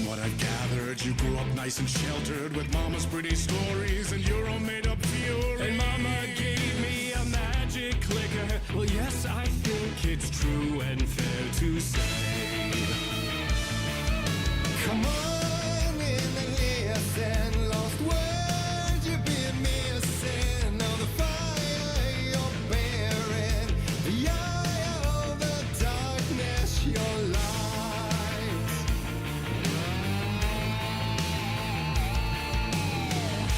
what I've gathered, you grew up nice and sheltered with mama's pretty stories and your own made-up fury. And mama gave me a magic clicker. Well, yes, I think it's true and fair to say. Come on in and listen, lost words you've been missing. All the fire you're bearing, the eye of the darkness, your light.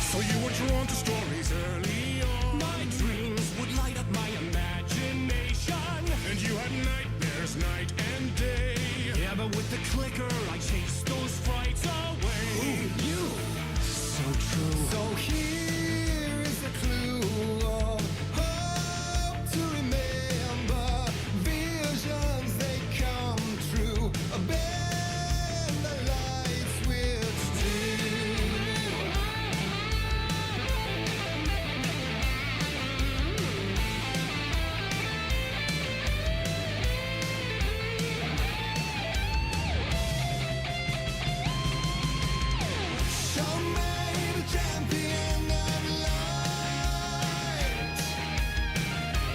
So you were drawn to stories early on. My dreams would light up my imagination, and you had nightmares night and day. Yeah, but with the clicker I chased those frights away. Ooh, you, so true. So here is a clue of hope to remember. Visions, they come true. Bend the light switch too. Show me the champion of light.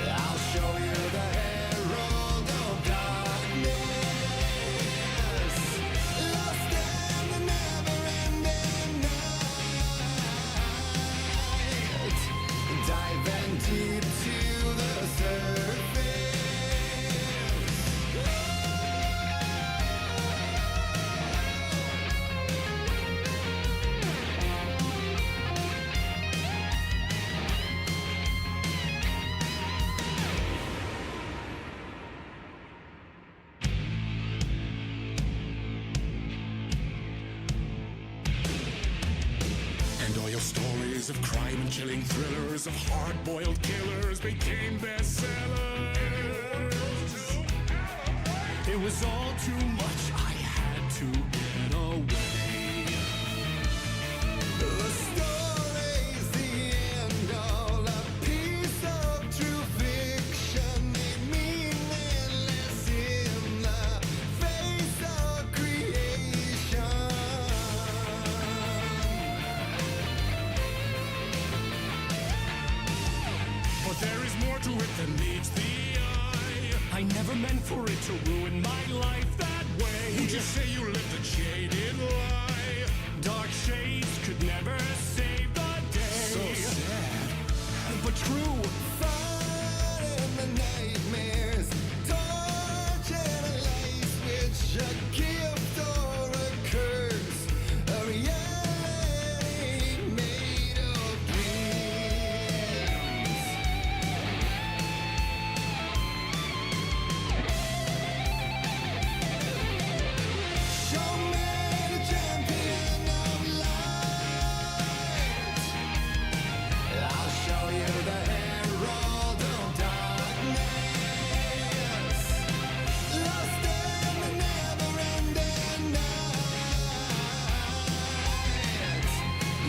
I'll show you the herald of darkness. Lost in the never-ending night. Diving deep to the surface. And all your stories of crime and chilling thrillers of hard-boiled killers became bestsellers. It was all too much, I had to get away. The story's the end, all a piece of true fiction, made meaningless in the face of creation. But there is more to it than meets the eye. I never meant for it to ruin my life that way. Would you say you lived a jaded lie? Dark shades could never save the day. So sad, but true. Fun in the nightmares, torch and a light switch, a gift or a curse, a reality made of dreams. Show me the champion of light. I'll show you the herald of darkness. Lost in the never-ending night.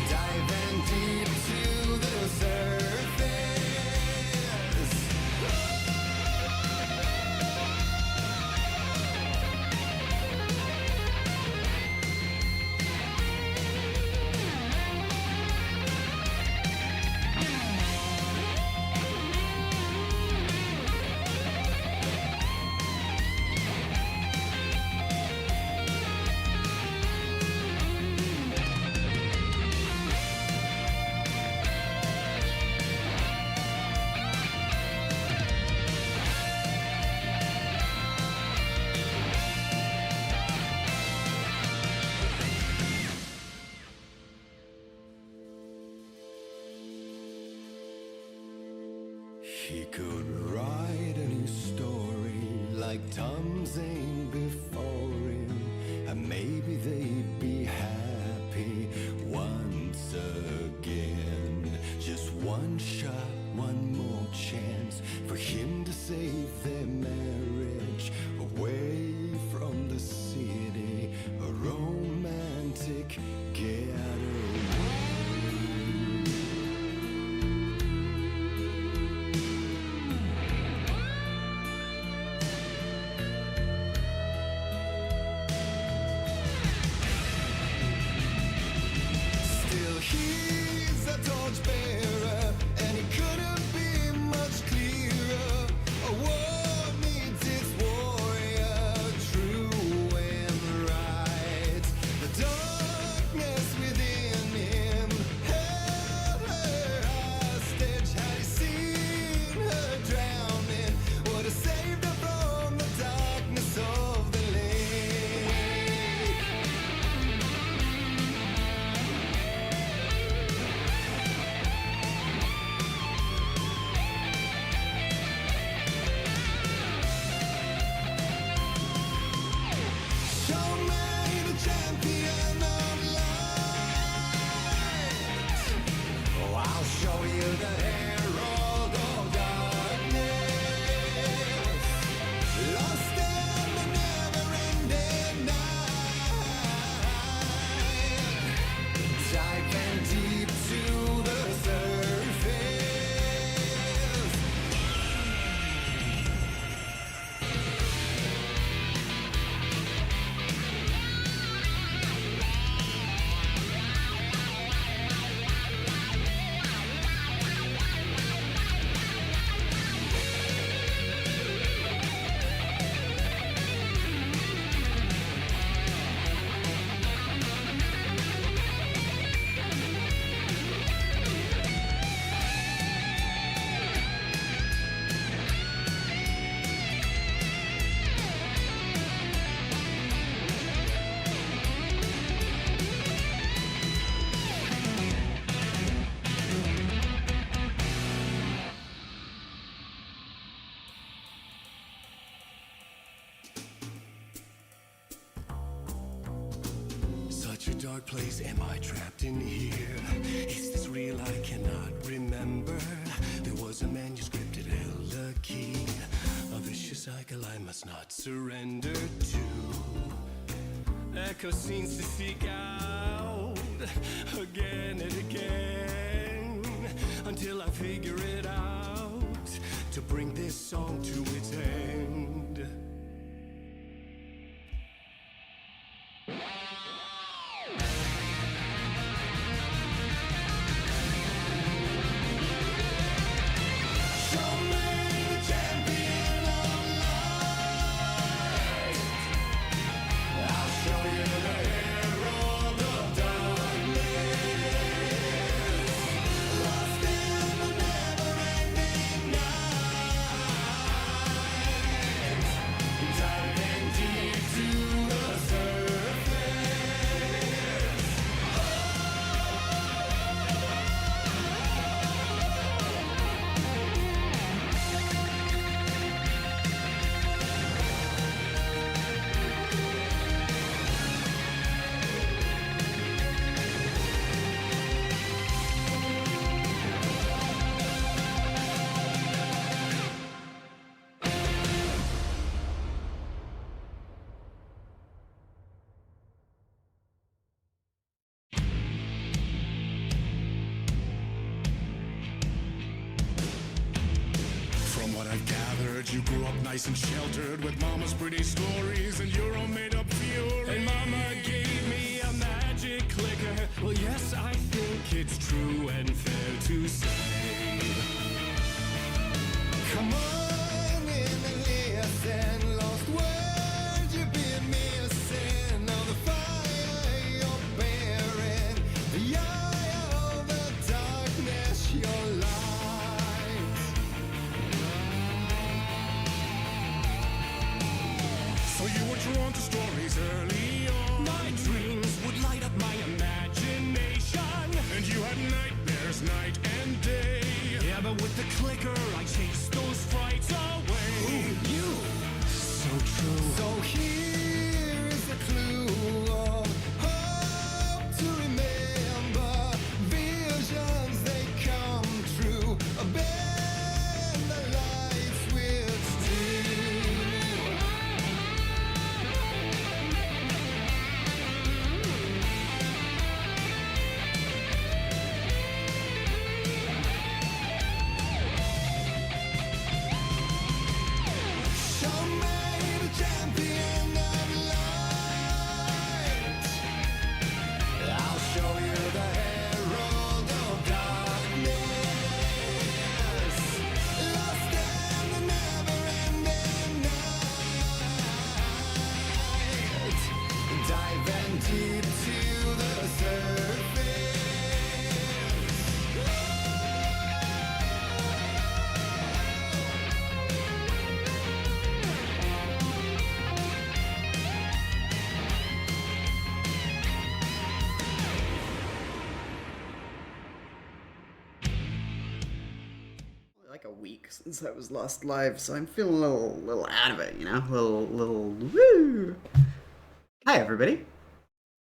Diving deep to the surface. He could write a new story like Tom Zane before him, and maybe they'd be happy once again. Just one shot, one more chance for him to save their marriage away from the city, a romantic getaway. such a dark place am I trapped in here? Is this real? I cannot remember. There was a manuscript, it held a key. A vicious cycle I must not surrender to. Echo scenes to seek out again and again until I figure it out to bring this song to its end. You grew up nice and sheltered with mama's pretty stories and your own made-up fury. And mama gave me a magic clicker. Well, yes, I think it's true and fair to say. Come on in and listen. Lost words you've been missing. All the fire you're bearing. The eye of the darkness, your light. So you were drawn to stories early on. My dreams would light up my imagination. And you had nightmares night and day. Yeah, but with the clicker I chased those frights away. Ooh, you! So true. So here is a clue of hope to remember. Visions, they come true. Bend the light switch to. Like a week since I was last live, so I'm feeling a little out of it, you know? Little woo! Hi everybody.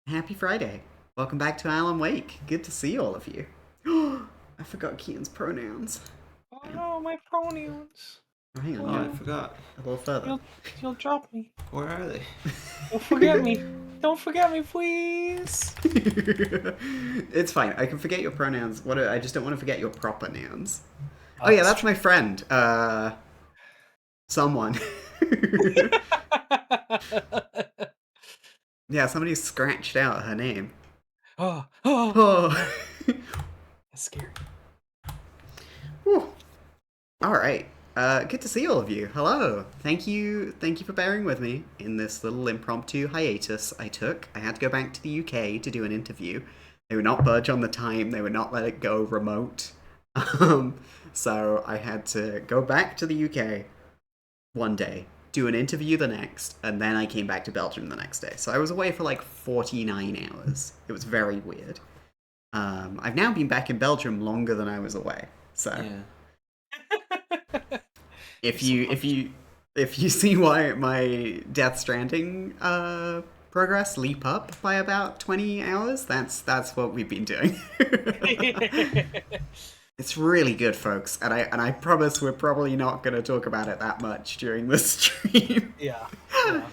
Happy Friday. Welcome back to Alan Wake. Good to see all of you. I forgot Keaton's pronouns. Oh no, my pronouns. Oh, hang on. Oh, I forgot. A little further. You'll drop me. Where are they? Don't forget me. Don't forget me, please. It's fine. I can forget your pronouns. I just don't want to forget your proper nouns. Oh yeah, that's my friend. Someone. Yeah, somebody scratched out her name. Oh. That's scary. Whew. All right. Good to see all of you. Hello. Thank you for bearing with me in this little impromptu hiatus I took. I had to go back to the UK to do an interview. They would not budge on the time. They would not let it go remote. So I had to go back to the UK one day, do an interview the next, and then I came back to Belgium the next day. So I was away for like 49 hours. It was very weird. I've now been back in Belgium longer than I was away. So Yeah. if you see why my Death Stranding progress leap up by about 20 hours. That's what we've been doing. It's really good, folks, and I promise we're probably not going to talk about it that much during this stream. Yeah. Yeah.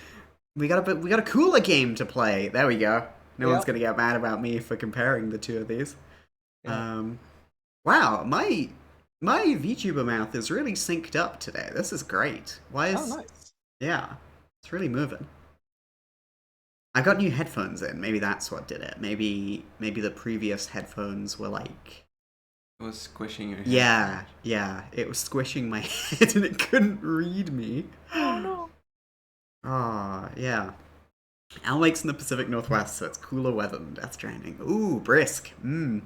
We got a cooler game to play. There we go. No one's Yep. gonna get mad about me for comparing the two of these. Yeah. Wow, my VTuber mouth is really synced up today. This is great. Why is Oh, nice. Yeah, it's really moving. I got new headphones in. Maybe that's what did it. Maybe the previous headphones were like. It was squishing your head. Yeah. It was squishing my head and it couldn't read me. Oh no. Oh, yeah. Al Lake's in the Pacific Northwest, so it's cooler weather than Death Stranding. Ooh, brisk. Who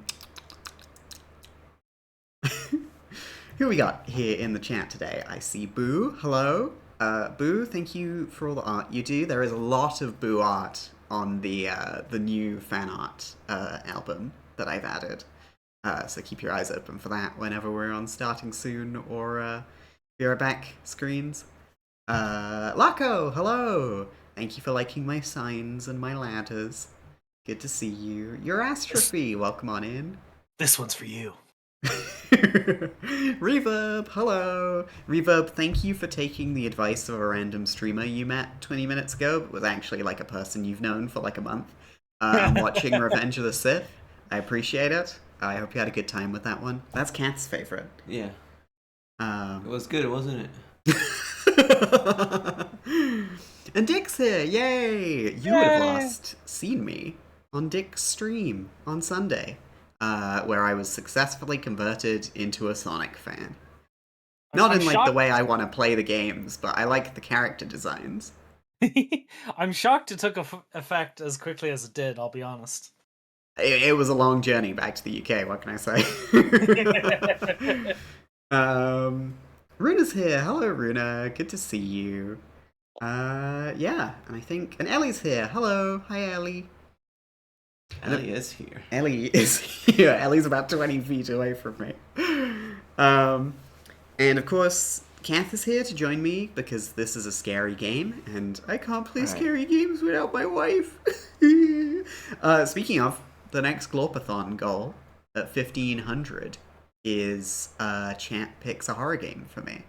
we got here in the chat today? I see Boo. Hello. Boo, thank you for all the art you do. There is a lot of Boo art on the new fan art album that I've added. So keep your eyes open for that whenever we're on Starting Soon or Be Right Back screens. Laco, hello! Thank you for liking my signs and my ladders. Good to see you. Your Astrophy, welcome on in. This one's for you. Reverb, hello! Reverb, thank you for taking the advice of a random streamer you met 20 minutes ago, but was actually like a person you've known for like a month. I'm watching Revenge of the Sith. I appreciate it. I hope you had a good time with that one. That's Kat's favorite. Yeah. It was good, wasn't it? And Dick's here, yay! You would have last seen me on Dick's stream on Sunday, where I was successfully converted into a Sonic fan. Not I'm in like shocked. the way I want to play the games, but I like the character designs. I'm shocked it took effect as quickly as it did, I'll be honest. It was a long journey back to the UK, what can I say? Runa's here. Hello, Runa. Good to see you. Yeah, and I think... And Ellie's here. Hello. Hi, Ellie. Ellie is here. Ellie is here. Ellie's about 20 feet away from me. And of course, Kath is here to join me because this is a scary game, and I can't play scary games without my wife. Speaking of, the next Glorpathon goal at 1500 is Champ picks a horror game for me.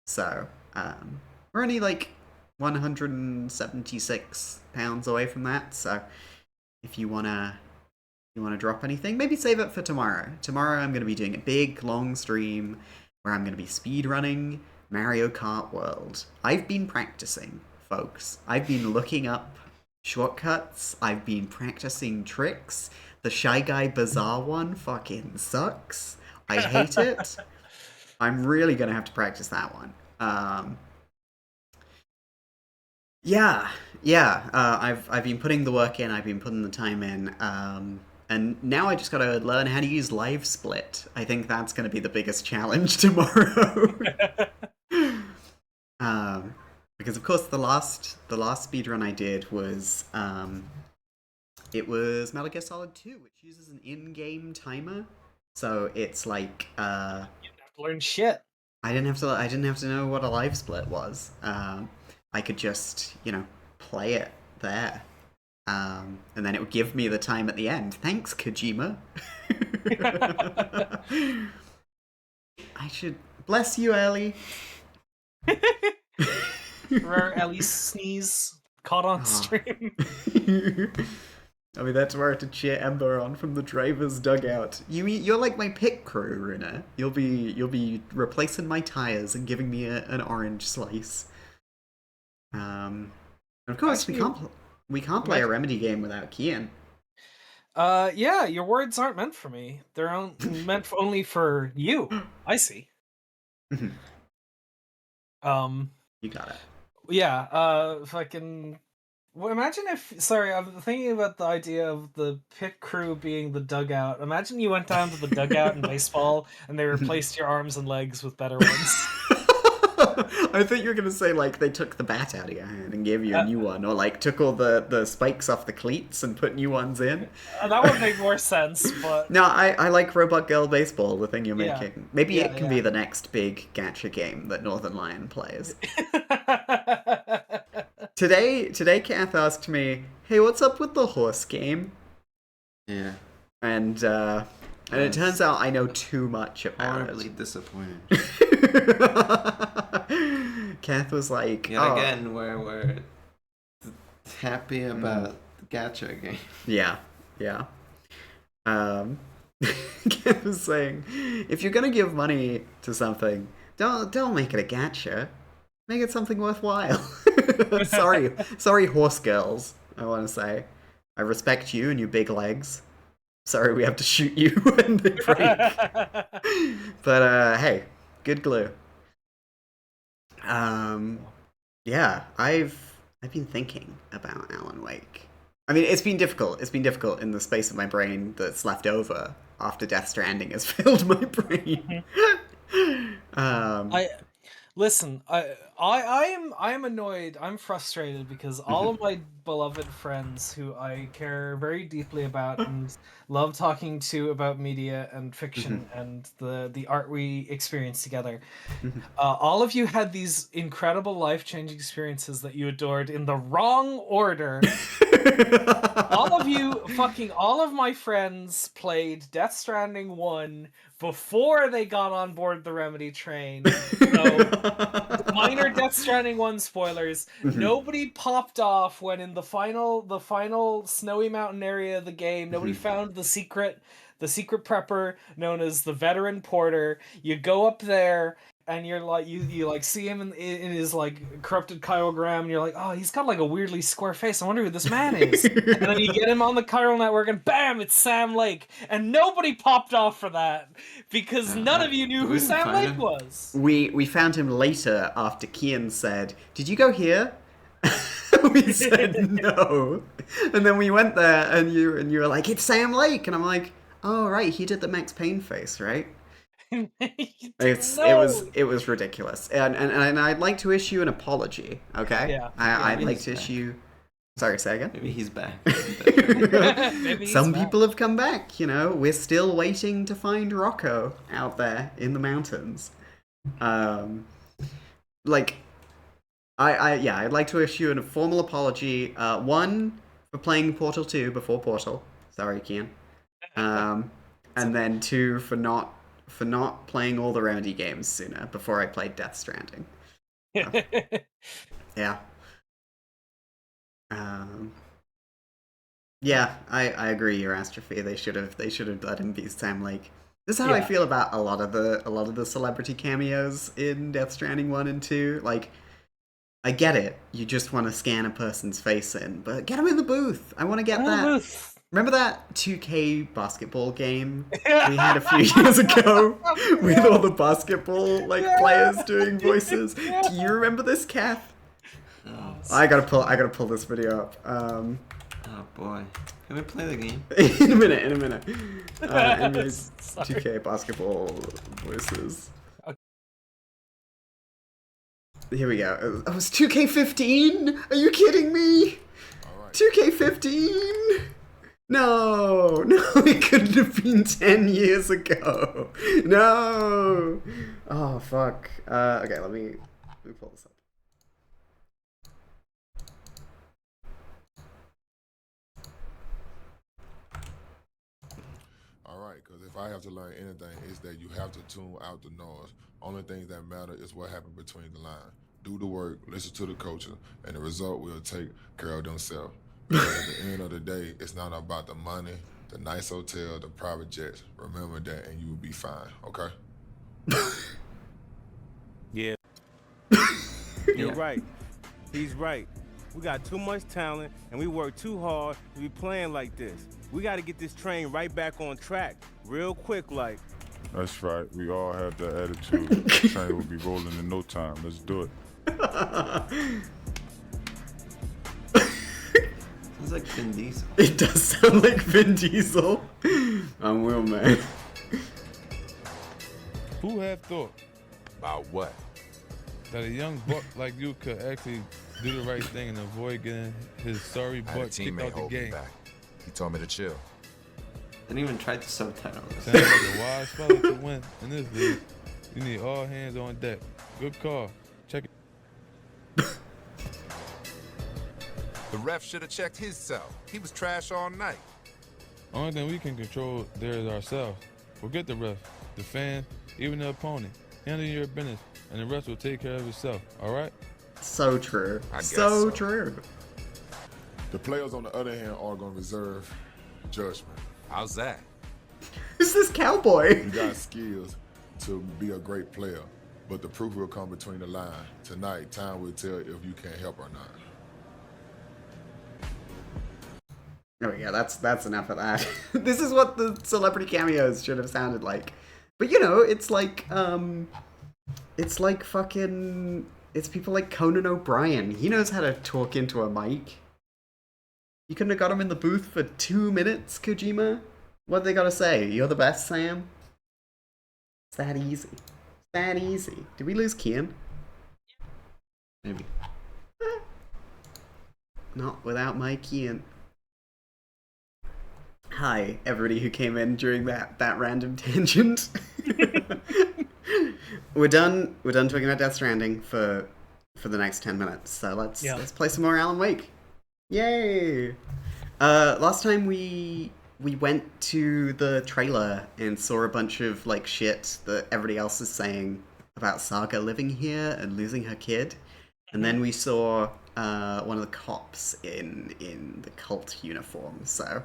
So, we're only like 176 pounds away from that, so if you wanna drop anything, maybe save it for tomorrow. Tomorrow I'm gonna be doing a big long stream where I'm gonna be speedrunning Mario Kart World. I've been practicing, folks. I've been looking up shortcuts. I've been practicing tricks. The Shy Guy Bazaar one fucking sucks. I hate it. I'm really gonna have to practice that one. I've been putting the work in. I've been putting the time in. And now I just gotta learn how to use Live Split. I think that's gonna be the biggest challenge tomorrow. Because of course the last speedrun I did was it was Metal Gear Solid 2, which uses an in-game timer. So it's like You didn't have to learn shit. I didn't have to know what a live split was. I could just, play it there. And then it would give me the time at the end. Thanks, Kojima. I should bless you, Ellie. Rare Ellie's sneeze caught on stream. I'll be there tomorrow to cheer Ember on from the driver's dugout. You're like my pit crew, Runa. You'll be replacing my tires and giving me an orange slice. And of course, Actually, we can't play a Remedy game without Kian. Yeah, your words aren't meant for me. They're meant only for you. I see. You got it. Yeah, fucking... Well, imagine if... Sorry, I'm thinking about the idea of the pit crew being the dugout. Imagine you went down to the dugout in baseball and they replaced your arms and legs with better ones. I thought you were going to say, like, they took the bat out of your hand and gave you a new one, or, like, took all the spikes off the cleats and put new ones in. That would make more sense, but... No, I like Robot Girl Baseball, the thing you're Yeah. making. Maybe it can Yeah. be the next big gacha game that Northern Lion plays. Today Kath asked me, "Hey, what's up with the horse game?" Yeah. And it turns out I know too much about Horribly disappointed. it. Kath was like, Yet again, we're happy about the gacha game. Yeah. Kath was saying, if you're gonna give money to something, don't make it a gacha. Make it something worthwhile. sorry, horse girls. I want to say, I respect you and your big legs. Sorry, we have to shoot you when they break. But hey, good glue. Yeah, I've been thinking about Alan Wake. I mean, it's been difficult. It's been difficult in the space of my brain that's left over after Death Stranding has filled my brain. Listen, I am annoyed. I'm frustrated because all of my beloved friends who I care very deeply about and love talking to about media and fiction and the art we experience together, all of you had these incredible life-changing experiences that you adored in the wrong order. All of my friends played Death Stranding 1 before they got on board the Remedy train. So, minor Death Stranding 1 spoilers. Nobody popped off when in the final snowy mountain area of the game, nobody found the secret prepper known as the Veteran Porter. You go up there and you're like, you like see him in his like corrupted chiralgram, and you're like, oh, he's got like a weirdly square face. I wonder who this man is. And then you get him on the chiral network, and bam, it's Sam Lake. And nobody popped off for that because none of you knew who Sam Lake was. We found him later after Kian said, "Did you go here?" We said no, and then we went there, and you were like, "It's Sam Lake," and I'm like, "Oh right, he did the Max Payne face, right?" It was ridiculous, and I'd like to issue an apology. Okay, Yeah. I'd like to issue. Sorry, Saga. Maybe he's back. Some people have come back. You know, we're still waiting to find Rocco out there in the mountains. I'd like to issue a formal apology. One, for playing Portal 2 before Portal. Sorry, Kian. And then two, for not playing all the Remedy games sooner before I played Death Stranding. Yeah. Yeah, I agree, your Astrophy. They should have let him be Sam Lake. This is how I feel about a lot of the celebrity cameos in Death Stranding 1 and 2. Like, I get it. You just want to scan a person's face in, but get them in the booth. I want to get that. Remember that 2K basketball game we had a few years ago with all the basketball players doing voices? Do you remember this, Kath? Oh, I gotta pull this video up. oh boy. Can we play the game? In a minute. NBA 2K basketball voices. Here we go. Oh, it's 2K15? Are you kidding me? All right. 2K15? No, it couldn't have been 10 years ago. No. Oh, fuck. Okay, let me pull this up. All right, because if I have to learn anything, it's that you have to tune out the noise. Only thing that matter is what happened between the lines. Do the work, listen to the coaches, and the result will take care of themselves. Because at the end of the day, it's not about the money, the nice hotel, the private jets. Remember that, and you will be fine. Okay? Yeah. You're right. He's right. We got too much talent, and we work too hard to be playing like this. We got to get this train right back on track, real quick, like. That's right. We all have that attitude. The train will be rolling in no time. Let's do it. Sounds like Vin Diesel. It does sound like Vin Diesel. I'm Will, man. Who had thought About what? that a young buck like you could actually do the right thing and avoid getting his sorry I had a butt kicked teammate out the hold me game? back. He told me to chill. Didn't even try to subtitle this. Sounds like a wise fella to win in this league. You need all hands on deck. Good call. Check it. The ref should have checked his cell. He was trash all night. Only thing we can control there is ourselves. Forget the ref, the fan, even the opponent. Handle your business, and the rest will take care of itself, all right? So true. I guess So so. true. The players, on the other hand, are going to reserve judgment. How's that? Who's this cowboy? You got skills to be a great player, but the proof will come between the line. Tonight, time will tell if you can help or not. There we go. That's enough of that. This is what the celebrity cameos should have sounded like. But you know, it's like fucking, it's people like Conan O'Brien. He knows how to talk into a mic. You couldn't have got him in the booth for 2 minutes, Kojima? What they gotta say? You're the best, Sam? It's that easy. It's that easy. Did we lose Kian? Maybe. Not without my Kian. Hi, everybody who came in during that random tangent. We're done talking about Death Stranding for the next 10 minutes. So let's play some more Alan Wake. Yay! Last time we went to the trailer and saw a bunch of like shit that everybody else is saying about Saga living here and losing her kid. And then we saw one of the cops in the cult uniform, so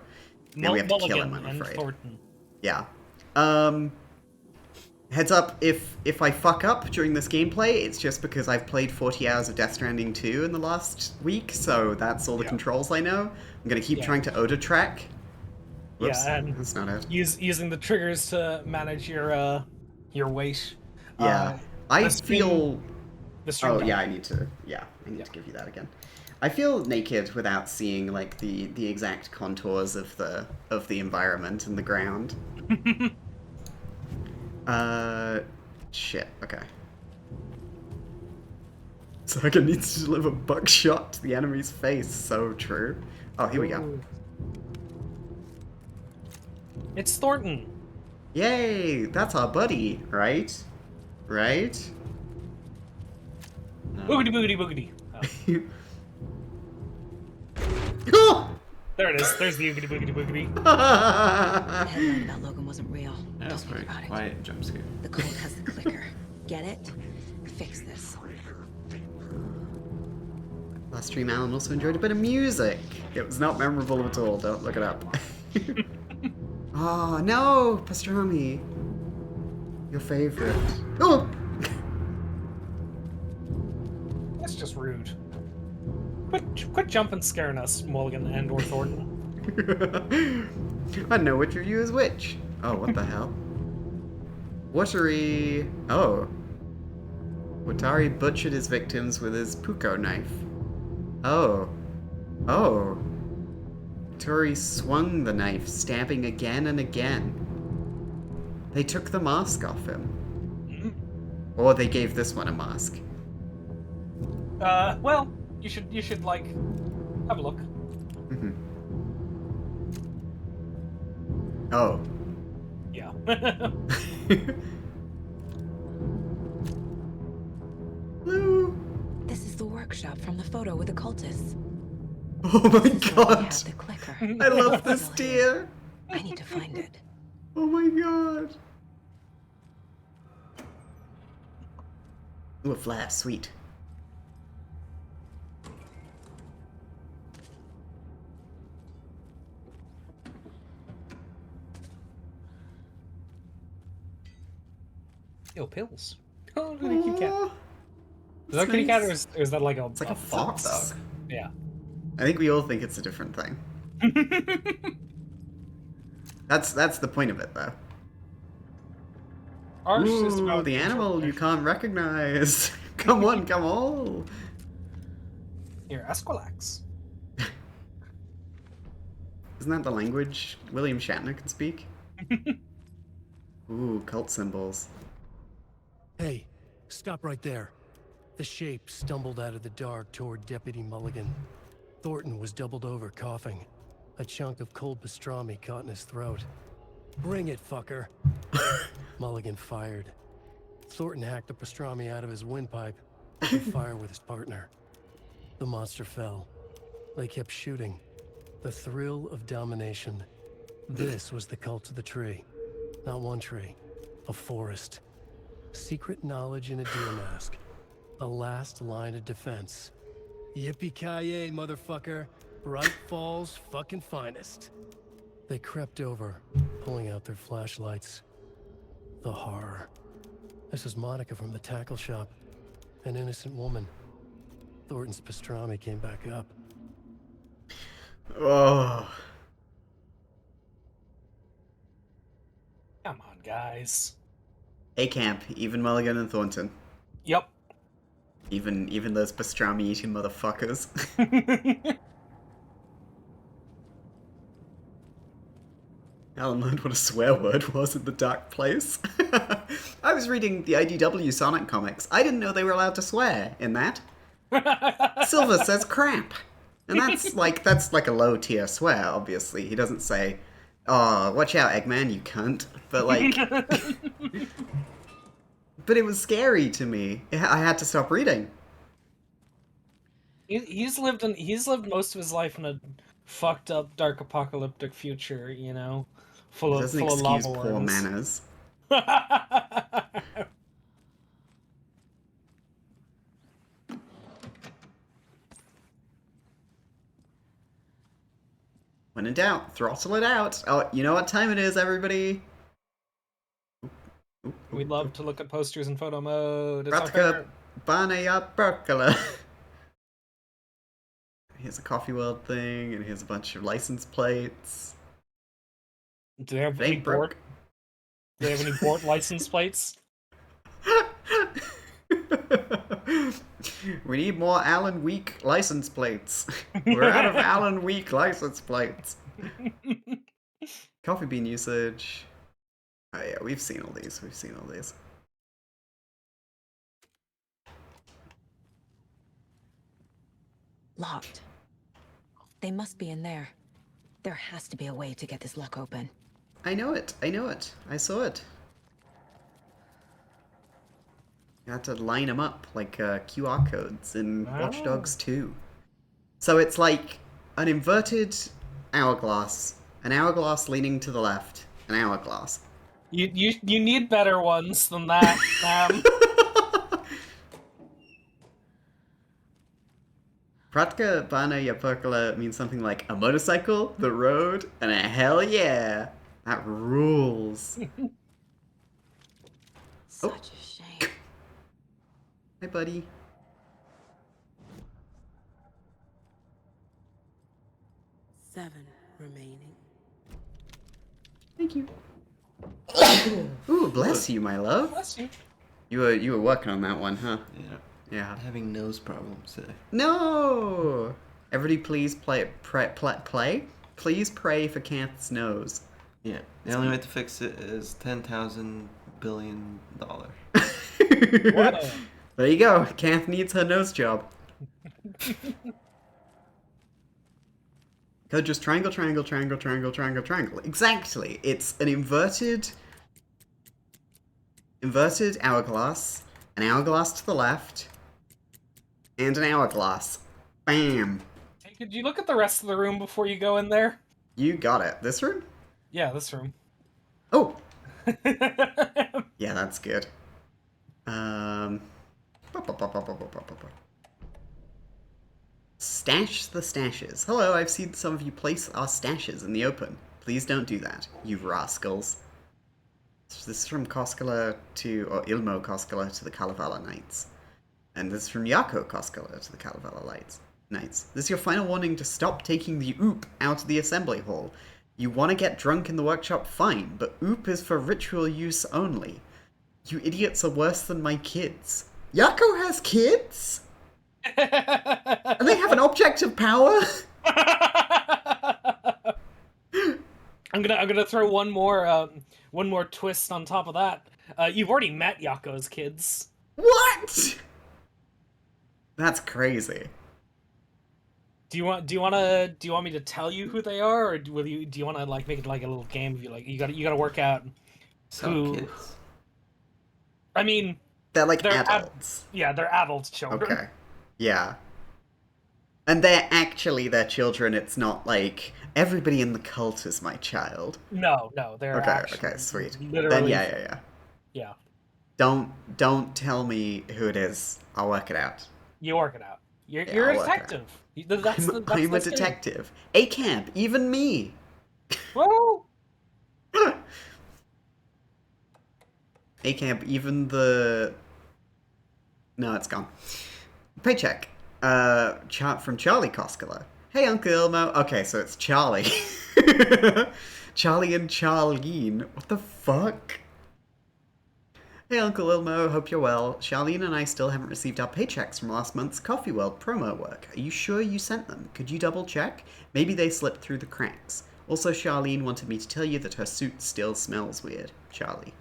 now we have to kill him, I'm afraid. Thornton. Yeah. Heads up, if I fuck up during this gameplay, it's just because I've played 40 hours of Death Stranding 2 in the last week, so that's all the controls I know. I'm gonna keep trying to auto track. Whoops, and that's not it. Using the triggers to manage your weight. Yeah, I feel. Oh yeah, I need to. Yeah, I need to give you that again. I feel naked without seeing like the exact contours of the environment and the ground. Shit. Okay. Saga needs to deliver buckshot to the enemy's face. So true. Oh, here we go. It's Thornton. Yay! That's our buddy, right? Right? Boogity boogity boogity. Oh! There it is. There's the boogity boogity boogity. The headline about Logan wasn't real. That was Don't think very about it. quiet jump scare. The code has the clicker. Get it? Fix this. Last stream, Alan also enjoyed a bit of music. It was not memorable at all. Don't look it up. Oh no, pastrami. Your favorite. Oh. That's just rude. Quit jumping, scaring us, Mulligan and or Thornton. I know which of you is which. Oh, what the hell? Watari. Oh. Watari butchered his victims with his puko knife. Oh. Oh. Watari swung the knife, stabbing again and again. They took the mask off him. Or they gave this one a mask. Well, you should like have a look. Oh. Yeah. This is the workshop from the photo with the cultists. Oh my god! The clicker. I love this deer! I need to find it. Oh my god! Ooh, a flare, sweet. Yo, pills. Oh, look at a kitty cat. Is that a kitty cat or is that like a... It's like a fox. dog? Yeah. I think we all think it's a different thing. That's the point of it, though. Ours is Ooh, about the animal you can't recognize. Come on, come on. Here, Esquilax. Isn't that the language William Shatner can speak? Ooh, cult symbols. Hey, stop right there. The shape stumbled out of the dark toward Deputy Mulligan. Thornton was doubled over, coughing. A chunk of cold pastrami caught in his throat. Bring it, fucker. Mulligan fired. Thornton hacked the pastrami out of his windpipe, opened fire with his partner. The monster fell. They kept shooting. The thrill of domination. This was the cult of the tree. Not one tree. A forest. Secret knowledge in a deer mask. A last line of defense. Yippee-ki-yay, motherfucker. Bright Falls fucking finest. They crept over, pulling out their flashlights. The horror. This is Monica from the tackle shop. An innocent woman. Thornton's pastrami came back up. Oh. Come on, guys. A camp, even Mulligan and Thornton. Yep. Even those pastrami eating motherfuckers. Alan learned what a swear word was in the dark place. I was reading the IDW Sonic comics. I didn't know they were allowed to swear in that. Silver says crap. And that's like a low tier swear, obviously. He doesn't say, "Oh, watch out, Eggman, you cunt." But like but it was scary to me. I had to stop reading. He's lived most of his life in a fucked up, dark, apocalyptic future, you know, full It of doesn't full of excuse lava poor worms. manners. When in doubt, throttle it out. Oh, you know what time it is, everybody. We love to look at posters in photo mode. It's our Bratka favorite. Banaya Perkala. Here's a Coffee World thing, and here's a bunch of license plates. Do they have They any broke. board? Do they have any board license plates? We need more Alan Week license plates. We're out of Alan Week license plates. Coffee bean usage. Oh yeah, we've seen all these. We've seen all these. Locked. They must be in there. There has to be a way to get this lock open. I know it. I know it. I saw it. You have to line them up like QR codes in Watch Dogs 2. So it's like an inverted hourglass, an hourglass leaning to the left, an hourglass. You need better ones than that, ma'am. Pratka Bana Yapurkala means something like a motorcycle, the road, and a hell yeah. That rules. Such a shame. Hi, buddy. Seven remaining. Thank you. Ooh, bless you, my love. Bless you. You were working on that one, huh? Yeah. Yeah. Having nose problems today. No! Everybody please play. Please pray for Canth's nose. Yeah. The only way to fix it is $10,000 billion. There you go. Canth needs her nose job. Go just triangle, triangle, triangle, triangle, triangle, triangle. Exactly. It's an inverted hourglass, an hourglass to the left, and an hourglass. Bam. Hey, could you look at the rest of the room before you go in there? You got it. This room? Yeah, this room. Oh. Yeah, that's good. Stash the stashes. Hello, I've seen some of you place our stashes in the open. Please don't do that, you rascals. This is from Koskela to, or Ilmo Koskela to the Kalevala Knights. And this is from Yako Koskela to the Kalevala Knights. This is your final warning to stop taking the oop out of the assembly hall. You want to get drunk in the workshop, fine, but oop is for ritual use only. You idiots are worse than my kids. Yako has kids? And they have an object of power? I'm gonna throw one more twist on top of that. You've already met Yako's kids. What? That's crazy. Do you want me to tell you who they are, or do you want to like make it like a little game? You gotta work out who. Kids. I mean, they're like adults. Yeah, they're adult children. Okay. Yeah. And they're actually their children. It's not like everybody in the cult is my child. No, they're actually Okay, sweet. literally. Then yeah. Yeah. Don't tell me who it is. I'll work it out. You work it out. You're Yeah, a I'll work it out. detective. I'm a detective. A camp, even me. Whoa! A camp, even the. No, it's gone. Paycheck. From Charlie Koskela. Hey, Uncle Ilmo. Okay, so it's Charlie. Charlie and Charlene. What the fuck? Hey, Uncle Ilmo. Hope you're well. Charlene and I still haven't received our paychecks from last month's Coffee World promo work. Are you sure you sent them? Could you double check? Maybe they slipped through the cracks. Also, Charlene wanted me to tell you that her suit still smells weird. Charlie.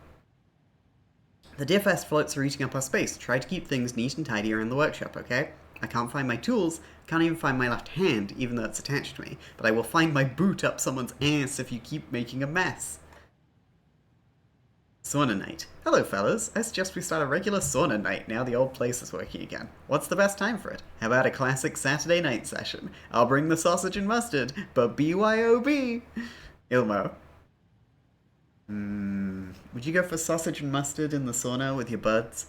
The DFS floats are eating up our space. Try to keep things neat and tidy around the workshop, okay? I can't find my tools, can't even find my left hand, even though it's attached to me, but I will find my boot up someone's ass if you keep making a mess. Sauna night. Hello, fellas. I suggest we start a regular sauna night now the old place is working again. What's the best time for it? How about a classic Saturday night session? I'll bring the sausage and mustard, but BYOB! Ilmo. Would you go for sausage and mustard in the sauna with your buds?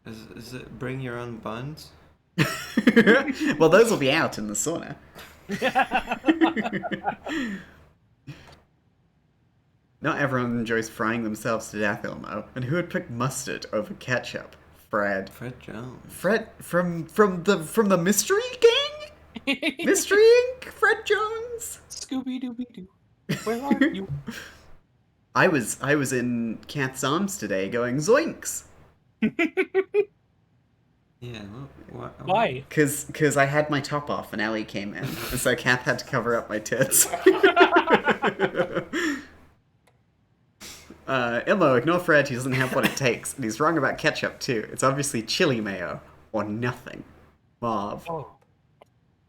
Is it bring your own buns? Well, those will be out in the sauna. Not everyone enjoys frying themselves to death, Ilmo. And who would pick mustard over ketchup? Fred. Fred Jones. Fred from the Mystery Gang? Mystery Inc. Fred Jones. Scooby-Dooby-Doo. Where are you? I was in Kath's arms today going zoinks. Yeah. Why? Because I had my top off and Ellie came in, and so Kath had to cover up my tits. Ilmo, ignore Fred, he doesn't have what it takes, and he's wrong about ketchup too. It's obviously chili mayo, or nothing. Marv. Oh.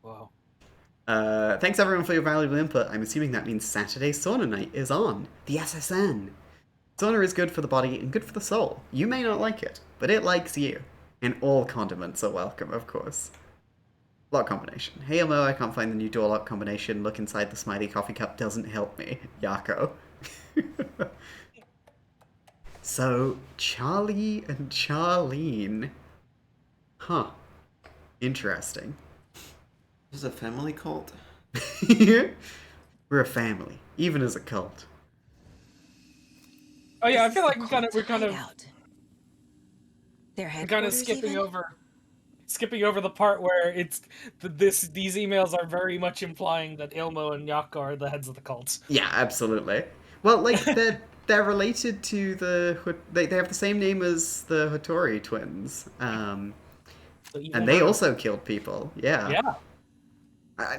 Wow. Thanks everyone for your valuable input. I'm assuming that means Saturday sauna night is on. The SSN. Sauna is good for the body and good for the soul. You may not like it, but it likes you. And all condiments are welcome, of course. Lock combination. Hey Ilmo, I can't find the new door lock combination. Look inside the smiley coffee cup doesn't help me. Yako. So, Charlie and Charlene. Huh. Interesting. This is a family cult? We're a family, even as a cult. Oh yeah, I feel like we're kind of skipping over the part where it's these emails are very much implying that Ilmo and Yaka are the heads of the cults. Yeah, absolutely. Well, like they're related to they have the same name as the Hattori twins, and they also killed people. Yeah. Yeah.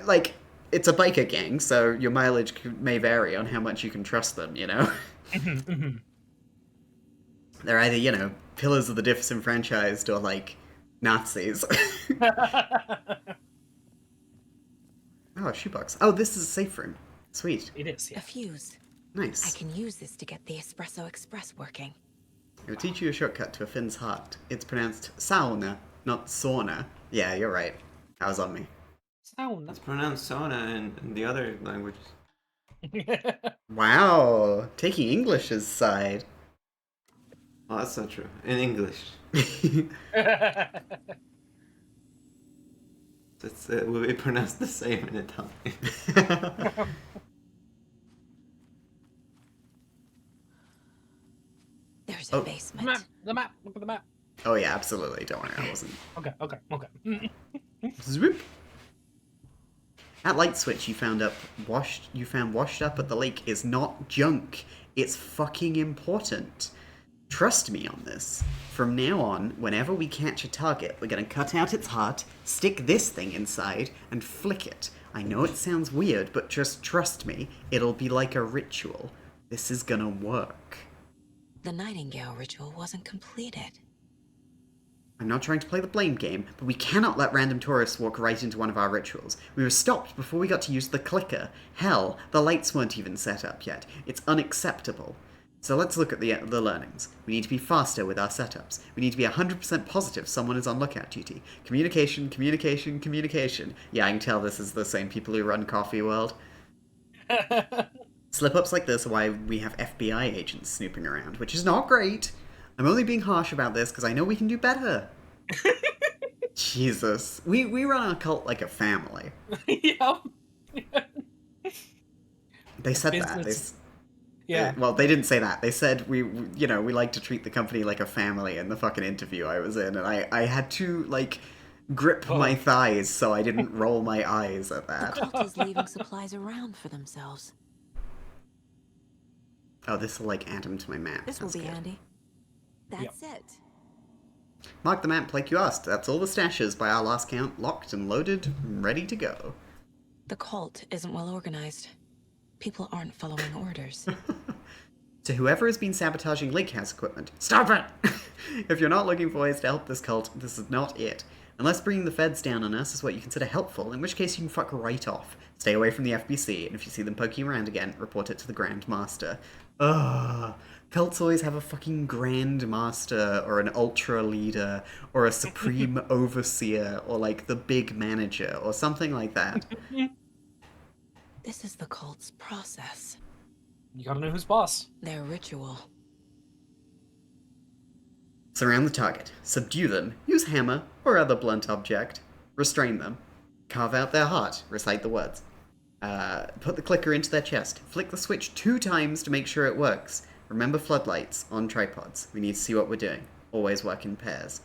Like it's a biker gang, so your mileage may vary on how much you can trust them. You know. They're either pillars of the disenfranchised or like Nazis. Oh, shoebox. Oh, this is a safe room. Sweet. It is, yeah. A fuse. Nice. I can use this to get the Espresso Express working. It will teach you a shortcut to a Finn's heart. It's pronounced sauna, not sauna. Yeah, you're right. That was on me. Sauna. It's pronounced sauna in the other languages. Wow, taking English's side. Oh, that's not true. In English. It will be pronounced the same in Italian. There's a basement. The map. Look at the map. Oh yeah, absolutely. Don't worry, I wasn't. Okay. Zwipp. That light switch you found washed up at the lake is not junk. It's fucking important. Trust me on this. From now on, whenever we catch a target, we're gonna cut out its heart, stick this thing inside, and flick it. I know it sounds weird, but just trust me, it'll be like a ritual. This is gonna work. The Nightingale ritual wasn't completed. I'm not trying to play the blame game, but we cannot let random tourists walk right into one of our rituals. We were stopped before we got to use the clicker. Hell, the lights weren't even set up yet. It's unacceptable. So let's look at the learnings. We need to be faster with our setups. We need to be 100% positive someone is on lookout duty. Communication, communication, communication. Yeah, I can tell this is the same people who run Coffee World. Slip-ups like this are why we have FBI agents snooping around, which is not great. I'm only being harsh about this because I know we can do better. Jesus. We run our cult like a family. Yep. They said that. Yeah. Well, they didn't say that. They said we like to treat the company like a family in the fucking interview I was in, and I had to, like, grip my thighs so I didn't roll my eyes at that. The cult is leaving supplies around for themselves. Oh, this will, like, add them to my map. This will That's be good. handy. That's it. Mark the map like you asked. That's all the stashes by our last count, locked and loaded, ready to go. The cult isn't well organized. People aren't following orders. To whoever has been sabotaging Lake House equipment, stop it! If you're not looking for ways to help this cult, this is not it. Unless bringing the feds down on us is what you consider helpful, in which case you can fuck right off. Stay away from the FBC, and if you see them poking around again, report it to the Grand Master. Ugh. Cults always have a fucking Grand Master, or an Ultra Leader, or a Supreme Overseer, or, like, the Big Manager, or something like that. This is the cult's process. You gotta know who's boss. Their ritual. Surround the target. Subdue them. Use hammer or other blunt object. Restrain them. Carve out their heart. Recite the words. Put the clicker into their chest. Flick the switch 2 times to make sure it works. Remember floodlights on tripods. We need to see what we're doing. Always work in pairs.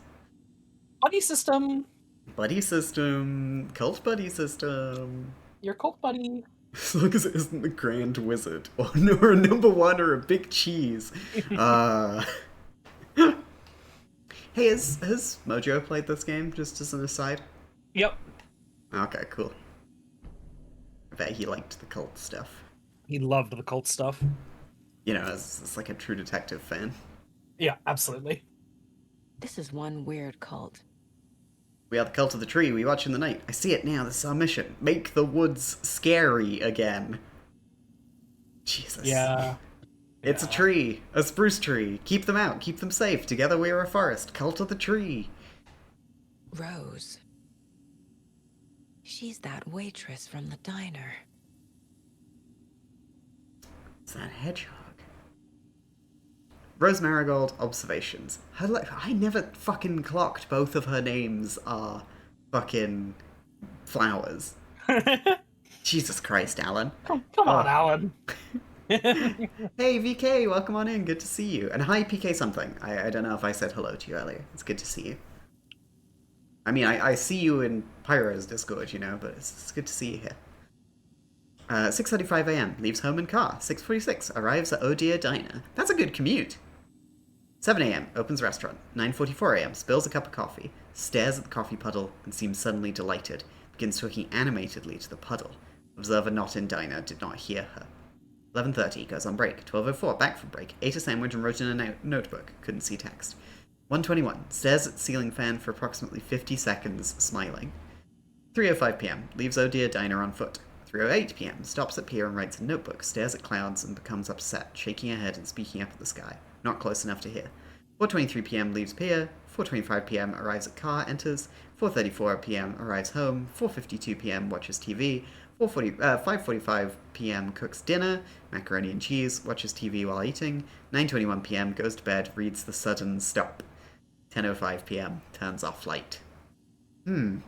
Buddy system. Buddy system. Cult buddy system. Your cult buddy. As long as it isn't the Grand Wizard. Or a number 1 or a big cheese. Hey, has Mojo played this game, just as an aside? Yep. Okay, cool. I bet he liked the cult stuff. He loved the cult stuff. You know, as like a true detective fan. Yeah, absolutely. This is one weird cult. We are the cult of the tree, we watch in the night. I see it now, this is our mission. Make the woods scary again. Jesus. Yeah. It's a tree, a spruce tree. Keep them out, keep them safe. Together we are a forest. Cult of the tree. Rose. She's that waitress from the diner. It's that hedgehog. Rose Marigold, observations. I never fucking clocked both of her names are fucking flowers. Jesus Christ, Alan. Come on, Alan. Hey, VK, welcome on in. Good to see you. And hi, PK something. I don't know if I said hello to you earlier. It's good to see you. I mean, I see you in Pyro's Discord, you know, but it's good to see you here. 6:35 a.m. Leaves home in car. 6:46. Arrives at Oh Dear Diner. That's a good commute. 7 a.m. Opens restaurant. 9:44 a.m. Spills a cup of coffee. Stares at the coffee puddle and seems suddenly delighted. Begins talking animatedly to the puddle. Observer not in diner did not hear her. 11:30, goes on break. 12:04, back from break. Ate a sandwich and wrote in a notebook. Couldn't see text. 1:21, stares at ceiling fan for approximately 50 seconds, smiling. 3:05 p.m, leaves Oh Dear Diner on foot. 3:08 p.m, stops at pier and writes a notebook, stares at clouds and becomes upset, shaking her head and speaking up at the sky. Not close enough to hear. 4:23 p.m, leaves pier. 4:25 p.m, arrives at car, enters. 4:34 p.m, arrives home. 4:52 p.m, watches TV. 5:45 p.m. cooks dinner, macaroni and cheese, watches TV while eating. 9:21 p.m. goes to bed, reads the sudden stop. 10:05 p.m. turns off light. And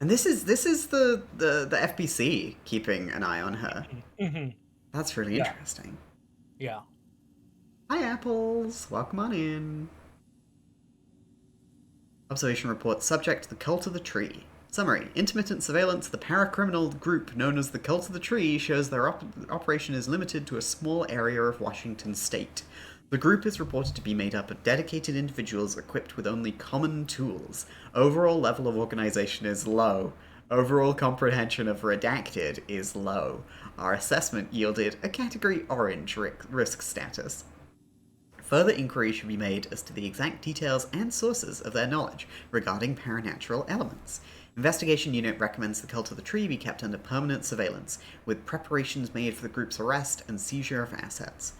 this is the FBC keeping an eye on her. Mm-hmm. That's really interesting. Yeah. Hi, Apples. Welcome on in. Observation report. Subject: the Cult of the Tree. Summary. Intermittent surveillance of the paracriminal group known as the Cult of the Tree shows their operation is limited to a small area of Washington state. The group is reported to be made up of dedicated individuals equipped with only common tools. Overall level of organization is low. Overall comprehension of redacted is low. Our assessment yielded a category orange risk status. Further inquiry should be made as to the exact details and sources of their knowledge regarding paranatural elements. Investigation Unit recommends the Cult of the Tree be kept under permanent surveillance, with preparations made for the group's arrest and seizure of assets.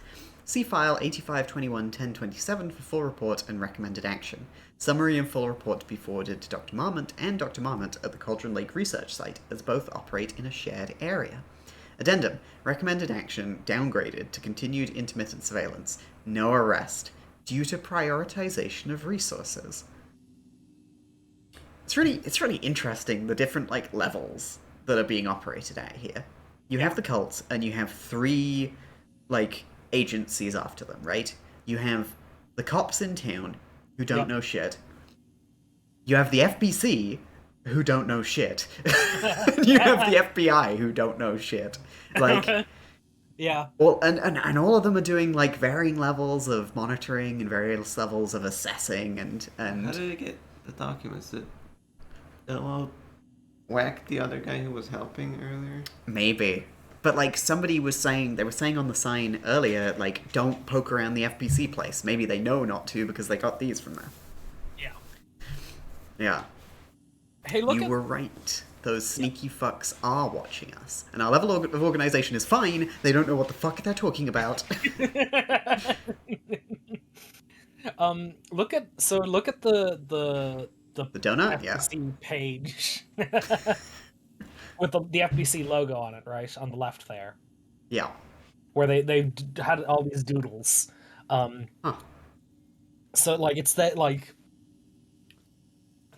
See File 8521-1027 for full report and recommended action. Summary and full report to be forwarded to Dr. Marmont and Dr. Marmont at the Cauldron Lake Research Site, as both operate in a shared area. Addendum. Recommended action downgraded to continued intermittent surveillance. No arrest. Due to prioritization of resources. It's really interesting, the different, like, levels that are being operated at here. You have the cult, and you have 3, like, agencies after them, right? You have the cops in town, who don't know shit. You have the FBC, who don't know shit. You have the FBI, who don't know shit. Like... Yeah. Well, and all of them are doing, like, varying levels of monitoring and various levels of assessing and... How did it get the documents? Did Illo whack the other guy who was helping earlier? Maybe. But, like, somebody was saying... They were saying on the sign earlier, like, don't poke around the FBC place. Maybe they know not to because they got these from there. Yeah. Yeah. Hey, look, you were right. Those sneaky fucks are watching us. And our level of organization is fine. They don't know what the fuck they're talking about. Look at the donut, FBC page with the FBC logo on it, right on the left there. Yeah. Where they had all these doodles. So like it's that like.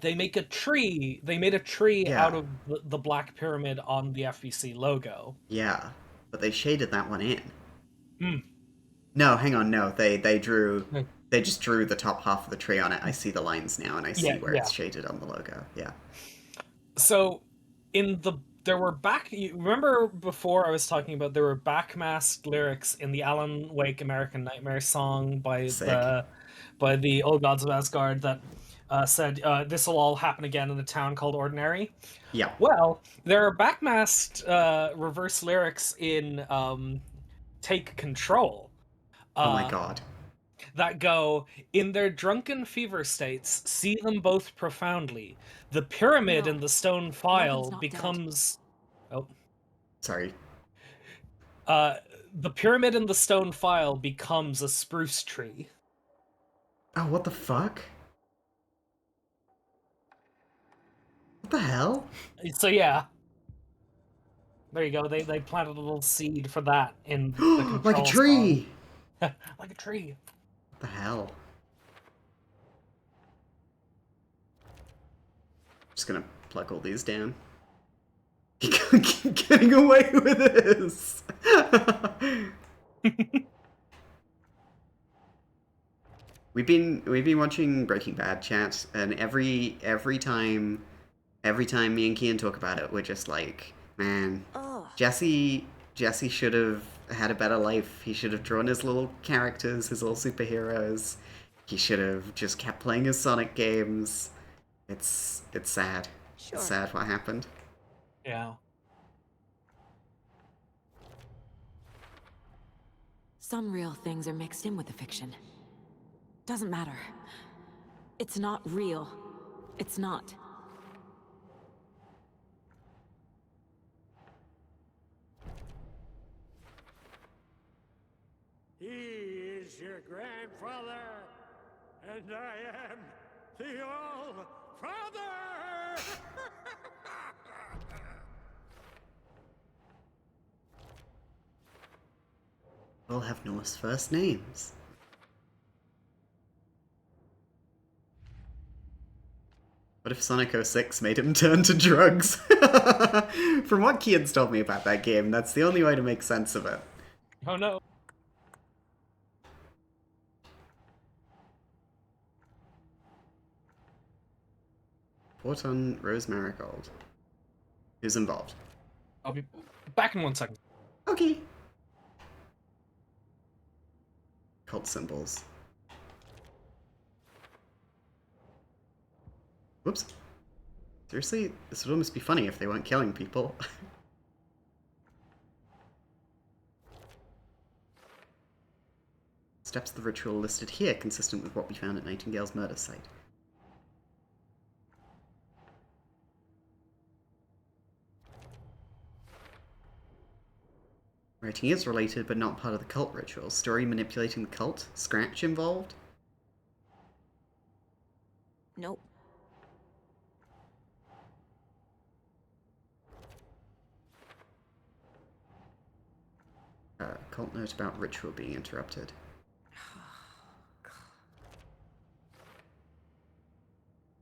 They make a tree. They made a tree out of the black pyramid on the FBC logo. Yeah, but they shaded that one in. Hmm. No, hang on. No, they drew. They just drew the top half of the tree on it. I see the lines now, and I see where it's shaded on the logo. Yeah. So, there were you remember before I was talking about there were backmasked lyrics in the Alan Wake American Nightmare song by the Old Gods of Asgard that said this will all happen again in a town called Ordinary. Yeah. Well, there are backmasked reverse lyrics in Take Control. Oh my god. That go, in their drunken fever states, see them both profoundly. The pyramid in the stone file becomes... Oh. Sorry. The pyramid in the stone file becomes a spruce tree. Oh, what the fuck? What the hell? So yeah. There you go. They planted a little seed for that in the control like a tree! Like a tree. What the hell? Just gonna plug all these down. Keep getting away with this! We've been watching Breaking Bad, chat, and every time me and Kian talk about it, we're just like, man, Jesse should have had a better life. He should have drawn his little characters, his little superheroes. He should have just kept playing his Sonic games. It's sad. It's sad what happened. Yeah. Some real things are mixed in with the fiction. Doesn't matter. It's not real. It's not. He is your grandfather, and I am the All-Father! All have Norse first names. What if Sonic 06 made him turn to drugs? From what Kian's told me about that game, that's the only way to make sense of it. Oh no. Report on Rose Marigold. Who's involved? I'll be back in 1 second. Okay. Cult symbols. Whoops. Seriously? This would almost be funny if they weren't killing people. Steps of the ritual listed here, consistent with what we found at Nightingale's murder site. Writing is related, but not part of the cult ritual. Story manipulating the cult? Scratch involved? Nope. Cult note about ritual being interrupted.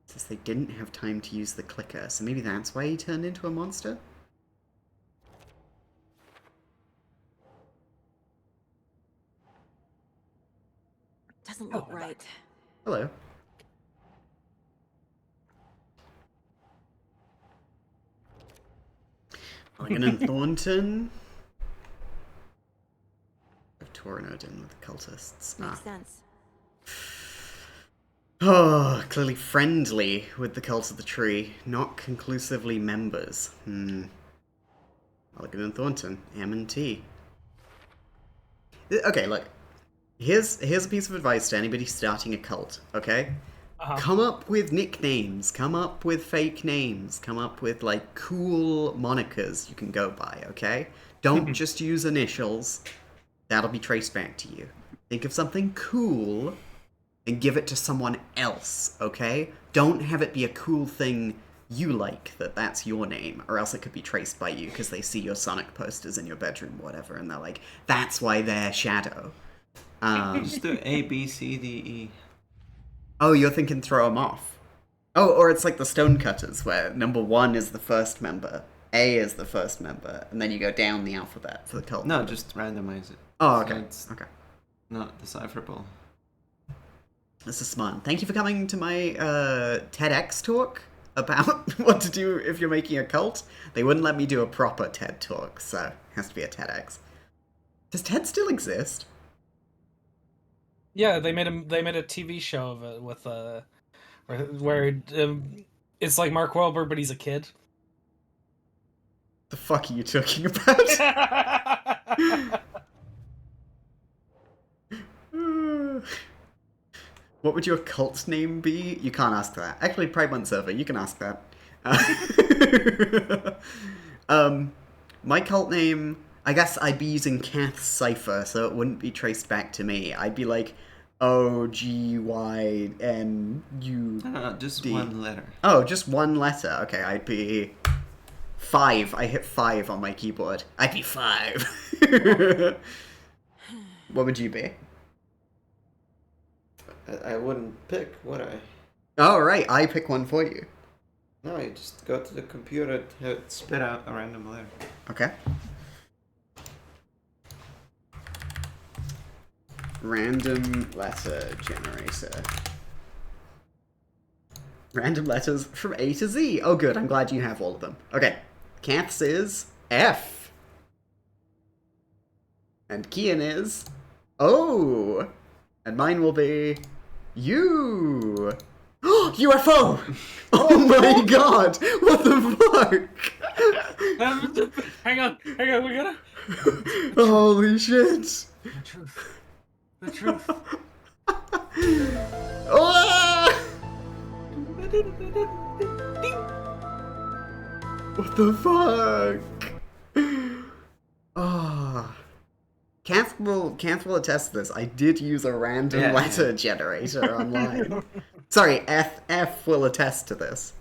Says they didn't have time to use the clicker, so maybe that's why he turned into a monster? Doesn't look right. Hello. Mulligan and Thornton. Tornado in with the cultists. Makes sense. Oh, clearly friendly with the cult of the tree, not conclusively members. Mulligan and Thornton, M&T. Okay, look. Here's a piece of advice to anybody starting a cult, okay? Come up with nicknames, come up with fake names, come up with, like, cool monikers you can go by, okay? Don't just use initials. That'll be traced back to you. Think of something cool and give it to someone else, okay? Don't have it be a cool thing you like, that's your name, or else it could be traced by you because they see your Sonic posters in your bedroom, whatever, and they're like, that's why they're Shadow. Just do A, B, C, D, E. Oh, you're thinking throw them off. Oh, or it's like the Stonecutters, where number 1 is the first member, A is the first member, and then you go down the alphabet for the cult. No, just randomize it. Oh, okay. So it's not decipherable. This is smart. Thank you for coming to my TEDx talk about what to do if you're making a cult. They wouldn't let me do a proper TED talk, so it has to be a TEDx. Does TED still exist? Yeah, they made a TV show of it with where it's like Mark Wahlberg, but he's a kid. The fuck are you talking about? What would your cult name be? You can't ask that. Actually, Pride Month server, you can ask that. My cult name, I guess I'd be using Kath's cipher, so it wouldn't be traced back to me. I'd be like O-G-Y-N-U. Just one letter. Oh, just one letter. Okay, I'd be 5. I hit 5 on my keyboard. I'd be 5. What would you be? I wouldn't pick, would I? Oh, right. I pick one for you. No, you just go to the computer to spit out a random letter. Okay. Random letter generator. Random letters from A to Z. Oh, good. I'm glad you have all of them. Okay. Kath's is F. And Kian is O. And mine will be U. UFO! Oh my god! What the fuck? Hang on, we gotta... Holy shit! The truth. The truth. Ah! What the fuck? Ah. Kath will attest to this. I did use a random letter generator online. Sorry, F will attest to this.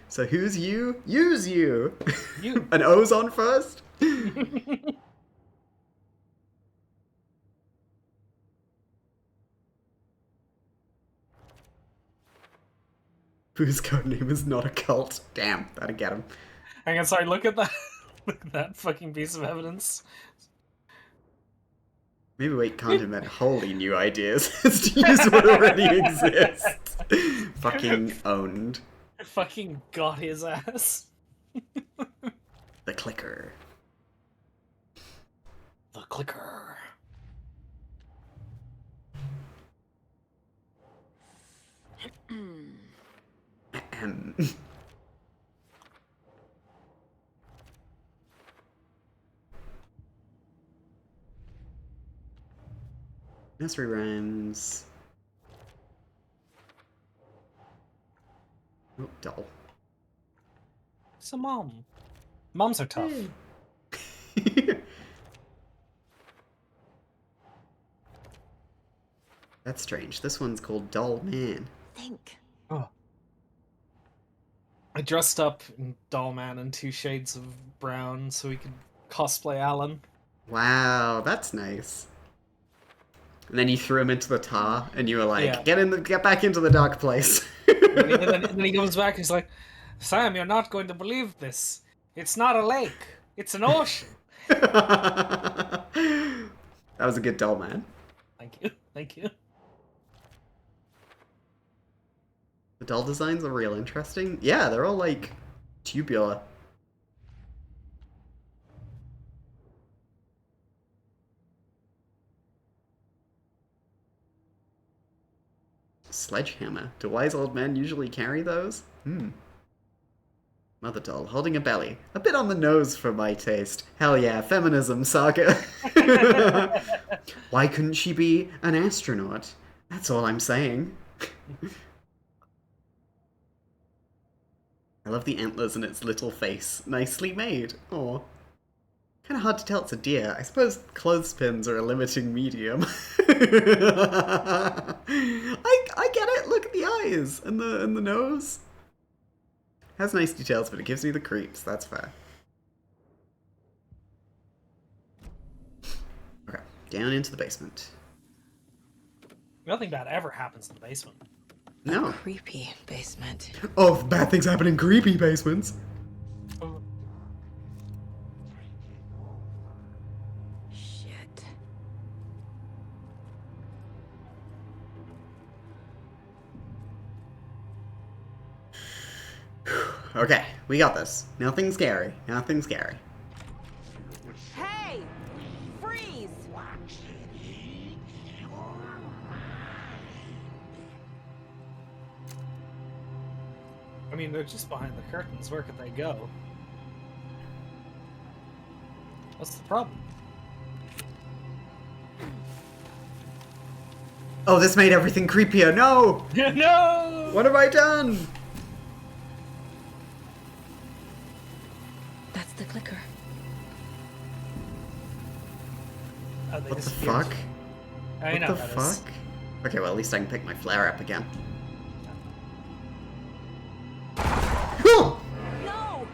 So who's you? Use you! You. An O's on first? Whose codename is not a cult. Damn, that'd get him. Hang on, sorry, look at that. Look at that fucking piece of evidence. Maybe Wait can't invent wholly new ideas. It's to use what already exists. Fucking owned. Fucking got his ass. The clicker. The clicker. Nursery rhymes. Oh, doll. It's a mom. Moms are tough. That's strange. This one's called Doll Man. Think. Oh. I dressed up in Doll Man in 2 shades of brown so we could cosplay Alan. Wow, that's nice. And then you threw him into the tar, and you were like, Yeah. get back into the dark place. And then he comes back and he's like, Sam, you're not going to believe this. It's not a lake. It's an ocean. That was a good Doll Man. Thank you. Thank you. The doll designs are real interesting. Yeah, they're all like tubular. Sledgehammer. Do wise old men usually carry those? Mother doll, holding a belly. A bit on the nose for my taste. Hell yeah, feminism, Saga. Why couldn't she be an astronaut? That's all I'm saying. I love the antlers and its little face. Nicely made. Aw. Kind of hard to tell it's a deer. I suppose clothespins are a limiting medium. I get it. Look at the eyes and the nose. Has nice details, but it gives me the creeps. That's fair. Okay, down into the basement. Nothing bad ever happens in the basement. No. Creepy basement. Oh, bad things happen in creepy basements. Shit. Okay, we got this. Nothing scary. Nothing scary. Hey! Freeze! I mean, they're just behind the curtains. Where could they go? What's the problem? Oh, this made everything creepier. No! No! What have I done? That's the clicker. Oh, they What the disappeared. fuck? I What know the that fuck? is. Okay, well, at least I can pick my flare up again. No!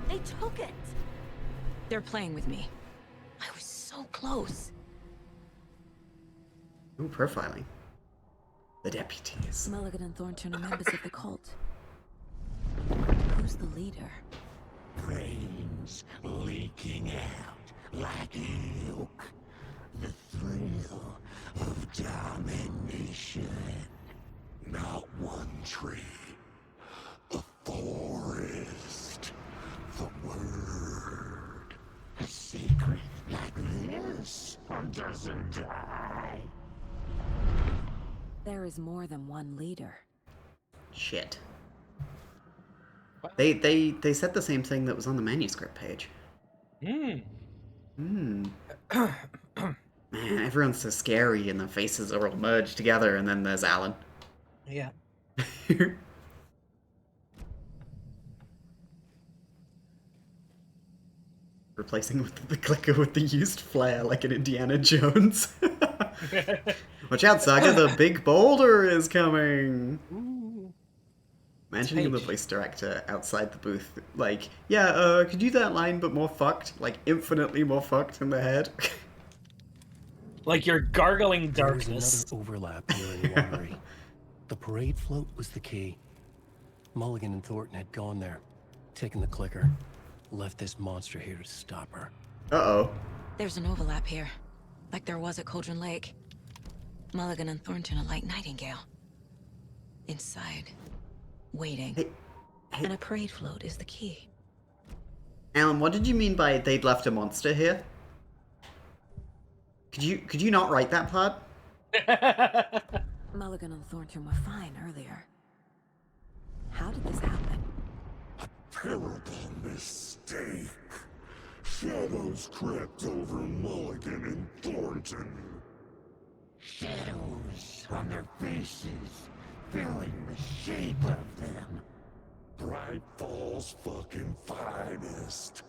They took it! They're playing with me. I was so close. Ooh, profiling. The deputies. Mulligan and Thornton are members of the cult. Who's the leader? Brains leaking out like milk. The thrill of domination. Not one tree. A forest. The word. A secret like this doesn't die. There is more than one leader. Shit. They said the same thing that was on the manuscript page. Man, everyone's so scary and the faces are all merged together, and then there's Alan. Yeah. Replacing with the clicker with the used flare like an Indiana Jones. Watch out, Saga, the big boulder is coming! Imagining the voice director outside the booth, like, yeah, could you do that line but more fucked? Like, infinitely more fucked in the head. Like you're gargling There darkness. was another overlap here in the armory. The parade float was the key. Mulligan and Thornton had gone there, taken the clicker, left this monster here to stop her. Uh-oh. There's an overlap here, like there was at Cauldron Lake. Mulligan and Thornton are like Nightingale. Inside, waiting. And a parade float is the key. Alan, what did you mean by they'd left a monster here? Could you not write that part? Mulligan and Thornton were fine earlier. How did this happen? Terrible mistake. Shadows crept over Mulligan and Thornton. Shadows on their faces, filling the shape of them. Bright Falls fucking finest.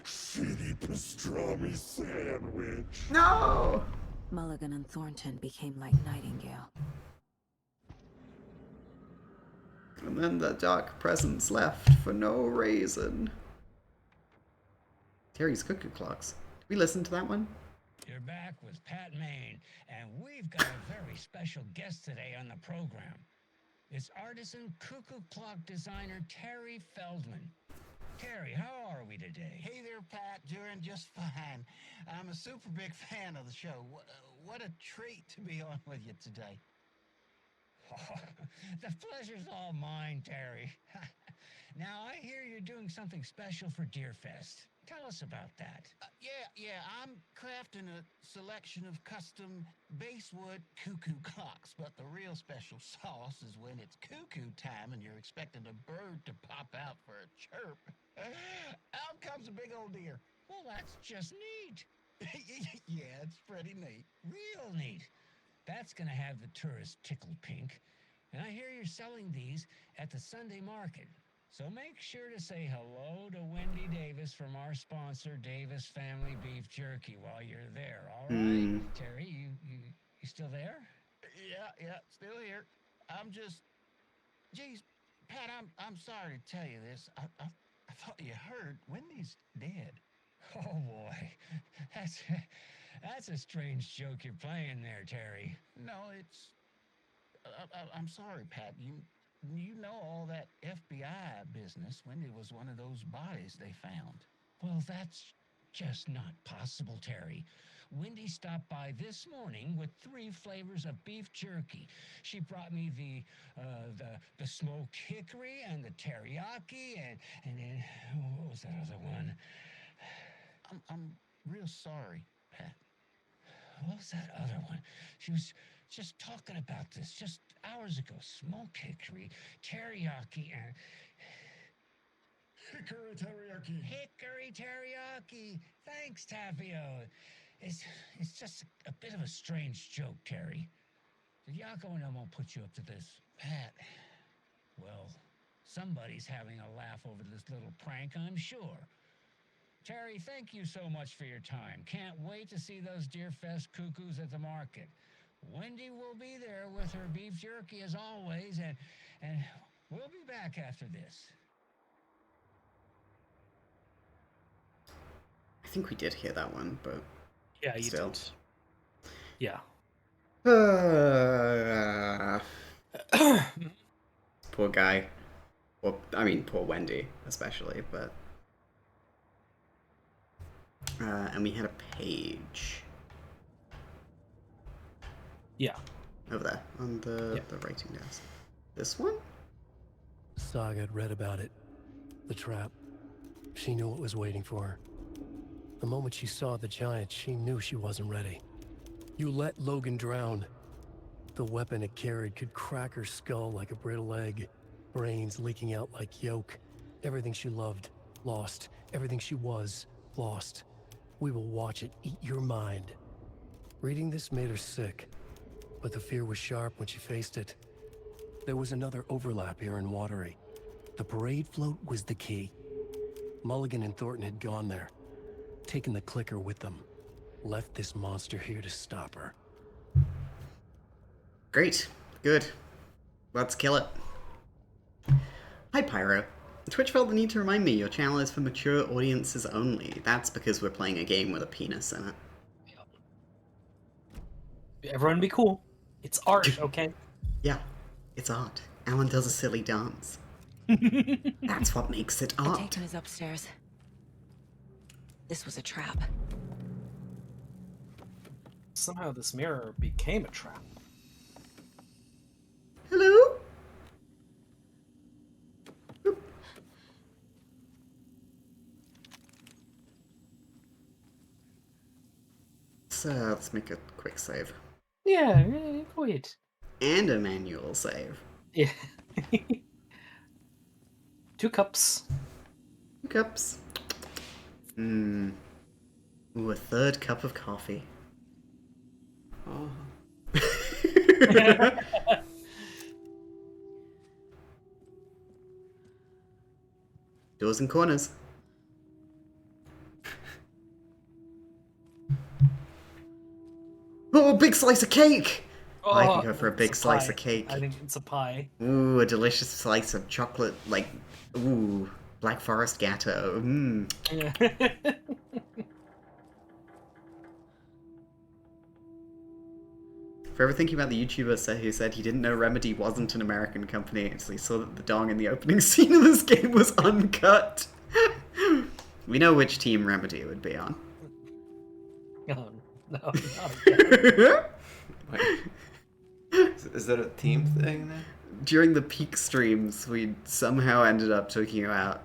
Shitty pastrami sandwich. No! Mulligan and Thornton became like Nightingale. And then the dark presence left for no reason. Terry's Cuckoo Clocks. Did we listen to that one? You're back with Pat Maine, and we've got a very special guest today on the program. It's artisan cuckoo clock designer Terry Feldman. Terry, how are we today? Hey there, Pat. Doing just fine. I'm a super big fan of the show. What a treat to be on with you today. The pleasure's all mine, Terry. Now, I hear you're doing something special for Deerfest. Tell us about that. Yeah, I'm crafting a selection of custom basswood cuckoo clocks, but the real special sauce is when it's cuckoo time and you're expecting a bird to pop out for a chirp. Out comes a big old deer. Well, that's just neat. Yeah, it's pretty neat. Real neat. That's gonna have the tourists tickled pink. And I hear you're selling these at the Sunday market. So make sure to say hello to Wendy Davis from our sponsor, Davis Family Beef Jerky, while you're there. All right, Terry, you still there? Yeah, still here. I'm just, geez, Pat, I'm sorry to tell you this. I thought you heard Wendy's dead. Oh boy, that's a strange joke you're playing there, Terry. No, it's. I'm sorry, Pat. You know all that FBI business. Wendy was one of those bodies they found. Well, that's just not possible, Terry. Wendy stopped by this morning with 3 flavors of beef jerky. She brought me the smoked hickory and the teriyaki and then what was that other one? I'm real sorry, Pat. What was that other one? She was just talking about this just hours ago. Smoked hickory, teriyaki, and... Hickory teriyaki. Hickory teriyaki. Thanks, Tapio. It's just a bit of a strange joke, Terry. Did Yako and I won't put you up to this? Pat. Well, somebody's having a laugh over this little prank, I'm sure. Terry, thank you so much for your time. Can't wait to see those Deerfest cuckoos at the market. Wendy will be there with her beef jerky as always, and we'll be back after this. I think we did hear that one, but yeah, you still. did. Yeah. Poor guy. Well, I mean, poor Wendy, especially, but... and we had a page. Yeah. Over there, on the writing desk. This one? Saga had read about it. The trap. She knew what was waiting for her. The moment she saw the giant, she knew she wasn't ready. You let Logan drown. The weapon it carried could crack her skull like a brittle egg. Brains leaking out like yolk. Everything she loved, lost. Everything she was, lost. We will watch it eat your mind. Reading this made her sick, but the fear was sharp when she faced it. There was another overlap here in Watery. The parade float was the key. Mulligan and Thornton had gone there, taken the clicker with them, left this monster here to stop her. Great. Good. Let's kill it. Hi, Pyro. Twitch felt the need to remind me your channel is for mature audiences only. That's because we're playing a game with a penis in it. Everyone be cool. It's art, okay? Yeah, it's art. Alan does a silly dance. That's what makes it The art. Taken is upstairs. This was a trap. Somehow this mirror became a trap. Hello? So let's make a quick save. Yeah, go ahead. And a manual save. Yeah. 2 cups. 2 cups. Ooh, a 3rd cup of coffee. Oh. Doors and corners. Oh, a big slice of cake! I could go for a it's big slice pie. of cake. I think it's a pie. Ooh, a delicious slice of chocolate, like, ooh, Black Forest Gatto. Mmm. Yeah. Forever thinking about the YouTuber who said he didn't know Remedy wasn't an American company until he saw that the dong in the opening scene of this game was uncut. We know which team Remedy would be on. Oh, no, not again. Wait. Is that a team thing now? During the peak streams, we somehow ended up talking about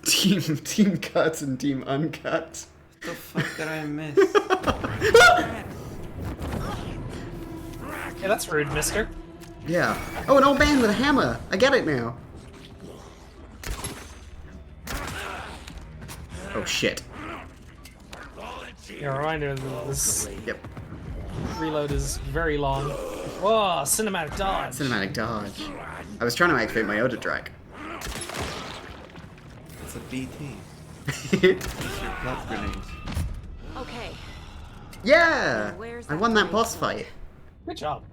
team cut and team uncut. What the fuck did I miss? Yeah, that's rude, mister. Yeah. Oh, an old man with a hammer. I get it now. Oh shit. Yeah, reminder that this Yep. reload is very long. Whoa, cinematic dodge. Cinematic dodge. I was trying to activate my Oda Drag. It's a BT. It's your blood grenades. Okay. Yeah! Where's I that won that great boss float? fight. Good job.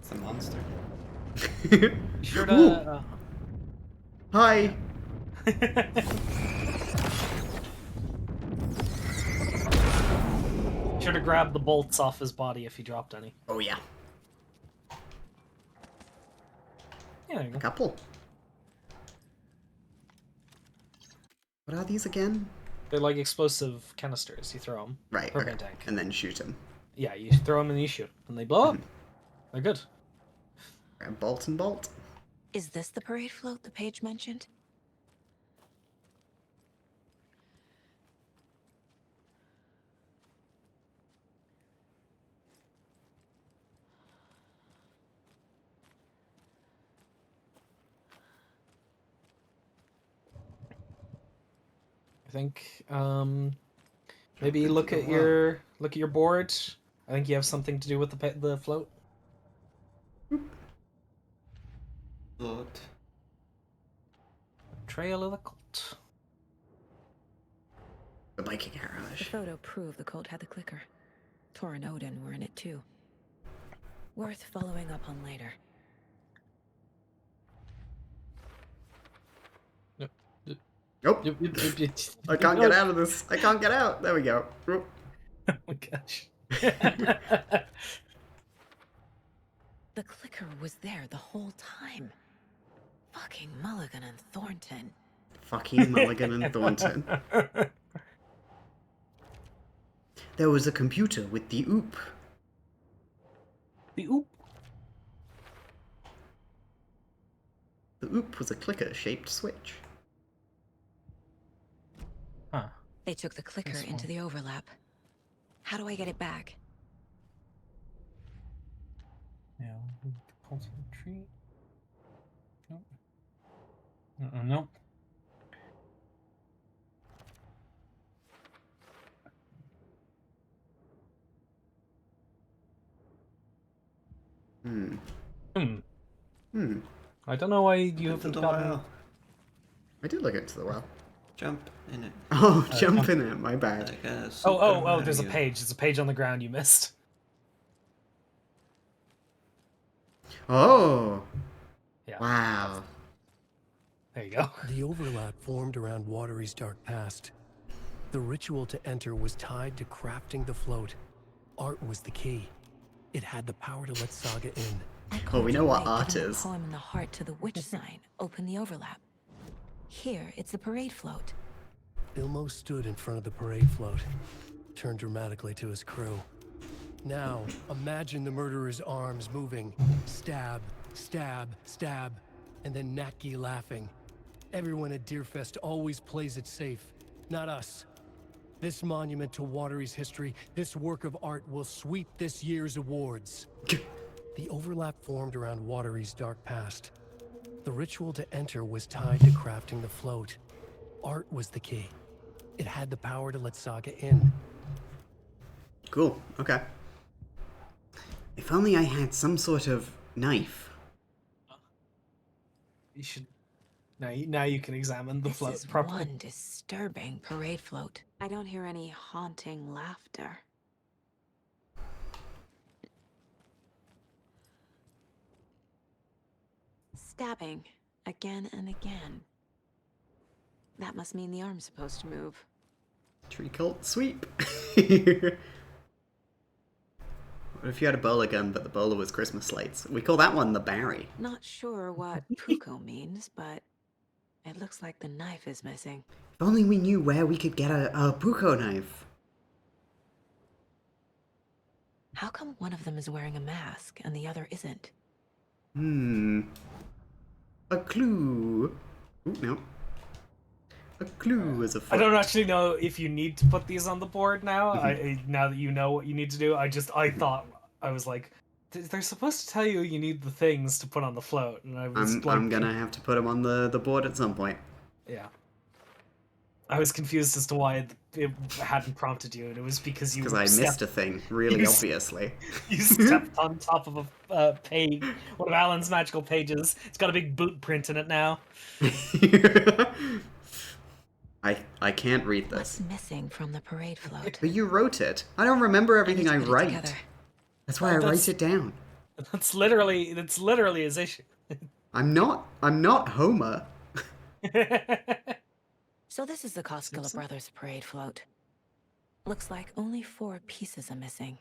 It's a monster. Be sure Ooh. to. Hi. Sure to grab the bolts off his body if he dropped any. Oh yeah. Yeah, there you A go. couple. What are these again? They're like explosive canisters. You throw them. Right, Propane okay. tank. And then shoot them. Yeah, you throw them and you shoot, and they blow up. They're good. Grab bolt and bolt. Is this the parade float the page mentioned? I think maybe look at your board. I think you have something to do with the float. Float. Trail of the cult. The Viking The Garage. photo proved the cult had the clicker. Tor and Odin were in it too. Worth following up on later. Nope. Yep. I can't get out of this. I can't get out. There we go. Oop. Oh my gosh. The clicker was there the whole time. Fucking Mulligan and Thornton. Fucking Mulligan and Thornton. There was a computer with the oop. The oop. The oop was a clicker-shaped switch. Huh. They took the clicker That's into fine. the overlap. How do I get it back? Yeah. Pulse retreat. Nope. Nope. Hmm. Hmm. Hmm. I don't know why you Into haven't the gotten. well. I did look into the well. Jump in it. Oh, jump in it. My bad. Like a Oh! Super There's a Mario. page. There's a page on the ground you missed. Oh. Yeah. Wow. There you go. The overlap formed around Watery's dark past. The ritual to enter was tied to crafting the float. Art was the key. It had the power to let Saga in. Well, we know what Lake art giving is. The poem in the heart to the witch sign. Open the overlap. Here, it's the parade float. Ilmo stood in front of the parade float, turned dramatically to his crew. Now, imagine the murderer's arms moving. Stab, stab, stab, and then Natki laughing. Everyone at Deerfest always plays it safe, not us. This monument to Watery's history, this work of art will sweep this year's awards. The overlap formed around Watery's dark past. The ritual to enter was tied to crafting the float. Art was the key. It had the power to let Saga in. Cool. Okay. If only I had some sort of knife. You should Now you can examine the This float is properly. one disturbing parade float. I don't hear any haunting laughter. Stabbing again and again. That must mean the arm's supposed to move. Tree cult sweep. What if you had a bowler gun, but the bowler was Christmas lights? We call that one the Barry. Not sure what puko means, but it looks like the knife is missing. If only we knew where we could get a Puko knife. How come one of them is wearing a mask and the other isn't? A clue. Ooh, no. A clue is a I don't actually know if you need to put these on the board now. Now that you know what you need to do, I thought I was like, they're supposed to tell you need the things to put on the float, and I was I'm gonna have to put them on the board at some point. Yeah. I was confused as to why it hadn't prompted you, and it was because you. Because I missed a thing, really obviously. You stepped on top of a page, one of Alan's magical pages. It's got a big boot print in it now. I can't read this. What's missing from the parade float? But you wrote it. I don't remember everything I put it write. together. That's why I write it down. That's literally his issue. I'm not Homer. So this is the Koskela Brothers parade float. Looks like only 4 pieces are missing.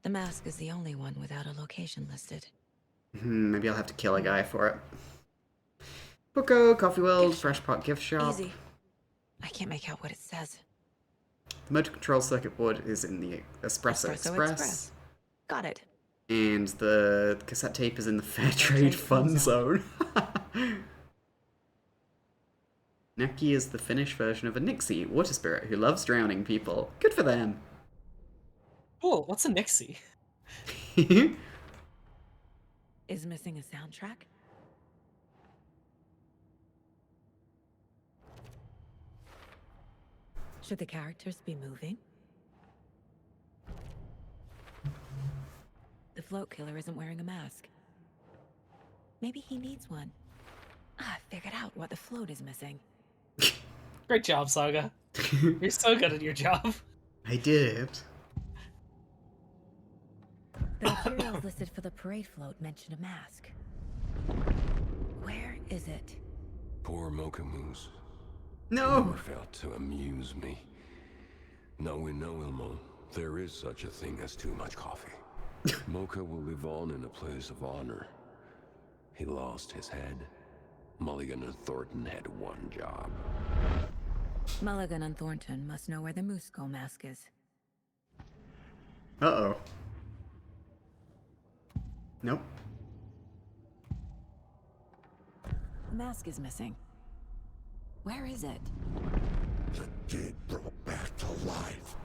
The mask is the only one without a location listed. Maybe I'll have to kill a guy for it. Bucko, Coffee World, Fresh Pot Gift Shop. Easy. I can't make out what it says. The motor control circuit board is in the Espresso Express. Got it. And the cassette tape is in the Fair Trade Fun Zone. Neki is the Finnish version of a Nixie, water spirit who loves drowning people. Good for them. Cool. What's a Nixie? Is missing a soundtrack? Should the characters be moving? The float killer isn't wearing a mask. Maybe he needs one. I figured out what the float is missing. Great job, Saga. You're so good at your job. I did it. The materials listed for the parade float mention a mask. Where is it? Poor Mocha Moose. No! Never failed to amuse me. Now we know, Ilmo, there is such a thing as too much coffee. Mocha will live on in a place of honor. He lost his head. Mulligan and Thornton had one job. Mulligan and Thornton must know where the Moose Skull mask is. Uh-oh. Nope. The mask is missing. Where is it? The dead brought back to life.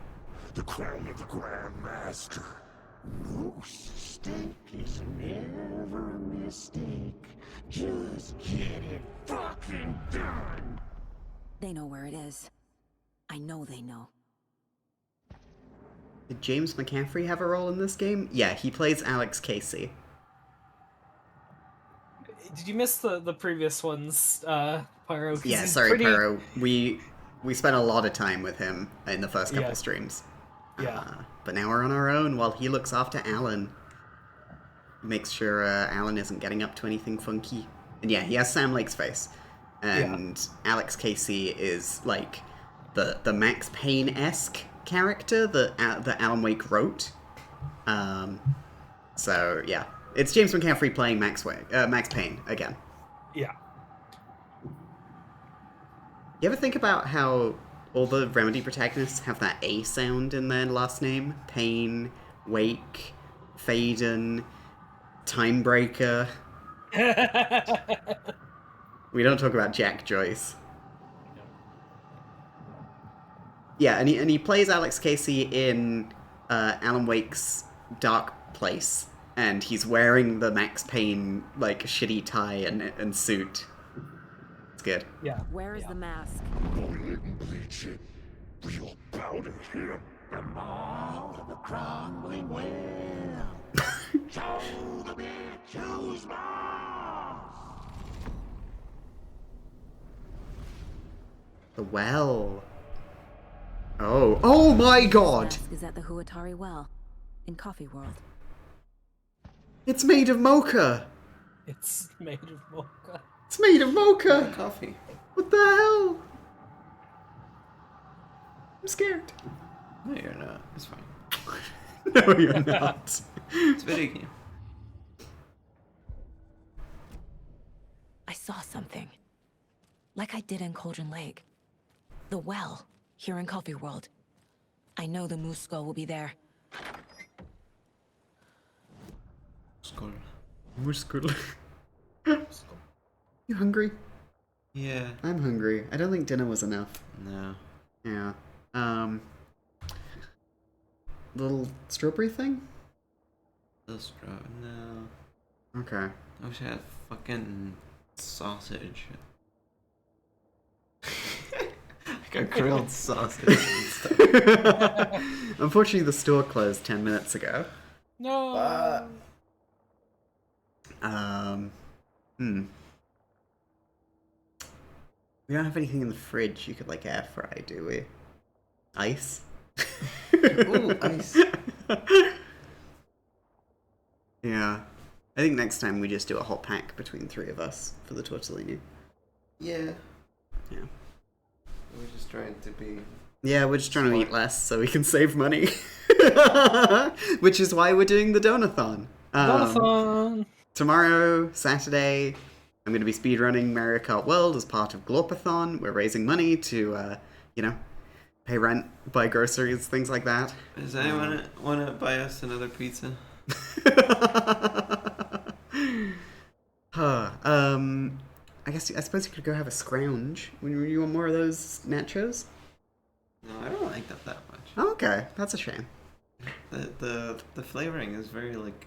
The crown of the Grand Master. Moose steak is never a mistake. Just get it fucking done. They know where it is. I know they know. Did James McCaffrey have a role in this game? Yeah, he plays Alex Casey. Did you miss the previous ones, Pyro? Yeah, sorry, Pyro. We spent a lot of time with him in the first couple streams. Yeah. But now we're on our own while he looks after Alan. Makes sure Alan isn't getting up to anything funky. And yeah, he has Sam Lake's face. And Alex Casey is like the Max Payne-esque character that Alan Wake wrote. So yeah, it's James McCaffrey playing Max Payne again. Yeah. You ever think about how all the Remedy protagonists have that A sound in their last name? Payne, Wake, Faden, Timebreaker. We don't talk about Jack Joyce. Yeah, and he plays Alex Casey in Alan Wake's Dark Place, and he's wearing the Max Payne like shitty tie and suit. It's good. Yeah. Where is the mask? Go ahead and bleach it. Real powder here. The mall of the crumbling well. Show the bitch who's boss. The well. Oh. Oh my god! Flask is at the Huatari Well, in Coffee World. It's made of mocha! It's made of mocha. It's made of mocha! Coffee. What the hell? I'm scared. No, you're not. It's fine. No, you're not. It's a video game. I saw something. Like I did in Cauldron Lake. The well, here in Coffee World. I know the moose skull will be there. Skull. Muscle. You hungry? Yeah. I'm hungry. I don't think dinner was enough. No. Yeah. Little strawberry thing? Little straw. No. Okay. I wish I had fucking sausage. Like a grilled sausage and stuff. Unfortunately, the store closed 10 minutes ago. No. We don't have anything in the fridge you could, like, air fry, do we? Ice? Ooh, ice. Yeah. I think next time we just do a whole pack between 3 of us for the tortellini. Yeah. Yeah. We're just trying to be... Yeah, we're just trying to eat less so we can save money. Which is why we're doing the donathon. Donathon! Tomorrow, Saturday, I'm going to be speedrunning Mario Kart World as part of Glorpathon. We're raising money to, pay rent, buy groceries, things like that. Does anyone want to buy us another pizza? I suppose you could go have a scrounge. You want more of those nachos? No, I don't like that much. Oh, okay, that's a shame. The flavoring is very, like,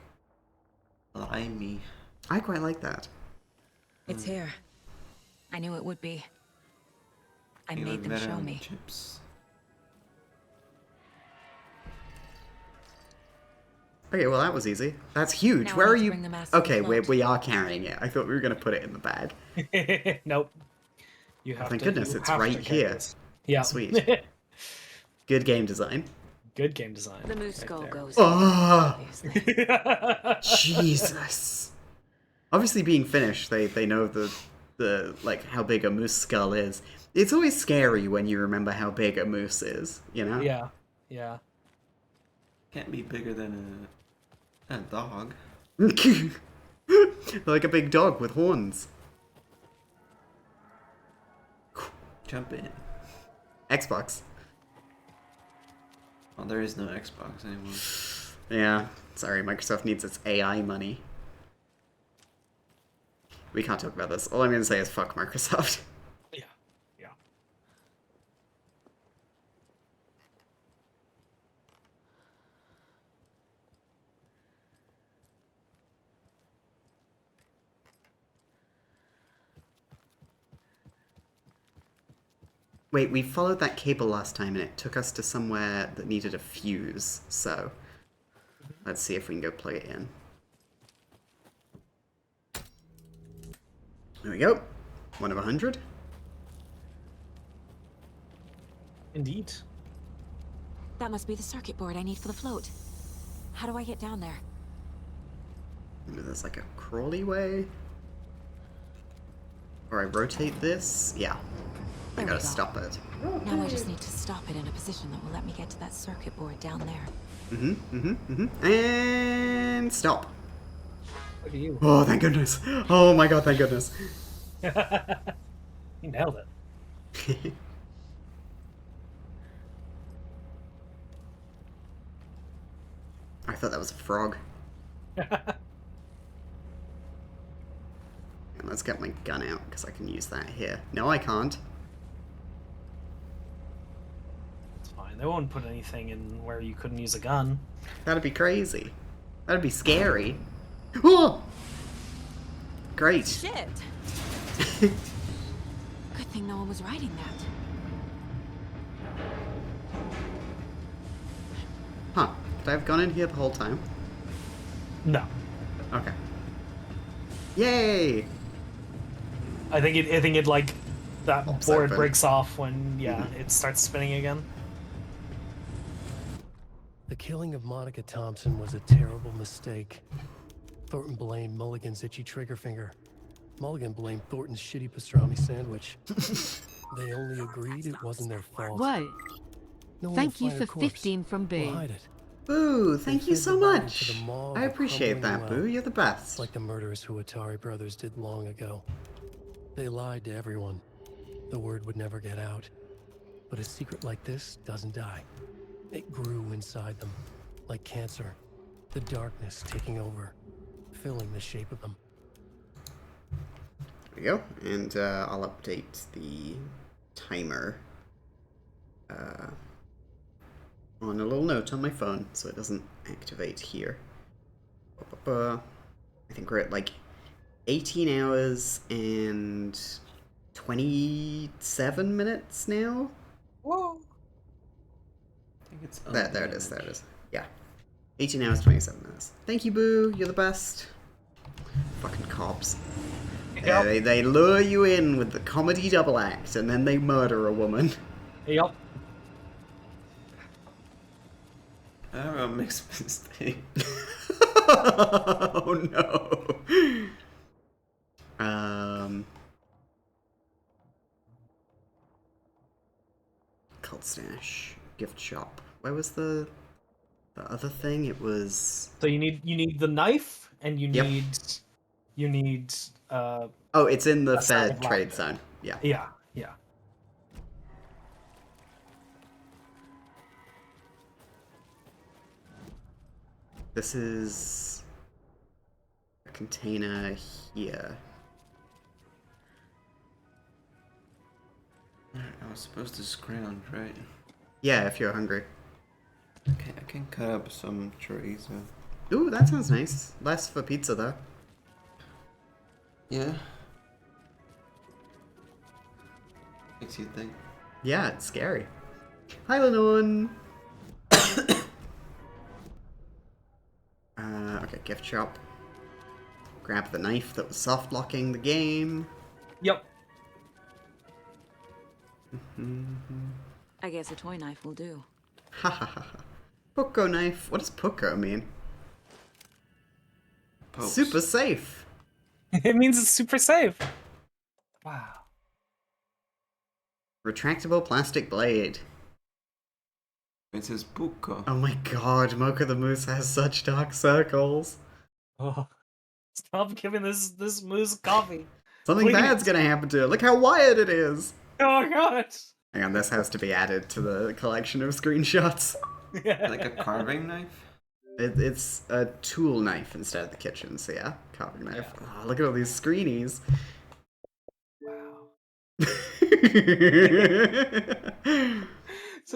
limey. I quite like that. It's here. I knew it would be. I You made look them better show on me. Chips. Okay, well that was easy. That's huge. Now Where I are need to you? bring the mask to the Okay, float. we are carrying it. I thought we were going to put it in the bag. Nope. You have Thank to, goodness, you it's have right to carry here. this. Yeah. Sweet. Good game design. Good game design. The moose right skull there. goes. Oh, Obviously. Jesus. Obviously, being Finnish, they know the like how big a moose skull is. It's always scary when you remember how big a moose is. You know? Yeah. Yeah. Can't be bigger than a dog. Like a big dog with horns. Jump in. Xbox. Well, there is no Xbox anymore. Yeah. Sorry, Microsoft needs its AI money. We can't talk about this. All I'm going to say is fuck Microsoft. Yeah. Yeah. Wait, we followed that cable last time and it took us to somewhere that needed a fuse, so let's see if we can go plug it in. There we go. 1 of 100. Indeed. That must be the circuit board I need for the float. How do I get down there? Maybe there's like a crawly way? Or I rotate this? Yeah. I There we gotta go. stop it. Now I just need to stop it in a position that will let me get to that circuit board down there. And stop. Look at you. Oh, thank goodness. Oh my god, thank goodness. You nailed it. I thought that was a frog. And let's get my gun out, because I can use that here. No, I can't. It's fine. They won't put anything in where you couldn't use a gun. That'd be crazy. That'd be scary. Oh! Great. Shit! Good thing no one was riding that. Huh. Could I have gone in here the whole time? No. Okay. Yay! I think it like that pops board open. breaks off when it starts spinning again. The killing of Monica Thompson was a terrible mistake. Thornton blamed Mulligan's itchy trigger finger. Mulligan blamed Thornton's shitty pastrami sandwich. They only agreed it wasn't their fault. What? No one Thank will you find for her corpse. 15 from B. We'll hide it. Boo, They thank you fed so the body much. to the maw of I a appreciate crumbling that, well, Boo. You're the best. like the murderous Huatari brothers did long ago. They lied to everyone. The word would never get out. But a secret like this doesn't die. It grew inside them, like cancer. The darkness taking over, filling the shape of them. There we go. And I'll update the timer on a little note on my phone so it doesn't activate here. I think we're at like 18 hours and 27 minutes now. Whoa. I think it's There it is, there it is. Yeah. 18 hours, 27 minutes. Thank you, Boo. You're the best. Fucking cops. Yep. They lure you in with the comedy double act and then they murder a woman. Yep. I have a mixed mistake. Oh no. Cult stash, gift shop. Where was the other thing? It was. So you need the knife, and you Yep. need Oh, it's in the a sack fair of trade lavender. zone. Yeah. Yeah. This is a container here. I was supposed to scrounge, right? Yeah, if you're hungry. Okay, I can cut up some chorizo. Ooh, that sounds nice. Less for pizza though. Yeah. Makes you think. Yeah, it's scary. Hi, Lenore. Okay, gift shop. Grab the knife that was soft locking the game. Yep. I guess a toy knife will do. Ha ha ha ha. Pucko knife. What does pucko mean? Pokes. Super safe. It means it's super safe. Wow. Retractable plastic blade. It says Pucko. Oh my god, Mocha the Moose has such dark circles. Oh. Stop giving this moose coffee. Something Please. bad's gonna happen to it. Look how wired it is. Oh god. Hang on, this has to be added to the collection of screenshots. Like a carving knife? It's a tool knife instead of the kitchen, so yeah, carving knife. Oh, look at all these screenies. Wow. Wow.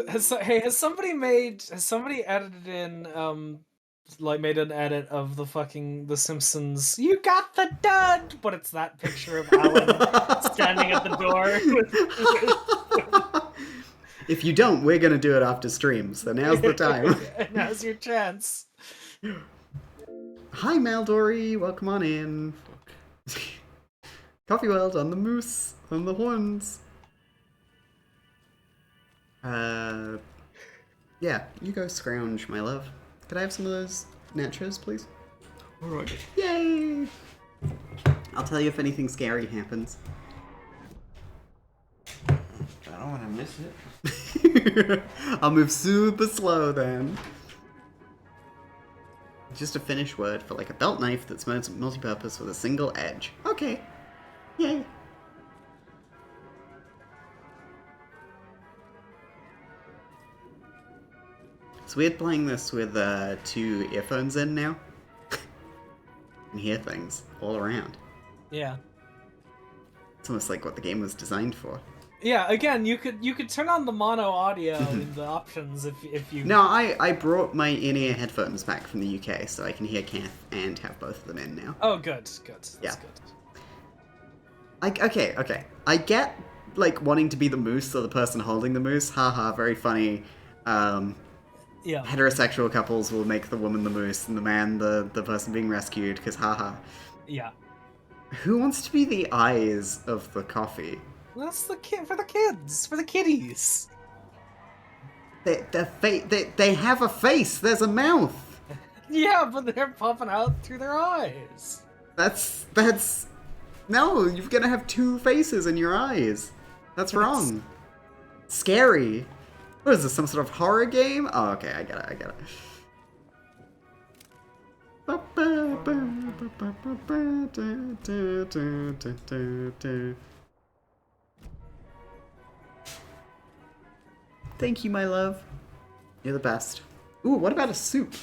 Has somebody edited in like made an edit of the Simpsons "You got the dud," but it's that picture of Alan standing at the door If you don't, we're gonna do it after stream, so now's the time. Now's your chance. Hi Maldory, welcome on in. Coffee World on the moose, on the horns. Yeah, you go scrounge, my love. Could I have some of those nachos, please? Alright. Yay! I'll tell you if anything scary happens. I don't want to miss it. I'll move super slow then. Just a Finnish word for like a belt knife that's multi-purpose with a single edge. Okay. Yay. It's weird playing this with 2 earphones in now. And hear things all around. Yeah. It's almost like what the game was designed for. Yeah, again, you could turn on the mono audio in the options if you. No, I brought my in-ear headphones back from the UK, so I can hear Kath and have both of them in now. Oh, good. That's Yeah. good. Okay. I get, like, wanting to be the moose or the person holding the moose. Haha, very funny. Yeah. Heterosexual couples will make the woman the moose and the man the person being rescued, because haha. Yeah. Who wants to be the eyes of the coffee? That's the kid for the kids, for the kiddies. They have a face. There's a mouth. Yeah, but they're popping out through their eyes. That's no. You're gonna have two faces in your eyes. That's wrong. Scary. What is this? Some sort of horror game? Oh, okay. I get it. Thank you, my love. You're the best. Ooh, what about a soup?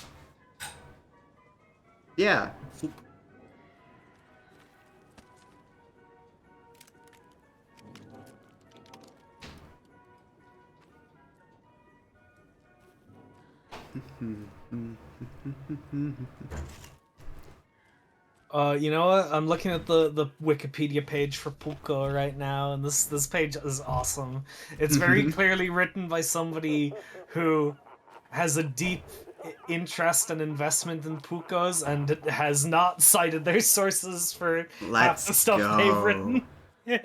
Yeah. Soup. You know what? I'm looking at the Wikipedia page for Puko right now, and this page is awesome. It's very clearly written by somebody who has a deep interest and investment in Pukos and has not cited their sources for half the stuff they've written.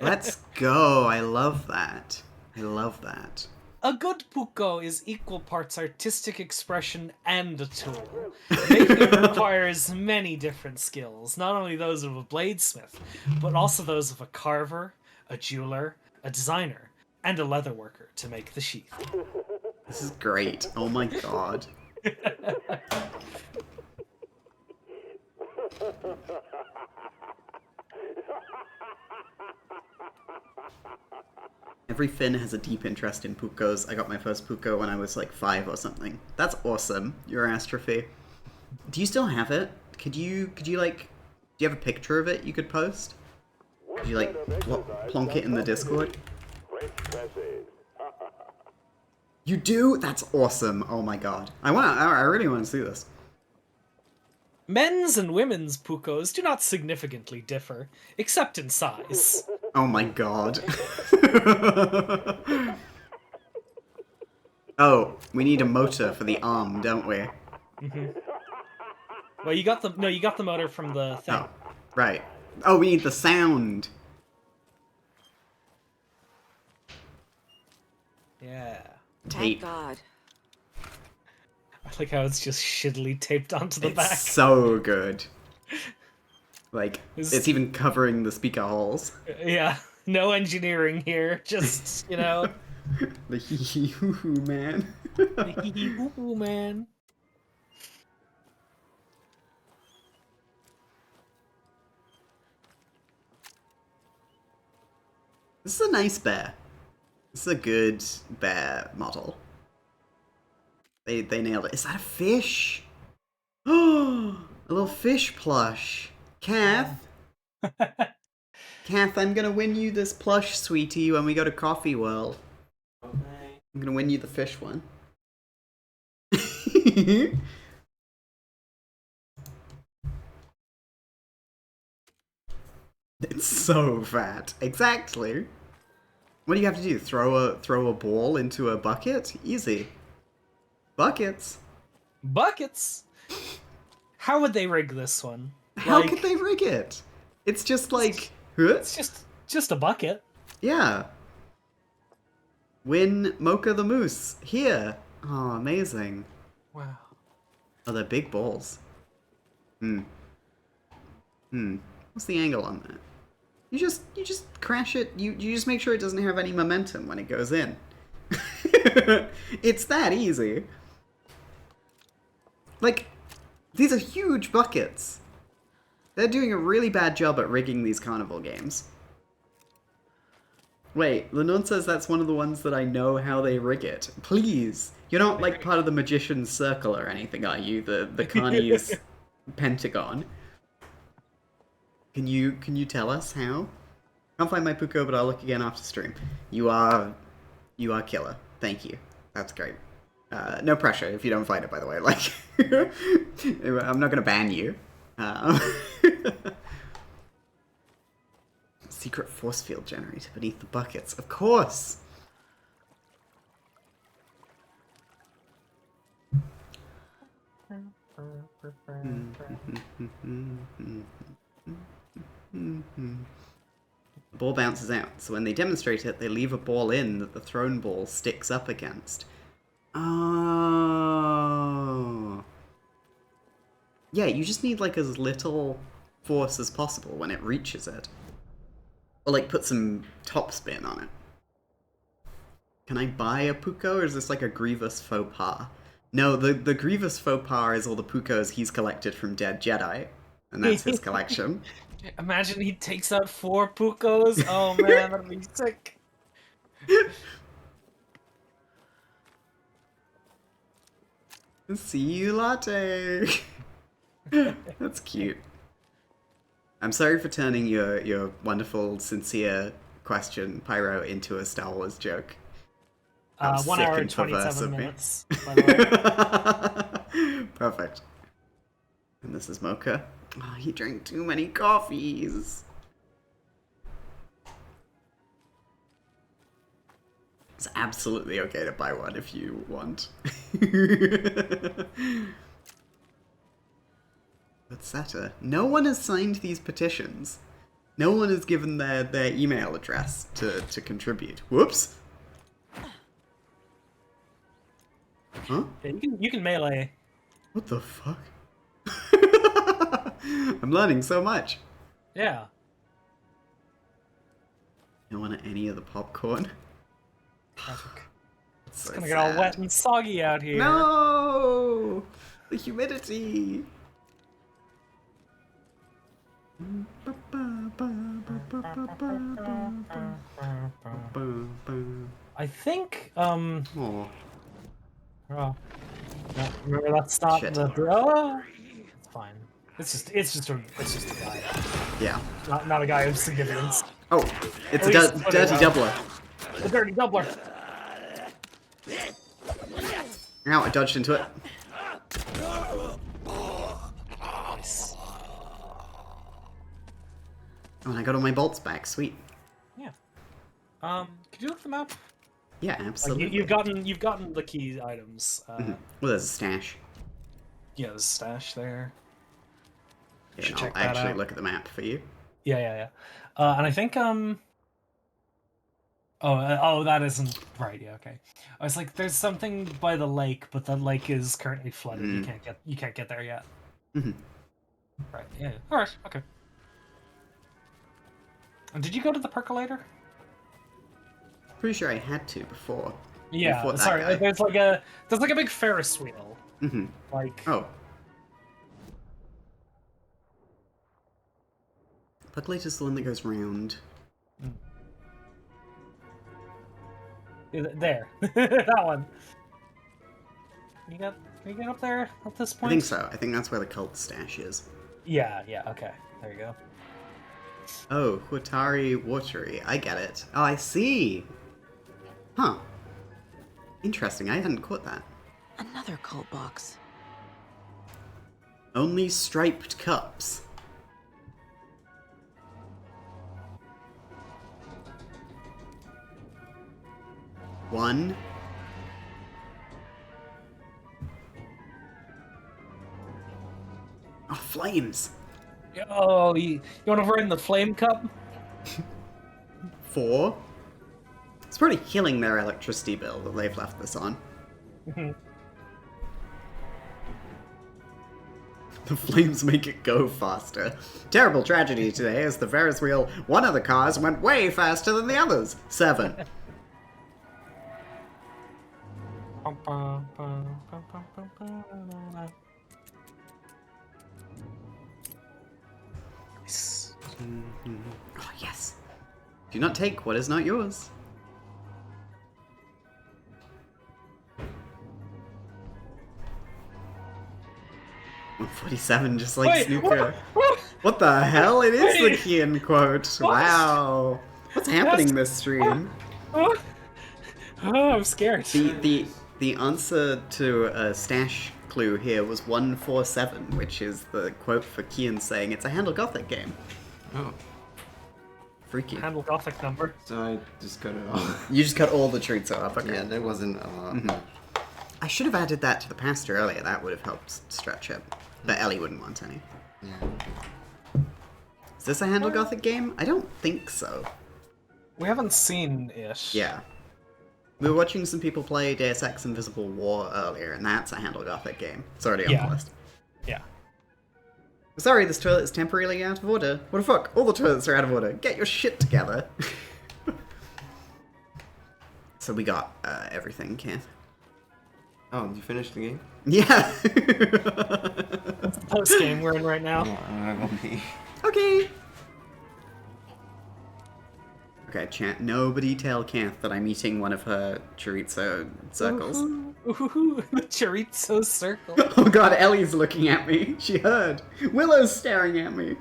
Let's go. I love that. I love that. A good Puko is equal parts artistic expression and a tool. Making it requires many different skills, not only those of a bladesmith, but also those of a carver, a jeweler, a designer, and a leatherworker to make the sheath. This is great. Oh my god. Every Finn has a deep interest in Pukos. I got my first Puko when I was like 5 or something. That's awesome. Your astrophy. Do you still have it? Could you like, do you have a picture of it you could post? Could you like plonk it in the Discord? You do? That's awesome. Oh my god. I really want to see this. Men's and women's Pukos do not significantly differ, except in size. Oh my god. Oh, we need a motor for the arm, don't we? Well, you got the motor from the thing. Oh, right. Oh, we need the sound. Yeah. Tape. Thank God. I like how it's just shittily taped onto the It's back. so good. Like, it's even covering the speaker holes. Yeah, no engineering here, just, you know. The hee-hee-hoo-hoo man. The hee-hee-hoo-hoo man. This is a nice bear. This is a good bear model. They nailed it. Is that a fish? Oh, a little fish plush. Kath? Kath, I'm gonna win you this plush, sweetie, when we go to Coffee World. Okay. I'm gonna win you the fish one. It's so fat. Exactly. What do you have to do? Throw a ball into a bucket? Easy. Buckets. Buckets? How would they rig this one? How could they rig it? It's just like... It's just a bucket. Yeah. Win Mocha the Moose. Here. Oh, amazing. Wow. Oh, they're big balls. What's the angle on that? You just crash it. You just make sure it doesn't have any momentum when it goes in. It's that easy. Like, these are huge buckets. They're doing a really bad job at rigging these carnival games. Wait, Lennon says that's one of the ones that I know how they rig it. Please. You're not like part of the Magician's Circle or anything, are you? The Carney's Pentagon. Can you tell us how? Can't find my Puko, but I'll look again after stream. You are killer. Thank you. That's great. No pressure if you don't find it, by the way. Like, I'm not gonna ban you. Secret force field generator beneath the buckets. Of course! The ball bounces out, so when they demonstrate it, they leave a ball in that the thrown ball sticks up against. Oh. Yeah, you just need like as little force as possible when it reaches it. Or like put some topspin on it. Can I buy a Puko, or is this like a Grievous faux pas? No, the Grievous faux pas is all the Pukos he's collected from dead Jedi. And that's his collection. Imagine he takes out 4 Pukos. Oh man, that'd be sick. See you latte. That's cute. I'm sorry for turning your wonderful, sincere question, Pyro, into a Star Wars joke. 1 hour and 27 minutes, by the way. Perfect. And this is Mocha. Oh, he drank too many coffees. It's absolutely okay to buy one if you want. But Seta, no one has signed these petitions. No one has given their email address to contribute. Whoops. Huh? Yeah, you can melee. What the fuck? I'm learning so much. Yeah. You don't want any of the popcorn? Tragic. It's So gonna get all sad. wet and soggy out here. No! The humidity! I think, Oh. No, remember that's not Shit. the... Oh! It's fine. It's just a guy. Yeah. Not a guy of significance. Oh, it's a At least dirty doubler. The dirty doubler. Ow, I dodged into it. Nice. Oh, and I got all my bolts back. Sweet. Yeah. Could you look them up? Yeah, absolutely. Like you've gotten the key items. Well, there's a stash. Yeah, there's a stash there. Yeah, Should I'll check that actually out. look at the map for you. Yeah. And I think Oh, that isn't right. Yeah, okay. I was like, there's something by the lake, but the lake is currently flooded. You can't get there yet. Mm-hmm. Right. Yeah. All right. Okay. And did you go to the percolator? Pretty sure I had to before. Yeah. Before that Sorry. guy. There's like a big Ferris wheel. Mm-hmm. Like. Oh. Percolator's the one that goes round. There. That one. Can you get up there at this point? I think so. I think that's where the cult stash is. Yeah. Okay. There you go. Oh, Huatari Watery. I get it. Oh, I see. Huh. Interesting. I hadn't caught that. Another cult box. Only striped cups. One. Oh, flames. Oh, you want to burn the flame cup? 4. It's probably killing their electricity bill that they've left this on. The flames make it go faster. Terrible tragedy today as the Ferris wheel, one of the cars went way faster than the others. 7. Nice. Oh, yes. Do not take what is not yours. $147, just like Wait, Snooker. what? What the hell? It is the Wait. Kian quote. What? Wow. What's happening this stream? Oh, I'm scared. The answer to a stash clue here was 147, which is the quote for Kian saying it's a Handle Gothic game. Oh. Freaky. Handle Gothic number. So I just cut it all. You just cut all the treats off. Okay. Yeah, there wasn't a lot. I should have added that to the pasta earlier. That would have helped stretch it. But Ellie wouldn't want any. Yeah. Is this a Handle Gothic game? I don't think so. We haven't seen it. Yeah. We were watching some people play Deus Ex Invisible War earlier, and that's a Handle Gothic game. It's already on the list. Yeah. Sorry, this toilet is temporarily out of order. What the fuck? All the toilets are out of order. Get your shit together. So we got everything, Kent. Oh, you finished the game? Yeah. That's the post game we're in right now. Okay. Okay, chat. Nobody tell Kath that I'm eating one of her chorizo circles. Ooh, the chorizo circle. Oh god, Ellie's looking at me. She heard. Willow's staring at me.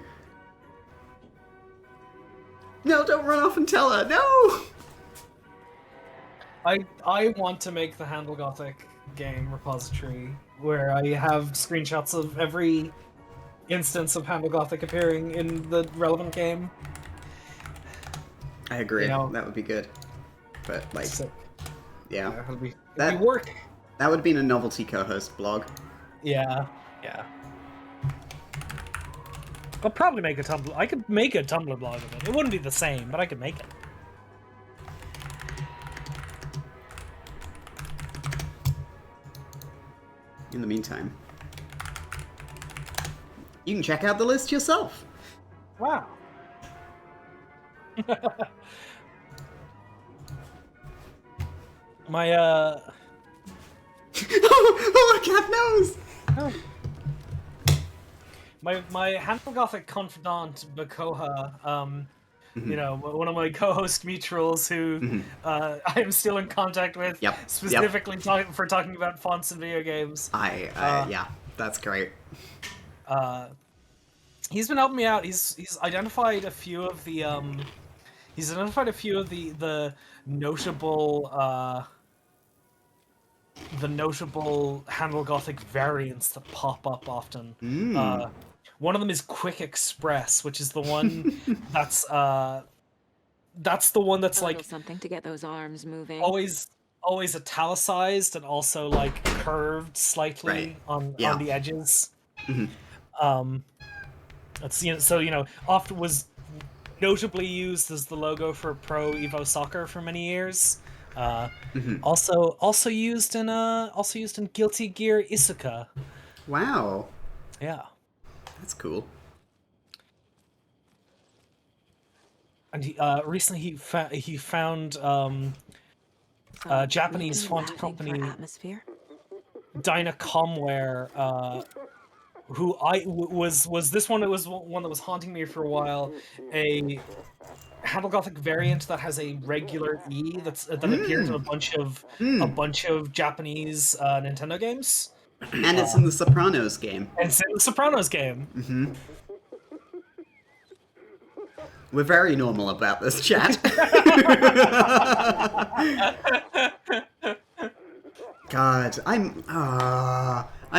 No, don't run off and tell her. No! I want to make the Handle Gothic game repository where I have screenshots of every instance of Handle Gothic appearing in the relevant game. I agree. You know, that would be good. But, like, yeah. It'd be That work. That would have been a novelty co-host blog. Yeah. I'll probably make a Tumblr. I could make a Tumblr blog of it. It wouldn't be the same, but I could make it. In the meantime, you can check out the list yourself. Wow. My oh, cat knows. My Handle Gothic confidant Bakoha, you know, one of my co-host mutuals who I am still in contact with, specifically for talking about fonts in video games. Yeah, that's great. He's been helping me out. He's identified a few of the notable Handle Gothic variants that pop up often. One of them is Quick Express, which is the one that's the one that's like something to get those arms moving. always italicized and also like curved slightly on the edges. It's, you know, so, you know, often was notably used as the logo for Pro Evo Soccer for many years. Also used in Guilty Gear Isuka. Wow. Yeah. That's cool. And he recently he found Japanese font company Dynacomware, who was this one. It was one that was haunting me for a while. A Handle Gothic variant that has a regular E that appears in a bunch of Japanese Nintendo games. And it's in the Sopranos game. And it's in the Sopranos game. Mm-hmm. We're very normal about this, chat. God, I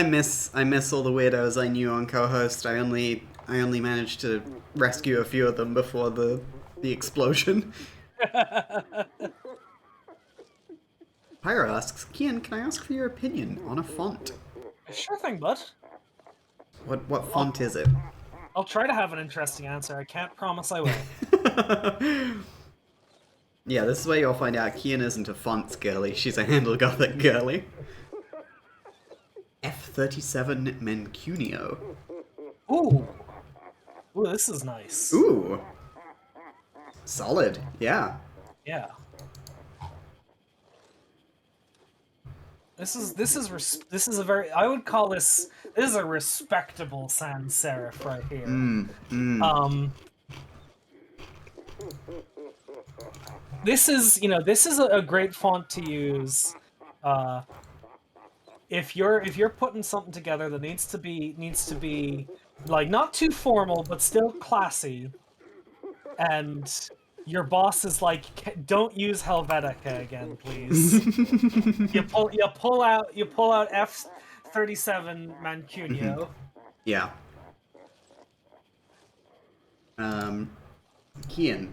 miss all the weirdos I knew on co-host. I only managed to rescue a few of them before the explosion. Pyro asks, Kian, can I ask for your opinion on a font? Sure thing, bud. What font is it? I'll try to have an interesting answer. I can't promise I will. Yeah, this is where you'll find out Kian isn't a fonts girly, she's a Handle Gothic girly. F37 Mancunio. Ooh, this is nice. Ooh. Solid, yeah. Yeah. This is a very, I would call this is a respectable sans serif right here. This is a great font to use if you're putting something together that needs to be like not too formal but still classy, and your boss is like, don't use Helvetica again, please. you pull out F37 Mancunio. Yeah. Kian,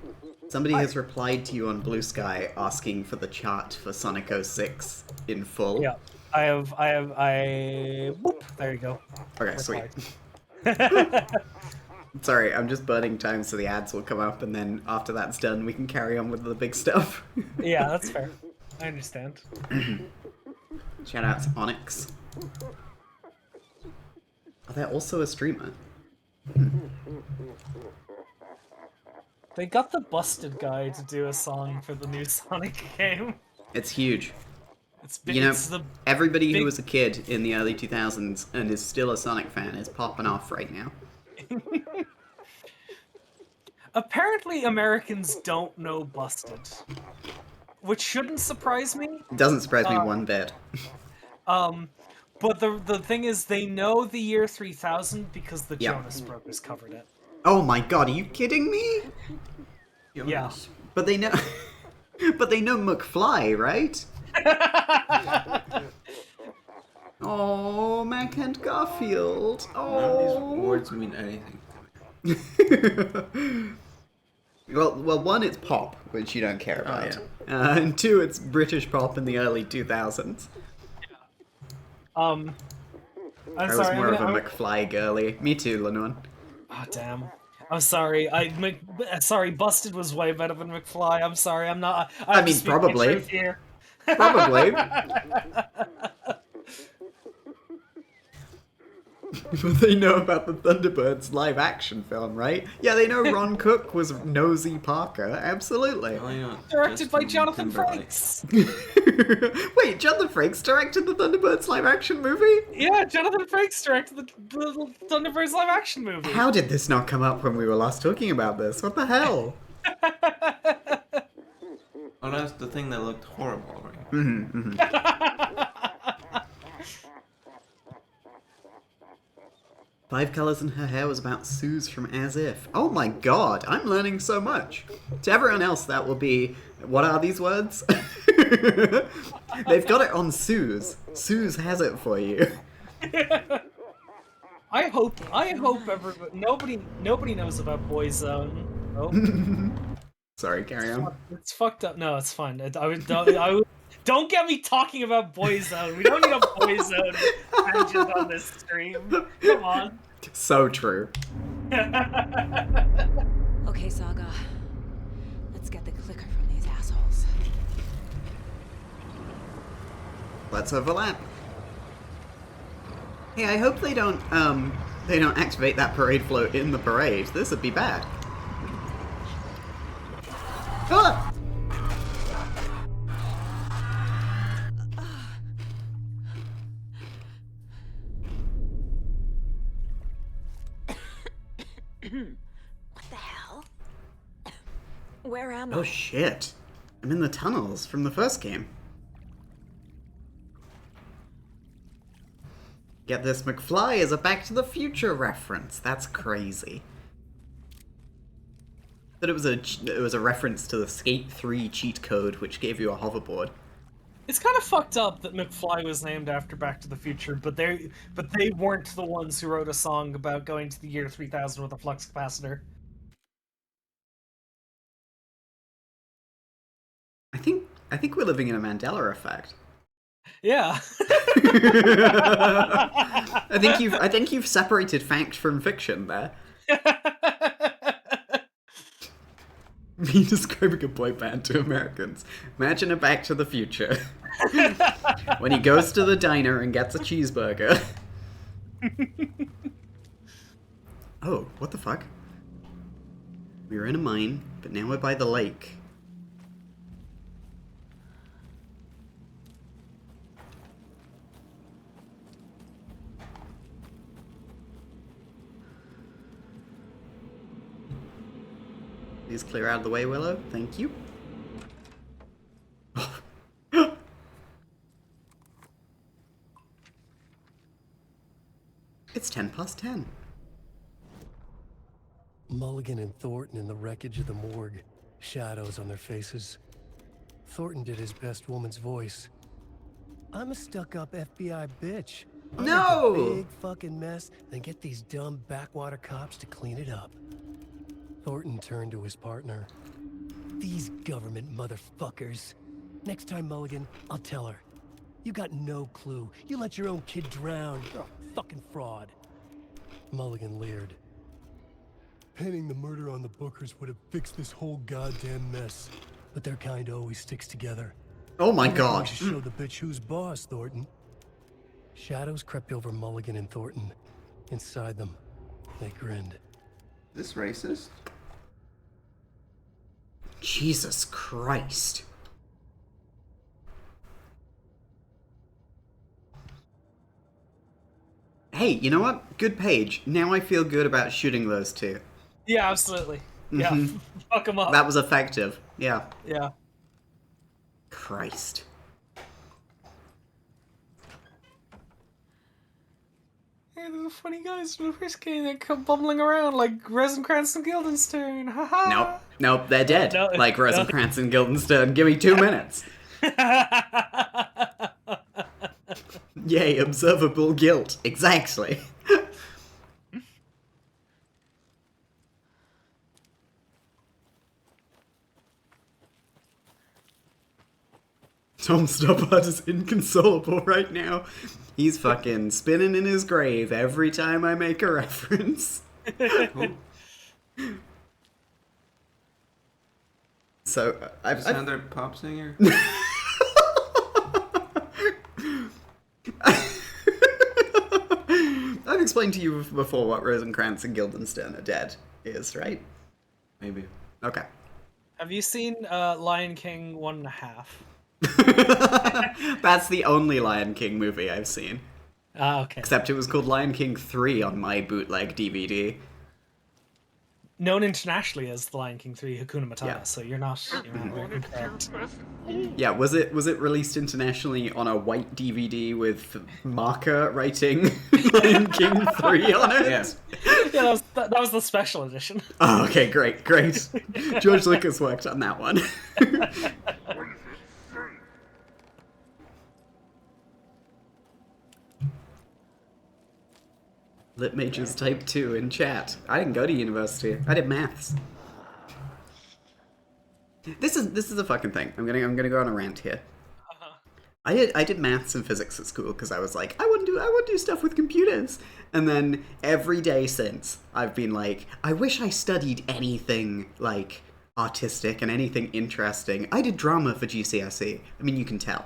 somebody has replied to you on Blue Sky asking for the chart for Sonic 06 in full. Yeah, I have. Boop, there you go. Okay, sweet. Sorry, I'm just burning time so the ads will come up, and then after that's done, we can carry on with the big stuff. Yeah, that's fair. I understand. Shout out to Onyx. Oh, they're also a streamer. They got the Busted guy to do a song for the new Sonic game. It's huge. It's You know, it's the everybody who big- was a kid in the early 2000s and is still a Sonic fan is popping off right now. Apparently, Americans don't know Busted, which shouldn't surprise me. It doesn't surprise me one bit. But the thing is, they know the year 3000 because the Yeah. Jonas Brothers covered it. Oh my god, are you kidding me? Yeah. But they know... but they know McFly, right? Oh, Mac and Garfield. None of these Oh. words mean anything. Well, one, it's pop, which you don't care about. yeah. And two, it's British pop in the early 2000s. I'm I was sorry. more of a McFly girly. Me too, Lenore. Oh damn. I'm sorry. Sorry. Busted was way better than McFly. I'm sorry. I'm not. I mean, just speaking probably. truth here. Probably. But they know about the Thunderbirds live action film, right? Yeah, they know Ron Cook was Nosy Parker. Absolutely. Directed by Jonathan Frakes. Wait, Jonathan Frakes directed the Thunderbirds live action movie? Yeah, Jonathan Frakes directed the Thunderbirds live action movie. How did this not come up when we were last talking about this? What the hell? Oh, that's the thing that looked horrible, right? Mm-hmm. Five Colors in Her Hair was about Suze from As If. Oh my god, I'm learning so much. To everyone else, that will be, what are these words? They've got it on Suze. Suze has it for you. I hope everybody, nobody knows about Boyzone. Oh. Sorry, carry on. It's fucked up. No, it's fine. Don't get me talking about Boyzone. We don't need a Boyzone tangent on this stream. Come on. So true. Okay, Saga. Let's get the clicker from these assholes. Let's overlap. Hey, I hope they don't activate that parade float in the parade. This would be bad. Ah! What the hell? Where am I? Oh shit. I'm in the tunnels from the first game. Get this, McFly is a Back to the Future reference. That's crazy. But it was a reference to the Skate 3 cheat code, which gave you a hoverboard. It's kind of fucked up that McFly was named after Back to the Future, but they weren't the ones who wrote a song about going to the year 3000 with a flux capacitor. I think we're living in a Mandela effect. Yeah. I think you've separated fact from fiction there. Me describing a boy band to Americans. Imagine a Back to the Future. When he goes to the diner and gets a cheeseburger. Oh, what the fuck? We were in a mine, but now we're by the lake. Please clear out of the way, Willow. Thank you. It's 10:10. Mulligan and Thornton in the wreckage of the morgue, shadows on their faces. Thornton did his best woman's voice. I'm a stuck-up FBI bitch. I'll make No! a big fucking mess, then get these dumb backwater cops to clean it up. Thornton turned to his partner. These government motherfuckers. Next time, Mulligan, I'll tell her. You got no clue. You let your own kid drown. You're a fucking fraud. Mulligan leered. pinning the murder on the Bookers would have fixed this whole goddamn mess. But their kind always sticks together. Oh my We're god. going to show the bitch who's boss, Thornton. Shadows crept over Mulligan and Thornton. Inside them, they grinned. This racist? Jesus Christ. Hey, you know what? Good page. Now I feel good about shooting those two. Yeah, absolutely. Yeah, fuck them up. That was effective. Yeah. Yeah. Christ. Hey, those funny guys from the first game that come bumbling around like Rosencrantz and Guildenstern. Haha. Nope, they're dead. No, like Rosencrantz and Guildenstern. Give me 2 minutes. Yay, observable guilt. Exactly. Tom Stoppard is inconsolable right now. He's fucking spinning in his grave every time I make a reference. So, I've... Another pop singer? I've explained to you before what Rosencrantz and Guildenstern are dead is, right? Maybe. Okay. Have you seen Lion King 1.5? That's the only Lion King movie I've seen. Ah, okay. Except it was called Lion King 3 on my bootleg DVD. Known internationally as The Lion King 3 Hakuna Matata, so you're not very incorrect. Yeah, was it released internationally on a white DVD with marker writing Lion King 3 on it? Yeah, that was the special edition. Oh, okay, great. George Lucas worked on that one. Lit Majors Type 2 in chat. I didn't go to university. I did maths. This is a fucking thing. I'm gonna go on a rant here. I did maths and physics at school because I was like, I want to do stuff with computers. And then every day since, I've been like, I wish I studied anything like artistic and anything interesting. I did drama for GCSE. I mean, you can tell.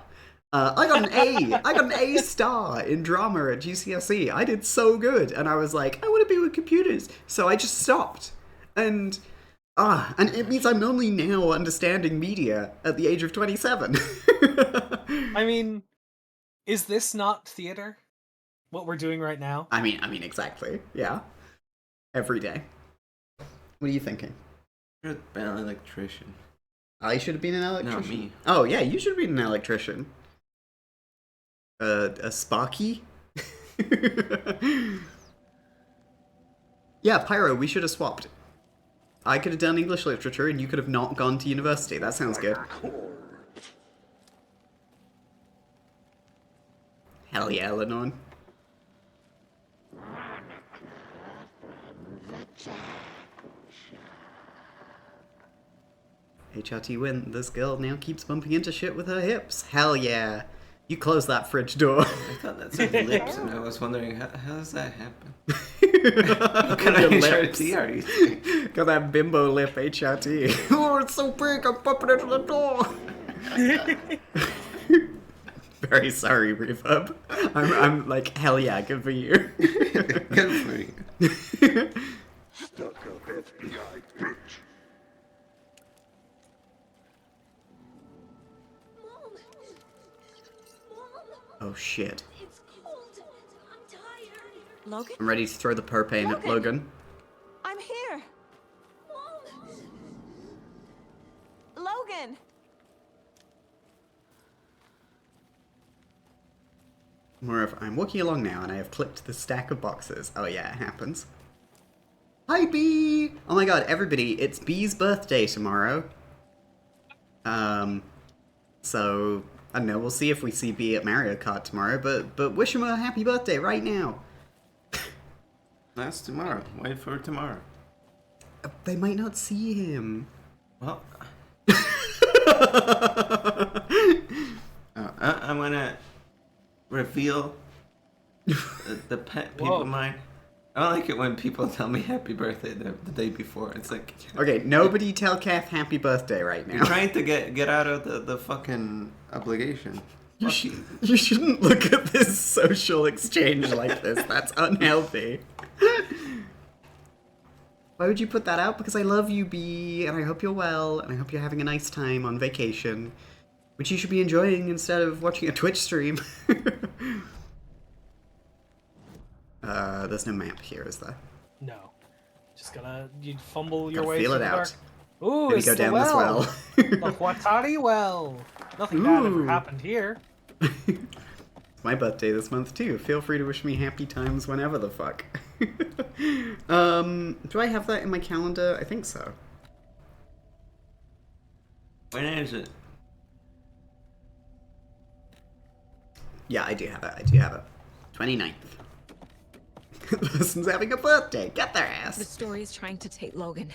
I got an A. I got an A star in drama at GCSE. I did so good, and I was like, I want to be with computers. So I just stopped, and it means I'm only now understanding media at the age of 27. I mean, is this not theater? What we're doing right now? I mean, exactly. Yeah. Every day. What are you thinking? You're an electrician. I should have been an electrician. Not me. Oh yeah, you should have been an electrician. A Sparky? Yeah, Pyro, we should have swapped. I could have done English literature and you could have not gone to university. That sounds good. Hell yeah, Lennon. HRT win. This girl now keeps bumping into shit with her hips. Hell yeah. You close that fridge door. I thought that said lips, and I was wondering, how does that happen? What kind of HRT are you? Got that bimbo lip HRT. Oh, it's so big, I'm bumping into the door. Very sorry, Reverb. I'm like, hell yeah, good for you. Good for you. Stuck up FBI bitch. Oh shit. It's cold. I'm tired. Logan? I'm ready to throw the propane at Logan. I'm here. Logan! I'm walking along now and I have clipped the stack of boxes. Oh yeah, it happens. Hi Bee! Oh my god, everybody, it's Bee's birthday tomorrow. So, I don't know, we'll see if we see Bee at Mario Kart tomorrow, but wish him a happy birthday right now. That's tomorrow. Wait for tomorrow. They might not see him. Well, I'm gonna reveal the pet peeve of mine. I don't like it when people tell me happy birthday the day before. It's like... Okay, nobody tell Kath happy birthday right now. You're trying to get out of the fucking obligation. You shouldn't look at this social exchange like this. That's unhealthy. Why would you put that out? Because I love you, B, and I hope you're well, and I hope you're having a nice time on vacation, which you should be enjoying instead of watching a Twitch stream. There's no map here, is there? No. Just you fumble your Gotta way feel through it the dark. out. Ooh, Maybe it's go the down well. this well. The Huatari well. Nothing bad ever Ooh. happened here. It's my birthday this month too. Feel free to wish me happy times whenever the fuck. Do I have that in my calendar? I think so. When is it? Yeah, I do have it. I do have it. 29th. The person's having a birthday. Get their ass. The story is trying to take Logan.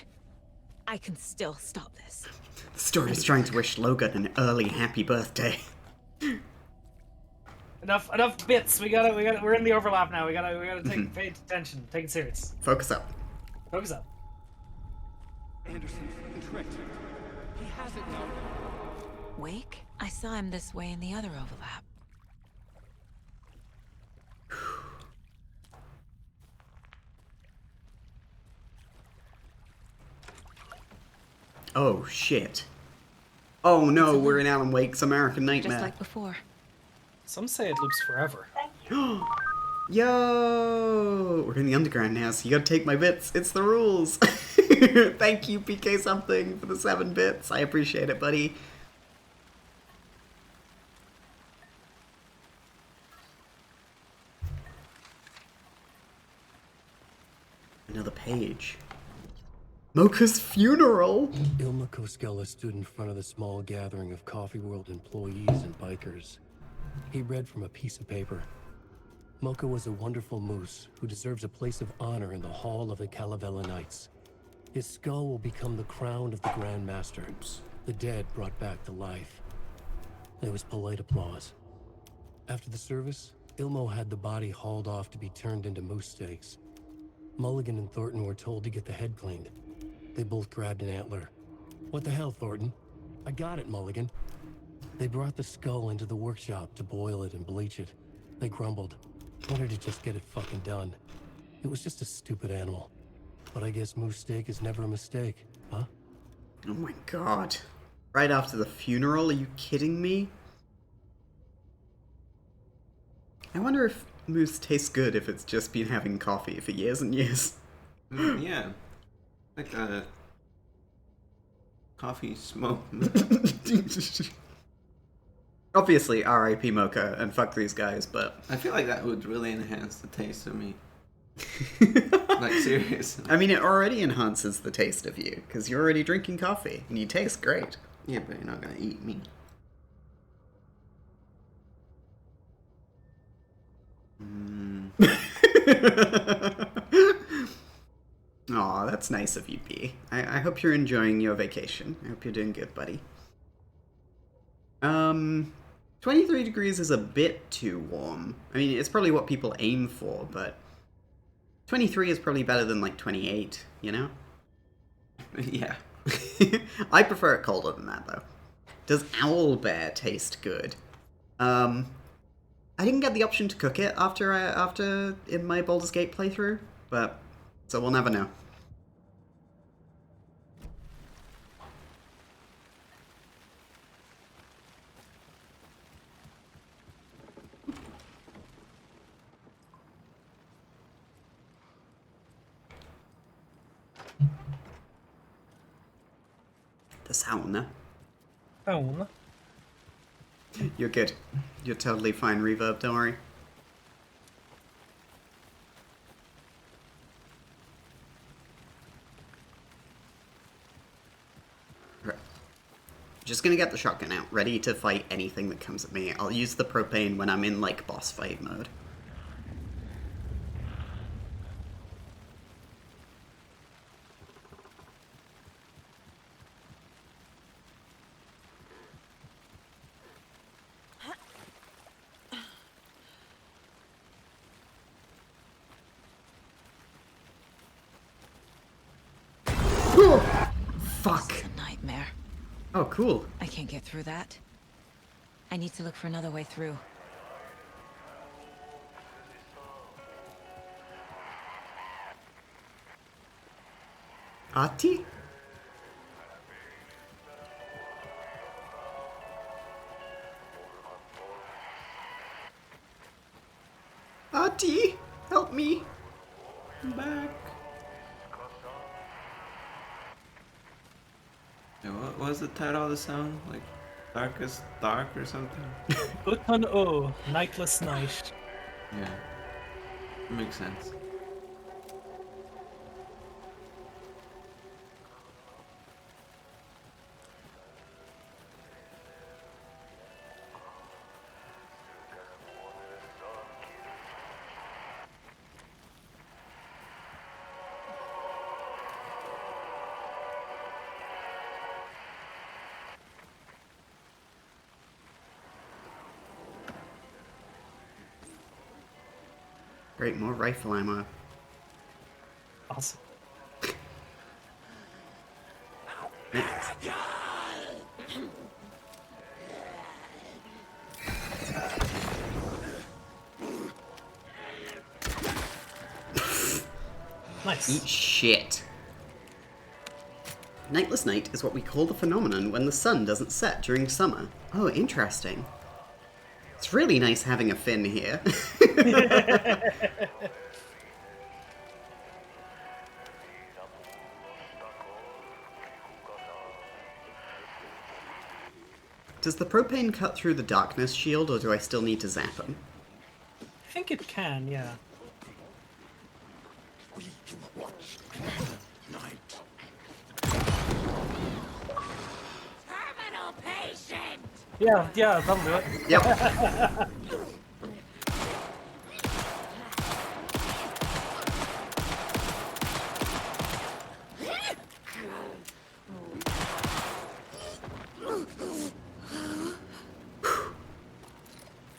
I can still stop this. The story is trying to wish Logan an early happy birthday. Enough bits. We're in the overlap now. We gotta pay attention. Take it serious. Focus up. Focus up. Anderson tricked. He has it now. Wake? I saw him this way in the other overlap. Oh shit. Oh no, we're in Alan Wake's American Nightmare. Just like before. Some say it loops forever. Yo! We're in the underground now, so you gotta take my bits. It's the rules. Thank you, PK something, for the 7 bits. I appreciate it, buddy. Another page. Mocha's funeral! Ilma Koskela stood in front of the small gathering of Coffee World employees and bikers. He read from a piece of paper. Mocha was a wonderful moose who deserves a place of honor in the hall of the Calavella Knights. His skull will become the crown of the Grand Master, the dead brought back to life. There was polite applause. After the service, Ilmo had the body hauled off to be turned into moose steaks. Mulligan and Thornton were told to get the head cleaned. They both grabbed an antler. What the hell, Thornton? I got it, Mulligan. They brought the skull into the workshop to boil it and bleach it. They grumbled. Wanted to just get it fucking done. It was just a stupid animal. But I guess moose steak is never a mistake, huh? Oh my god. Right after the funeral? Are you kidding me? I wonder if moose tastes good if it's just been having coffee for years and years. Yeah. Like a coffee smoke. Obviously, R.I.P. Mocha and fuck these guys, but... I feel like that would really enhance the taste of me. Like, seriously. I mean, it already enhances the taste of you, because you're already drinking coffee, and you taste great. Yeah, but you're not gonna eat me. Aw, that's nice of you, B. I hope you're enjoying your vacation. I hope you're doing good, buddy. 23 degrees is a bit too warm. I mean, it's probably what people aim for, but 23 is probably better than, like, 28, you know? Yeah. I prefer it colder than that, though. Does owlbear taste good? I didn't get the option to cook it after in my Baldur's Gate playthrough, but so we'll never know. The sauna. Sauna. You're good. You're totally fine, Reverb, don't worry. Right. Just gonna get the shotgun out, ready to fight anything that comes at me. I'll use the propane when I'm in, like, boss fight mode. cool. I can't get through that. I need to look for another way through. Ati? Ati, help me. I'm back. Yeah, what was the title of the song? Like, Darkest Dark or something? Utan O, Nightless Night. Yeah. Makes sense. Great, more rifle ammo. Awesome. Nice. Eat shit. Nightless night is what we call the phenomenon when the sun doesn't set during summer. Oh, interesting. It's really nice having a fin here. Does the propane cut through the darkness shield, or do I still need to zap him? I think it can, yeah. Terminal patient! Yeah, that'll do it. Yep.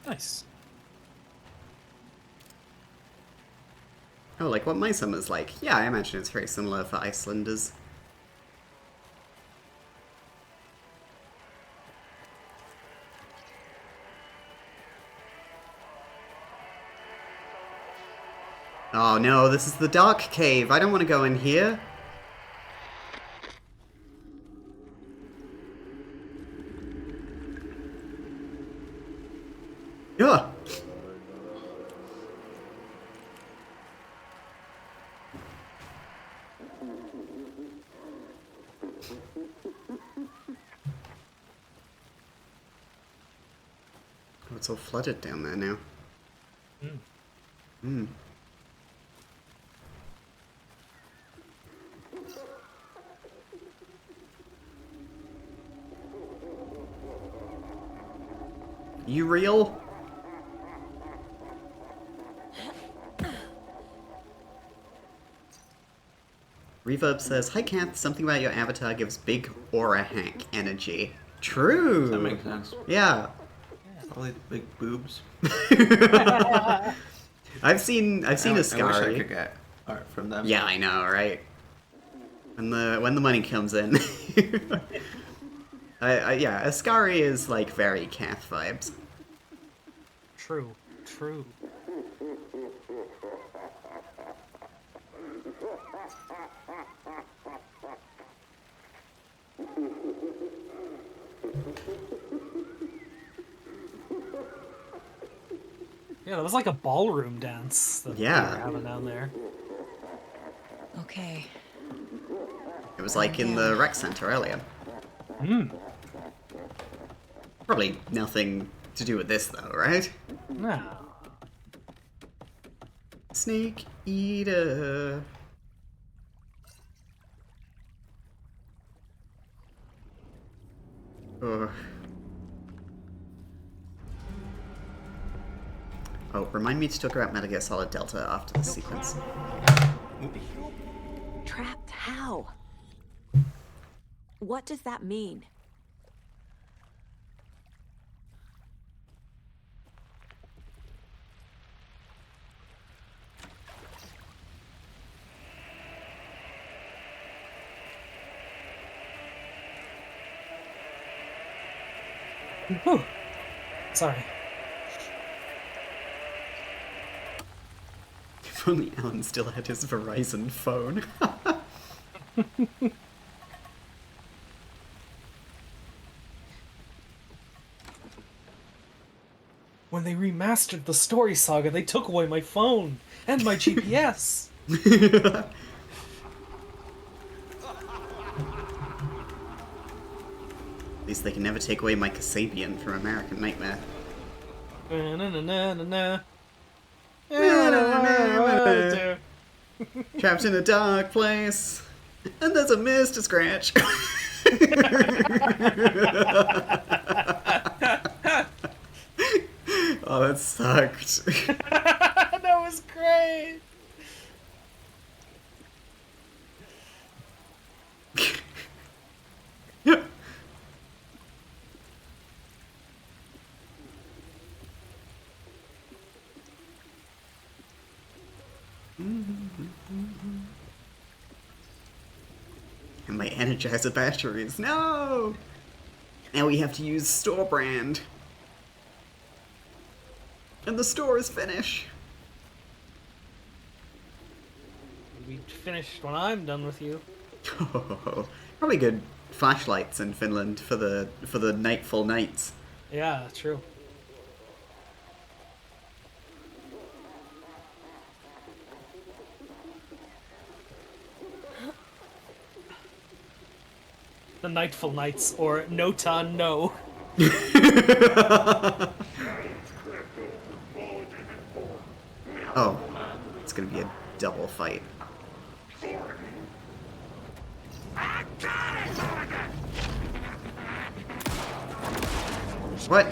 Nice. Oh, like what my summer's like. Yeah, I imagine it's very similar for Icelanders. Oh no, this is the dark cave. I don't want to go in here. Yeah. Oh, it's all flooded down there now. Hmm. You real? Reverb says, "Hi Kath, something about your avatar gives big aura Hank energy." True. That makes sense. Yeah. Probably big boobs. I've seen I wish I Ascari. could get art from them. Yeah, I know, right? When the money comes in. Yeah, Ascari is like very Kath vibes. True. True. Yeah, that was like a ballroom dance that they were having down there. Okay. It was like in the rec center earlier. Hmm. Probably nothing to do with this though, right? No. Snake eater. Ugh. Oh, remind me to talk about Metal Gear Solid Delta after this sequence. Trapped how? What does that mean? Whew. Sorry. If only Alan still had his Verizon phone. When they remastered the story Saga, they took away my phone and my GPS. At least they can never take away my Kasabian from American Nightmare. Trapped in a dark place, and there's a mist to scratch. Oh, that sucked. That was great. And my Energizer batteries. No! Now we have to use store brand. And the store is finished. We'll be finished when I'm done with you. Probably good flashlights in Finland for the nightfall nights. Yeah, true. The Nightful Nights, or Notan No. Oh, it's gonna be a double fight. What?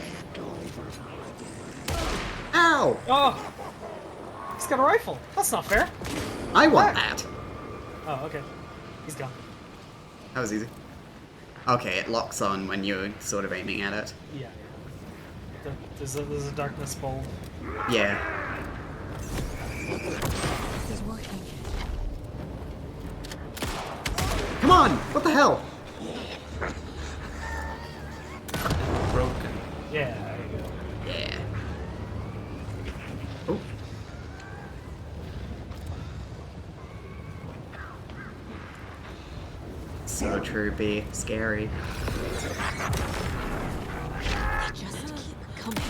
Ow! Oh! He's got a rifle. That's not fair. I want that. Oh, okay. He's gone. That was easy. Okay, it locks on when you're sort of aiming at it. Yeah. There's a darkness bulb. Yeah. This is working. Come on! What the hell? Broken. Yeah, there you go. Yeah. Oh. So troopy. Scary. They just keep coming.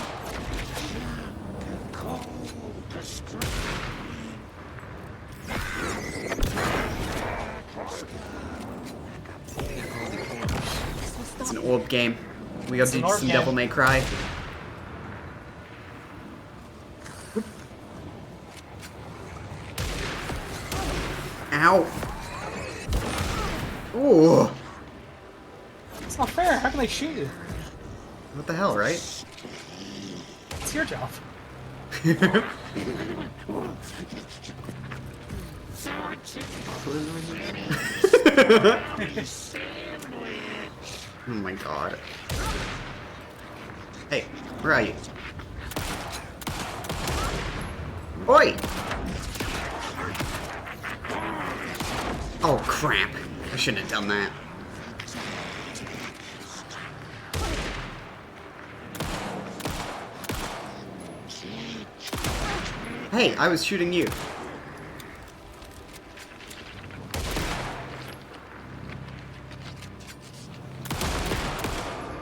It's an orb game. We got It's an to orb see game. Devil May Cry. Ow! Ooh! It's not fair. How can they shoot you? What the hell, right? It's your job. Oh my god. Hey, where are you? Oi! Oh crap. I shouldn't have done that. Hey, I was shooting you.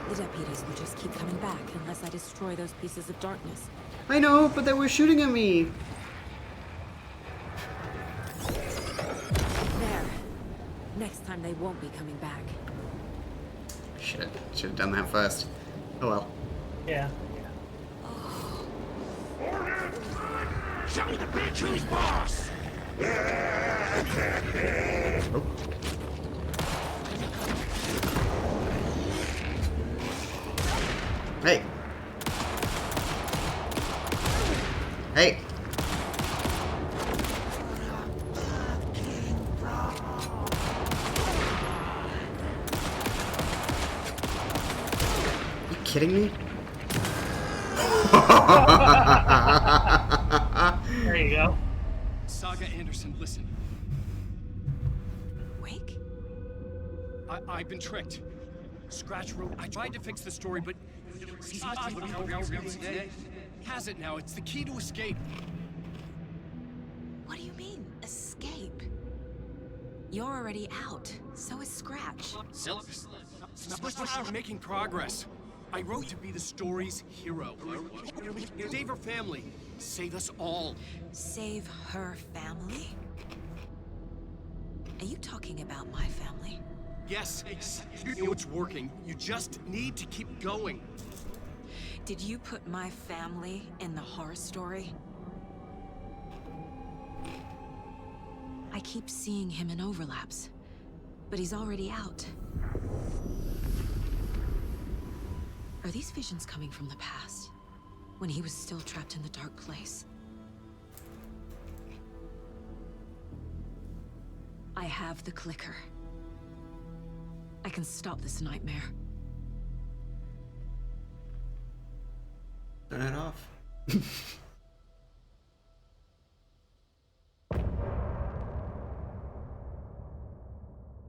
The deputies will just keep coming back unless I destroy those pieces of darkness. I know, but they were shooting at me. There. Next time they won't be coming back. Should have done that first. Oh well. Yeah. Show the bitch who's boss! Oh. Hey. Hey. You kidding me? There you go. Saga Anderson, listen. Wake? I've been tricked. Scratch wrote. I tried to fix the story, but Has it now. It's the key to escape. What do you mean, escape? You're already out. So is Scratch. We're making progress. I wrote to be the story's hero. Save her family. Save us all. Save her family? Are you talking about my family? Yes, you know it's working. You just need to keep going. Did you put my family in the horror story? I keep seeing him in overlaps, but he's already out. Are these visions coming from the past, when he was still trapped in the dark place? I have the clicker. I can stop this nightmare. Turn it off.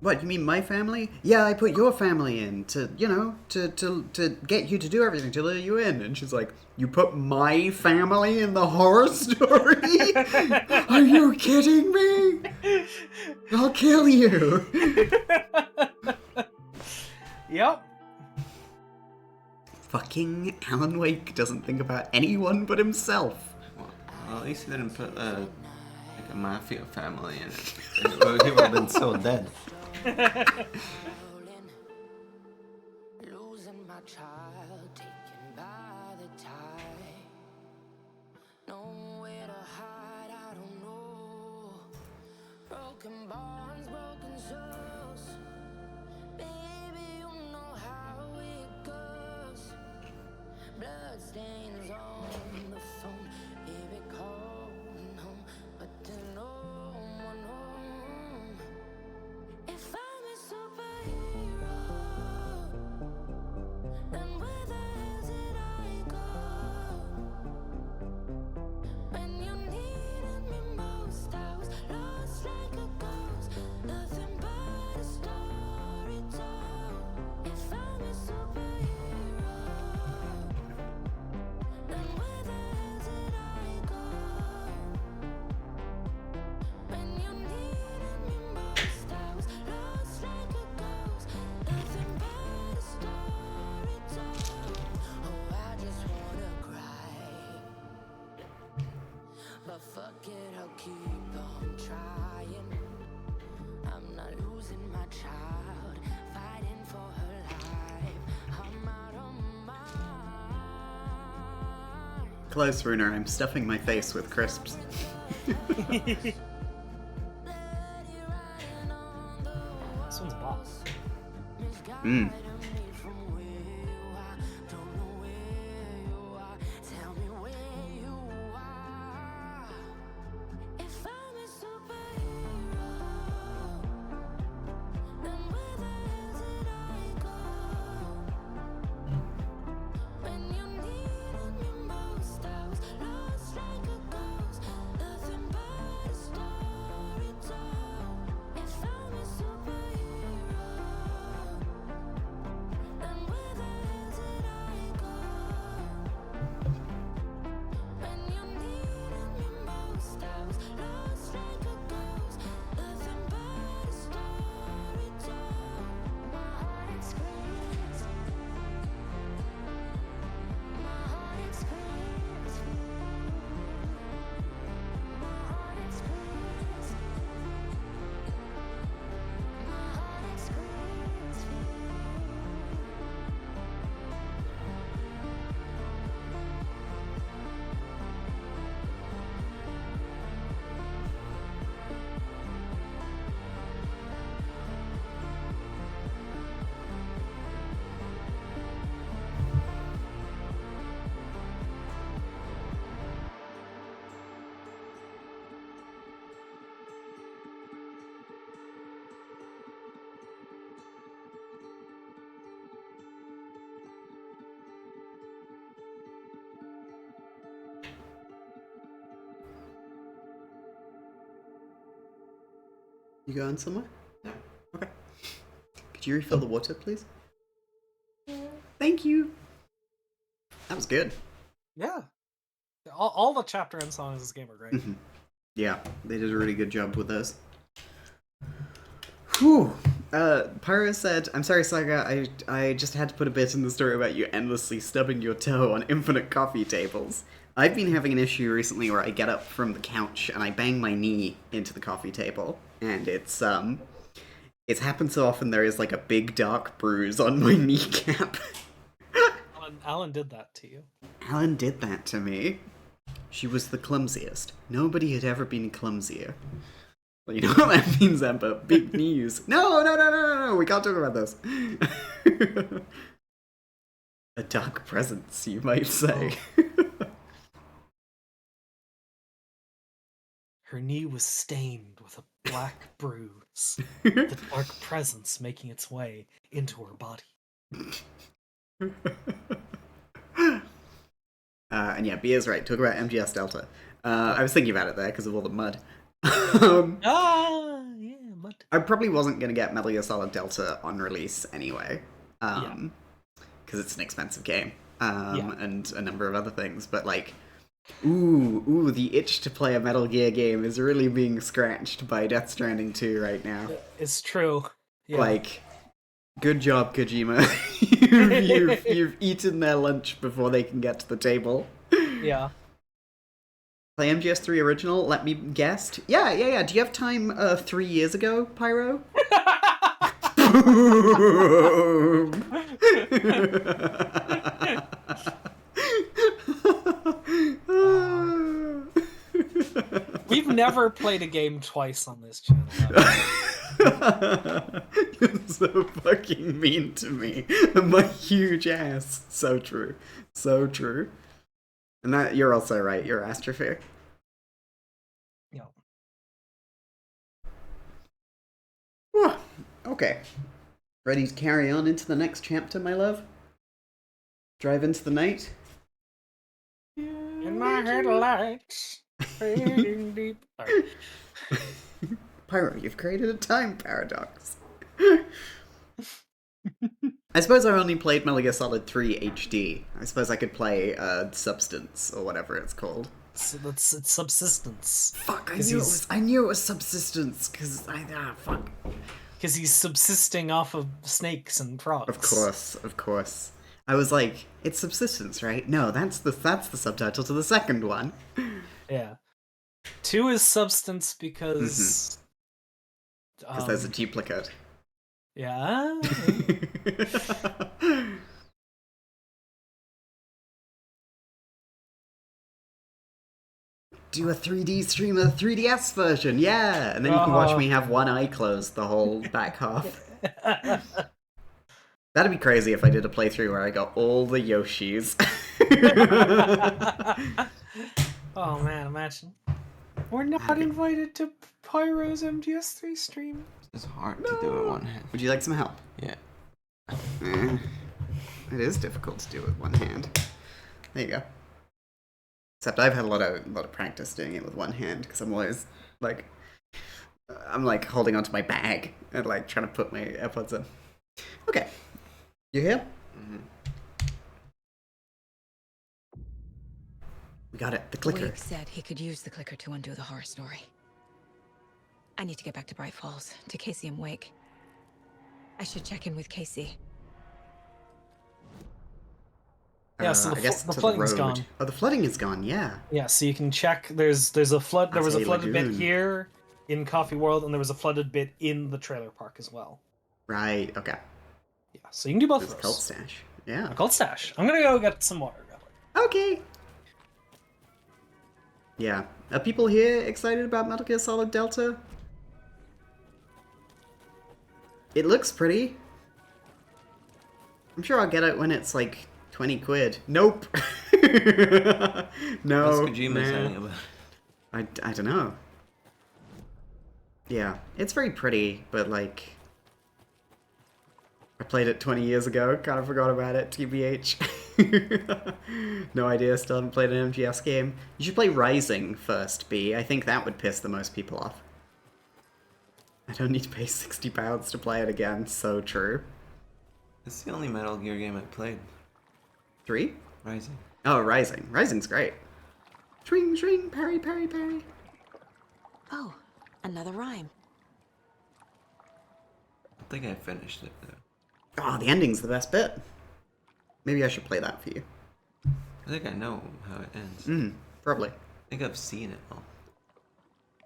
What, you mean my family? Yeah, I put your family in to, you know, to get you to do everything, to lure you in. And she's like, you put my family in the horror story? Are you kidding me? I'll kill you. Yep. Fucking Alan Wake doesn't think about anyone but himself. Well, at least he didn't put like a mafia family in it. He would have been so dead. Losing my child, taken by the tide. Nowhere to hide, I don't know. Broken bonds, broken souls. Baby, you know how it goes. Blood stains on the phone. Baby, calling home, but there's no one home. If I'm a superhero, then where the hell did I go? When you needed me most, I was lost like a ghost. Nothing but a story told. If I'm a superhero, then where the hell did I go? When you needed me most, I was lost like a ghost. Nothing but a story told. Oh, I just wanna cry, but fuck it, I'll keep on trying. I'm not losing my child, fighting for her life. I'm out on my Close, Runer. I'm stuffing my face with crisps. This one's a boss. Mmm. Tell me where you are. If I'm a superhero, then where the hell did I go? When you needed me most, I was lost like a ghost. Nothing but a story told. If I'm a superhero, then where the hell did I go? When you needed me most, I was lost like a ghost. Nothing but a story told. My heart it screams. My heart it screams. My heart it screams. My heart it screams. You going somewhere? No. Okay. Could you refill the water, please? Thank you. That was good. Yeah. All the chapter end songs in this game are great. Yeah, they did a really good job with those. Whew. Pyro said, I'm sorry, Saga, I just had to put a bit in the story about you endlessly stubbing your toe on infinite coffee tables. I've been having an issue recently where I get up from the couch and I bang my knee into the coffee table, and it's happened so often there is like a big dark bruise on my kneecap. Alan did that to you. Alan did that to me. She was the clumsiest. Nobody had ever been clumsier. Well, you know what that means, Ember? Big news. No, we can't talk about this. A dark presence, you might say. Her knee was stained with a black bruise, the dark presence making its way into her body. And yeah, B is right. Talk about MGS Delta. I was thinking about it there because of all the mud. Yeah, mud. I probably wasn't going to get Metal Gear Solid Delta on release anyway. Because it's an expensive game. And a number of other things. But like, ooh, the itch to play a Metal Gear game is really being scratched by Death Stranding 2 right now. It's true. Yeah. Like, good job, Kojima. you've eaten their lunch before they can get to the table. Yeah. Play MGS3 original, let me guess. Yeah. Do you have time 3 years ago, Pyro? We've never played a game twice on this channel. You're so fucking mean to me. My huge ass. So true. So true. And that you're also right, you're Astrophere. Yeah. Okay. Ready to carry on into the next chapter, my love? Drive into the night? In my headlights, fading deep. Sorry. Pyro, you've created a time paradox. I suppose I only played Metal Gear Solid 3 HD. I suppose I could play Substance, or whatever it's called. So it's Subsistence. Fuck, I knew it was Subsistence, because fuck. Because he's subsisting off of snakes and frogs. Of course. I was like, it's Subsistence, right? No, that's the subtitle to the second one. Yeah. 2 is Substance because... Because there's a duplicate. Yeah? Do a 3D stream of the 3DS version, yeah! And then you can watch me have one eye closed the whole back half. That'd be crazy if I did a playthrough where I got all the Yoshis. Oh man, imagine. We're not invited to Pyro's MGS3 stream. It's hard to do it one hand. Would you like some help? Yeah. It is difficult to do with one hand. There you go. Except I've had a lot of practice doing it with one hand because I'm always like, I'm like holding onto my bag and like trying to put my AirPods in. Okay, you here? We got it. The clicker. Wake said he could use the clicker to undo the horror story. I need to get back to Bright Falls, to Casey and Wake. I should check in with Casey. Yeah, so the flooding's gone. Oh, the flooding is gone, yeah. Yeah, so you can check. There's a flood. There was a flooded bit Lagoon. here in Coffee World, and there was a flooded bit in the trailer park as well. Right, okay. Yeah, so you can do both There's of a those. cult stash. Yeah. A cult stash. I'm gonna go get some water. Okay. Yeah. Are people here excited about Metal Gear Solid Delta? It looks pretty. I'm sure I'll get it when it's like 20 quid. Nope. No. What's Kojima saying about it? I don't know. Yeah, it's very pretty, but like, I played it 20 years ago, kind of forgot about it, TBH. No idea, still haven't played an MGS game. You should play Rising first, B. I think that would piss the most people off. I don't need to pay £60 to play it again, so true. It's the only Metal Gear game I played. 3? Rising. Oh, Rising. Rising's great. Swing, swing, parry, parry, parry. Oh, another rhyme. I think I finished it though. Oh, the ending's the best bit. Maybe I should play that for you. I think I know how it ends. Probably. I think I've seen it all.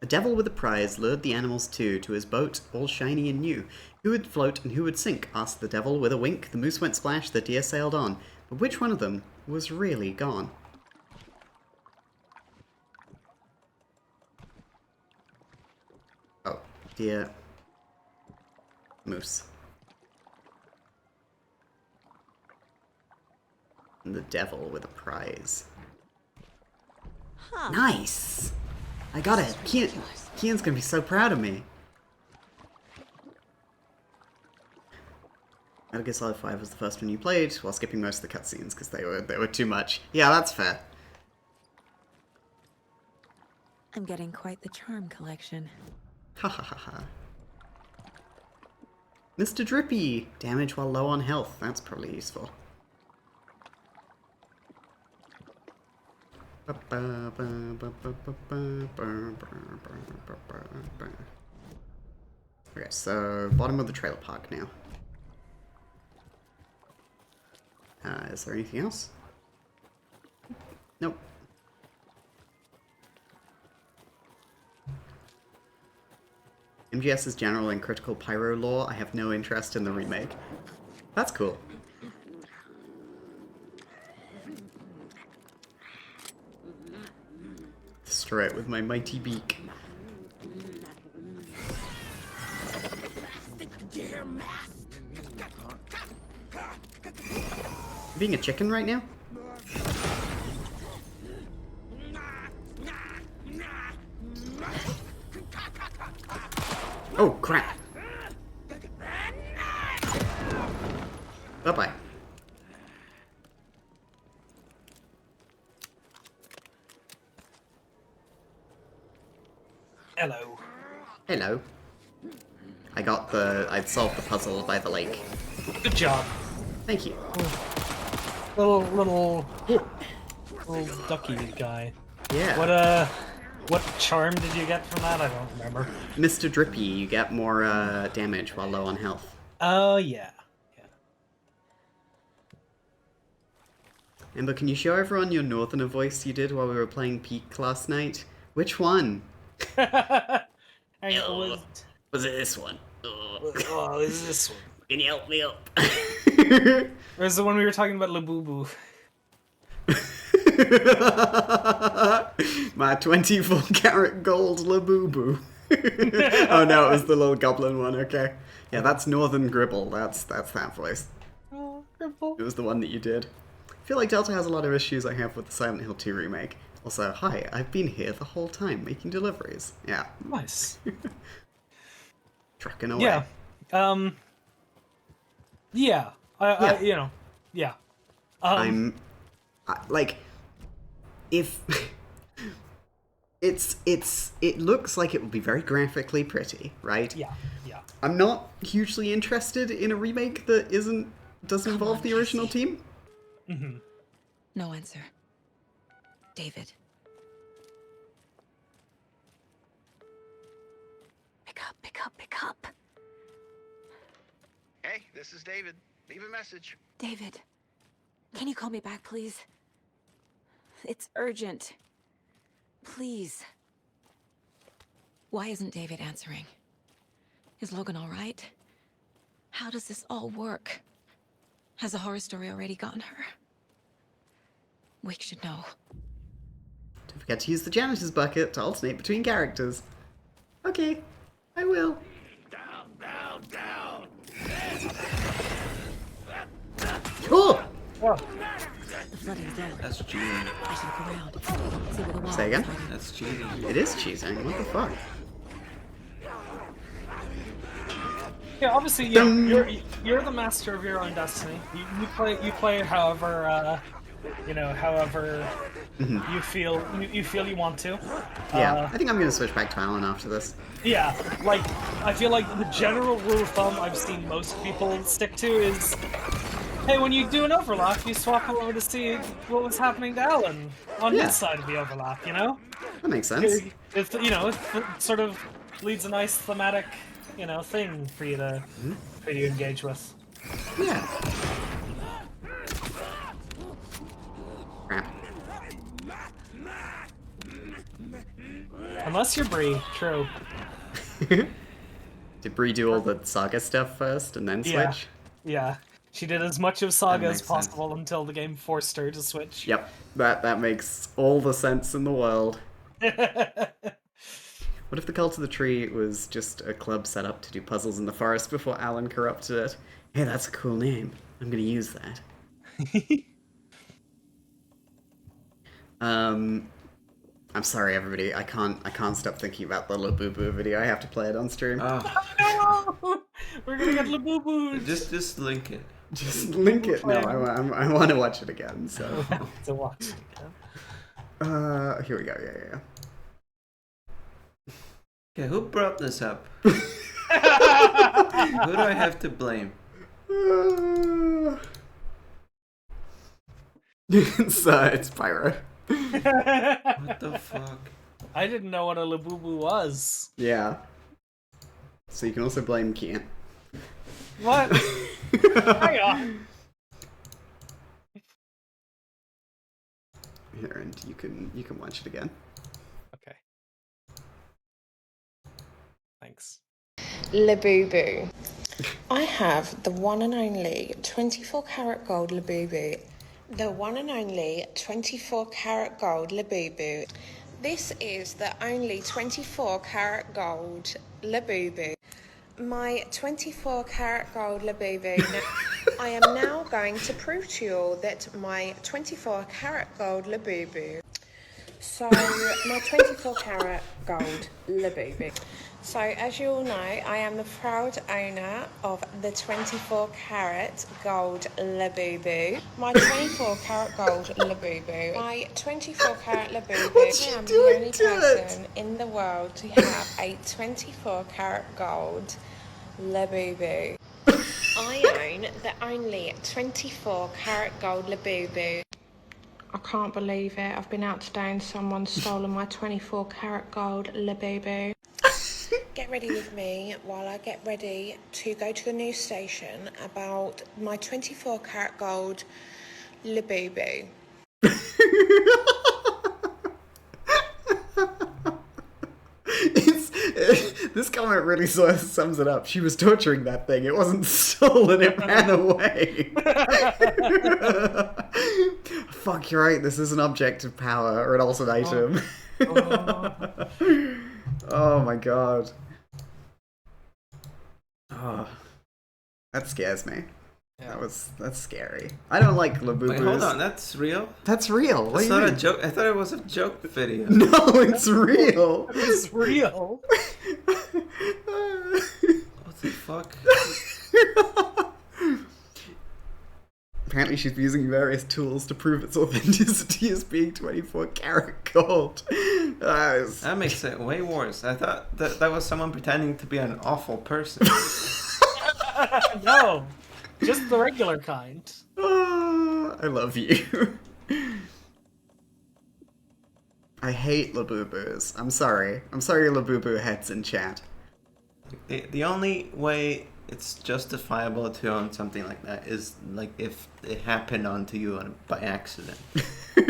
A devil with a prize lured the animals to his boat, all shiny and new. Who would float and who would sink? Asked the devil with a wink. The moose went splash, the deer sailed on. But which one of them was really gone? Oh, deer. Moose. And the devil with a prize. Huh. Nice! I got it. Kian's gonna be so proud of me. Metal Gear Solid 5 was the first one you played, while skipping most of the cutscenes because they were too much. Yeah, that's fair. I'm getting quite the charm collection. Ha ha ha ha. Mr. Drippy! Damage while low on health. That's probably useful. Okay, so bottom of the trailer park now. Is there anything else? Nope. MGS's general and critical pyro lore. I have no interest in the remake. That's cool. Destroy it with my mighty beak. Being a chicken right now? Oh, crap. Bye-bye. Hello. Hello. I'd solved the puzzle by the lake. Good job. Thank you. Little ducky guy. Yeah. What charm did you get from that? I don't remember. Mr. Drippy, you get more damage while low on health. Oh, yeah. Amber, can you show everyone your northerner voice you did while we were playing Peak last night? Which one? Was it this one? Oh, is this one? Can you help me up? Or is the one we were talking about Labubu? My 24 karat gold Labubu. Oh no, it was the little goblin one, okay. Yeah, that's Northern Gribble, that's that voice. Oh, Gribble. It was the one that you did. I feel like Delta has a lot of issues I have with the Silent Hill 2 remake. Also, hi, I've been here the whole time making deliveries. Yeah. Nice. Trucking away. Yeah. Yeah. I you know, yeah. Like, if it looks like it will be very graphically pretty, right? Yeah. I'm not hugely interested in a remake that doesn't involve the original team. Mm-hmm. No answer. David. Pick up. Hey, this is David. Leave a message. David, can you call me back, please? It's urgent. Please. Why isn't David answering? Is Logan all right? How does this all work? Has the horror story already gotten her? Wake should know. Don't forget to use the janitor's bucket to alternate between characters. Okay, I will. Down. Cool! The flooding's down. That's cheating. I should look around. See where the wall Say again? is hiding. That's cheating. It is cheating. What the fuck? Yeah, obviously, you're the master of your own destiny. You play however you feel you want to. Yeah, I think I'm gonna switch back to Alan after this. Yeah, like I feel like the general rule of thumb I've seen most people stick to is Hey, when you do an overlap, you swap over to see what was happening to Alan on Yeah. his side of the overlap, you know? That makes sense. It's, you know, it sort of leads a nice thematic, you know, thing for you to engage with. Yeah. Crap. Unless you're Bree, true. Did Bree do all the Saga stuff first and then Yeah. switch? Yeah. She did as much of Saga as makes sense. possible until the game forced her to switch. Yep. That makes all the sense in the world. What if the Cult of the Tree was just a club set up to do puzzles in the forest before Alan corrupted it? Hey, that's a cool name. I'm gonna use that. I'm sorry, everybody. I can't stop thinking about the Labubu video. I have to play it on stream. No! We're gonna get Labubu. Just link it. Just link it. No, I want to watch it again. So to watch it again. Here we go. Yeah. Okay, who brought this up? Who do I have to blame? It's Pyro. What the fuck? I didn't know what a Labubu was. Yeah. So you can also blame Kian. What? Hang on. Here, and you can watch it again. Okay. Thanks. Labubu. I have the one and only 24 karat gold Labubu. The one and only 24 karat gold Labubu. This is the only 24 karat gold Labubu. My 24 karat gold Labubu. I am now going to prove to you all that my 24 karat gold Labubu. So, my 24 karat gold Labubu. So, as you all know, I am the proud owner of the 24 karat gold Labubu. My 24 karat gold Labubu. My 24 karat Labubu. I am the only person in the world to have a 24 karat gold Labubu. I own the only 24 karat gold Labubu. I can't believe it. I've been out today and someone's stolen my 24 karat gold Labubu. Get ready with me while I get ready to go to the news station about my 24 karat gold Labubu. This comment really sort of sums it up. She was torturing that thing. It wasn't stolen. It ran away. Fuck, you're right. This is an object of power or an alternate item. Oh my god. Oh, that scares me. Yeah. That's scary. I don't like Labubus. Wait, hold on, that's real? That's real. What That's do you not mean? a joke. I thought it was a joke video. No, it's real. It's real. What the fuck? Apparently she's using various tools to prove its authenticity as being 24 karat gold. That makes it way worse. I thought that was someone pretending to be an awful person. No, just the regular kind. I love you. I hate Labubus. I'm sorry. I'm sorry, Labubu heads in chat. The only way it's justifiable to own something like that is like if it happened onto you by accident. You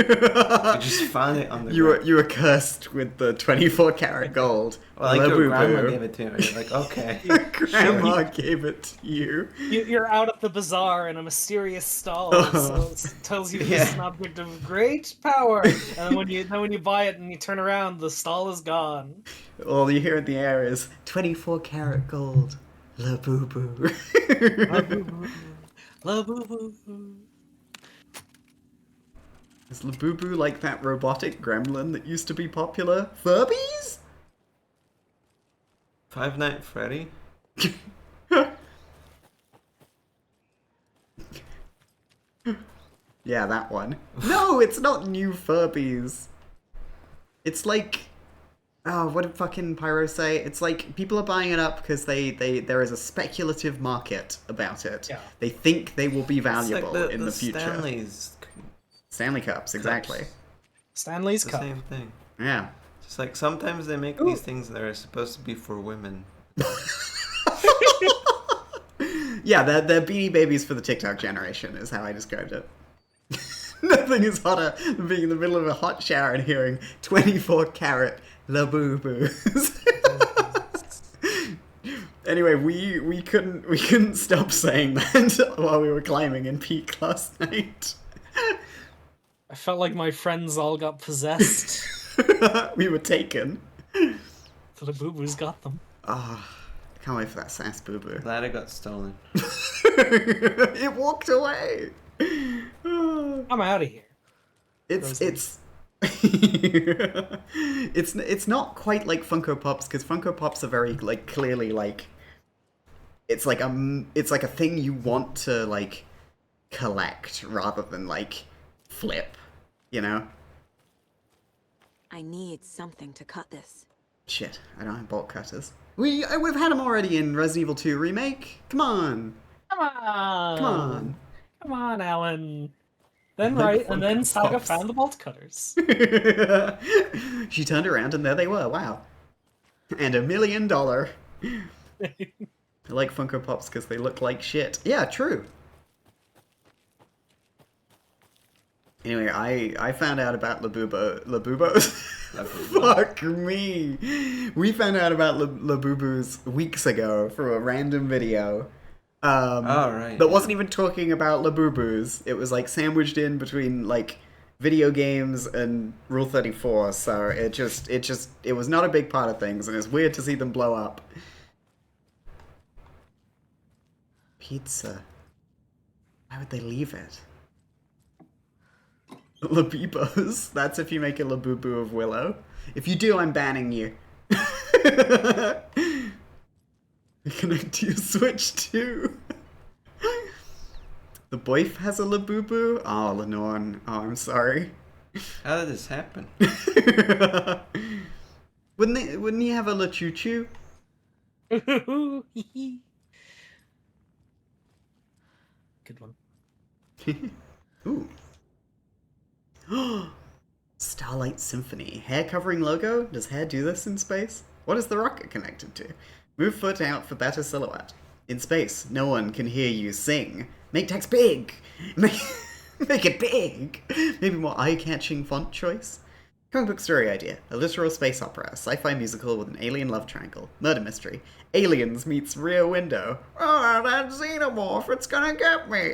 just found it on the ground. You were cursed with the 24 karat gold. Well, like your grandma Labubu. gave it to you. You're like, okay. Grandma gave it to you. You're out at the bazaar in a mysterious stall, so it tells you this is an object of great power. And then when you buy it and you turn around, the stall is gone. All you hear in the air is 24 karat gold. Labubu. Labubu. Labubu. Is Labubu like that robotic gremlin that used to be popular? Furbies? Five Nights at Freddy? Yeah, that one. No, it's not new Furbies. It's like... Oh, what did fucking Pyro say? It's like people are buying it up because there is a speculative market about it. Yeah. They think they will be It's valuable like in the future. Stanley Cups, exactly. Stanley's the Cup. same thing. Yeah. Just like sometimes they make these things that are supposed to be for women. Yeah, they're Beanie Babies for the TikTok generation, is how I described it. Nothing is hotter than being in the middle of a hot shower and hearing 24 karat Labubu's. Anyway, we couldn't stop saying that while we were climbing in peak last night. I felt like my friends all got possessed. We were taken. So the boo-boos got them. Ah, I can't wait for that sass boo-boo. Glad it got stolen. It walked away. I'm out of here. It's not quite like Funko Pops, because Funko Pops are very like clearly like it's like a thing you want to like collect rather than like flip, you know? I need something to cut this. Shit, I don't have bolt cutters. We've had them already in Resident Evil 2 remake. Come on. Come on. Come on. Come on, Alan. Then Like and then Funko Saga Pops. found the bolt cutters. She turned around and there they were. Wow. And $1 million. I like Funko Pops because they look like shit. Yeah, true. Anyway, I found out about Labubos. Fuck me. We found out about Labubos weeks ago from a random video. Right. That wasn't even talking about Labubos. It was like sandwiched in between like video games and Rule 34. So it was not a big part of things, and it's weird to see them blow up. Pizza. Why would they leave it? Labibos. That's if you make a Labubu of Willow. If you do, I'm banning you. Connect to your Switch too. The boyf has a Labubu? Oh, Lenore. Oh, I'm sorry. How did this happen? Wouldn't he have a LaChoo-Choo? Good one. Ooh. Starlight Symphony. Hair covering logo? Does hair do this in space? What is the rocket connected to? Move foot out for better silhouette. In space, no one can hear you sing. Make text big! Make it big! Maybe more eye-catching font choice? Comic book story idea. A literal space opera. Sci-fi musical with an alien love triangle. Murder mystery. Aliens meets Rear Window. Oh, that xenomorph! It's gonna get me!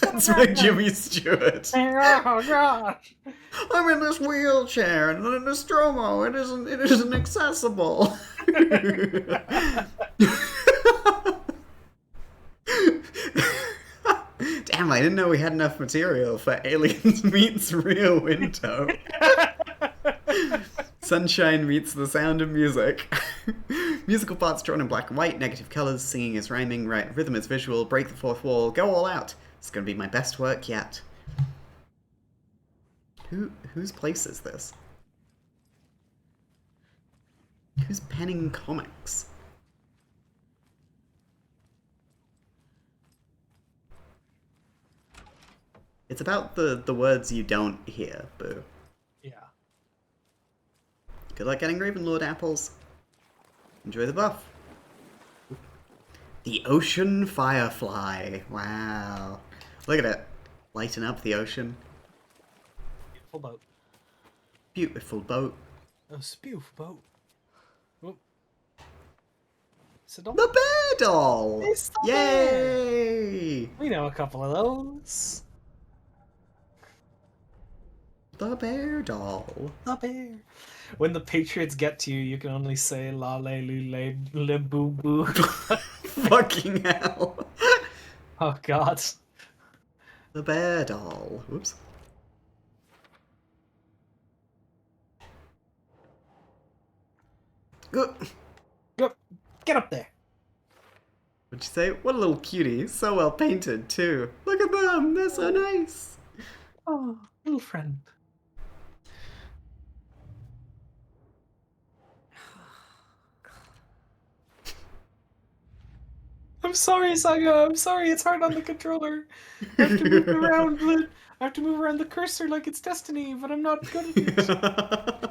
That's my Jimmy Stewart. Oh, gosh! I'm in this wheelchair and in Nostromo. It isn't accessible. Damn, I didn't know we had enough material for Aliens meets Rear Window. Sunshine meets The Sound of Music. Musical parts drawn in black and white, negative colors, singing is rhyming, right, rhythm is visual, break the fourth wall, go all out. It's gonna be my best work yet. Whose place is this? Who's penning comics? It's about the words you don't hear, boo. Yeah. Good luck getting Raven Lord apples. Enjoy the buff. The Ocean Firefly. Wow. Look at it. Lighten up the ocean. Beautiful boat. Beautiful boat. A beautiful boat. Whoop. The bear doll! It's the Yay! We know a couple of those. The bear doll. The bear. When the Patriots get to you, you can only say la le lu le boo boo. Fucking hell. Oh god. The bear doll. Whoops. Go. Get up there. What'd you say? What a little cutie. So well painted, too. Look at them. They're so nice. Oh, little friend. I'm sorry, Saga. I'm sorry. It's hard on the controller. I have to move around. I have to move around the cursor like it's Destiny, but I'm not good at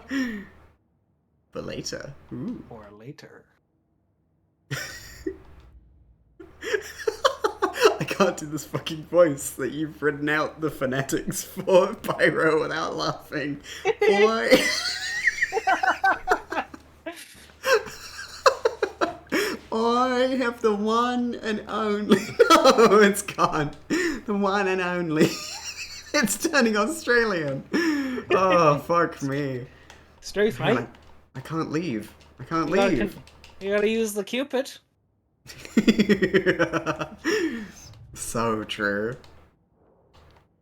it. For later. Ooh. Or later. I can't do this fucking voice that you've written out the phonetics for Pyro without laughing. Boy. I have the one and only. No, it's gone. The one and only. It's turning Australian. Oh, fuck me. Strafe, mate. I can't leave. I can't leave. You gotta use the Cupid. So true.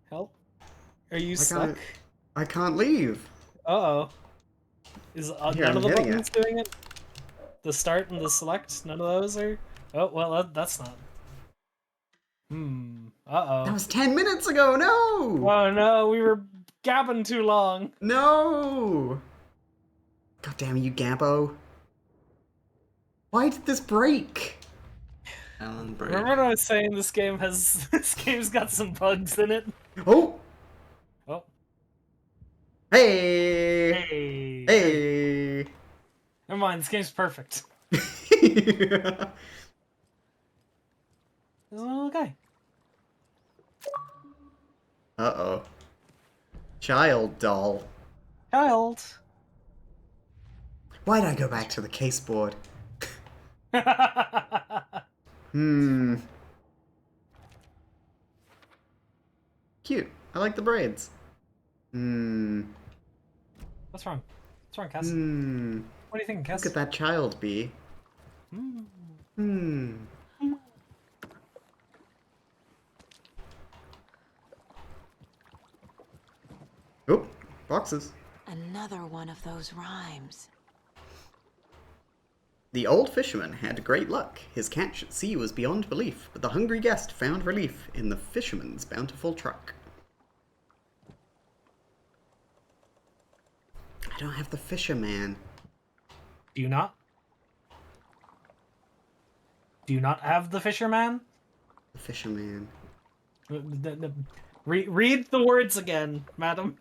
Help? Are you stuck? I can't leave. Uh-oh. Is Here, none I'm of the getting buttons doing it? The start and the select? None of those are? Oh, well, that's not. Uh-oh. That was 10 minutes ago, no! Oh no, we were gabbing too long. No! God damn you, Gabbo. Why did this break? Alan break. Remember when I was saying this game's got some bugs in it? Oh! Oh. Hey! Hey! Hey! Never mind, this game's perfect. There's a little guy. Uh-oh. Child doll. Child. Why'd I go back to the case board? Cute. I like the braids. What's wrong? What's wrong, Cass? What do you think, Cass? Look at that child bee. Oh, boxes. Another one of those rhymes. The old fisherman had great luck. His catch at sea was beyond belief, but the hungry guest found relief in the fisherman's bountiful truck. I don't have the fisherman. Do you not? Do you not have the fisherman? The fisherman. Read the words again, madam.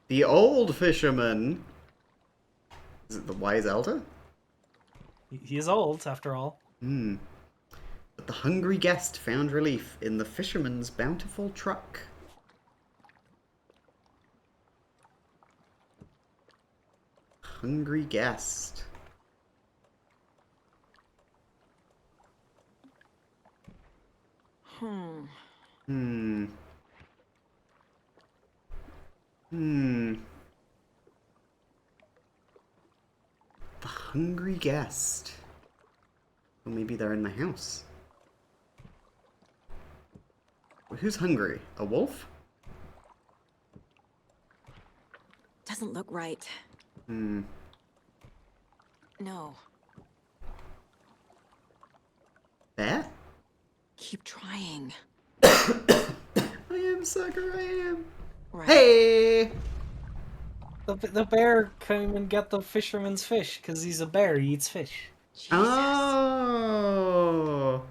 The old fisherman. Is it the wise elder? He is old, after all. But the hungry guest found relief in the fisherman's bountiful truck. Hungry guest. The hungry guest. Well, maybe they're in the house. Who's hungry? A wolf? Doesn't look right. No. Bear? Keep trying. I am, sucker, I am. Right. Hey! The bear came and get the fisherman's fish, because he's a bear, he eats fish. Jesus. Oh!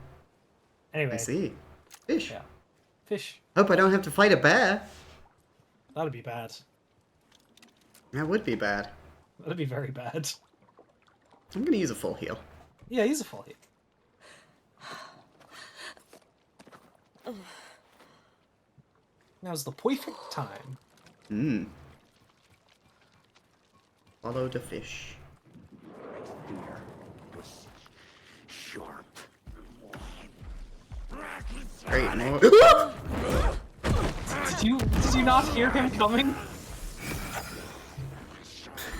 Anyway. I see. Fish. Yeah. Fish. Hope I don't have to fight a bear. That'd be bad. That would be bad. That'd be very bad. I'm gonna use a full heal. Yeah, he's a full heal. Now's the perfect time. Follow the fish. Sharp. Great, more. Did you not hear him coming?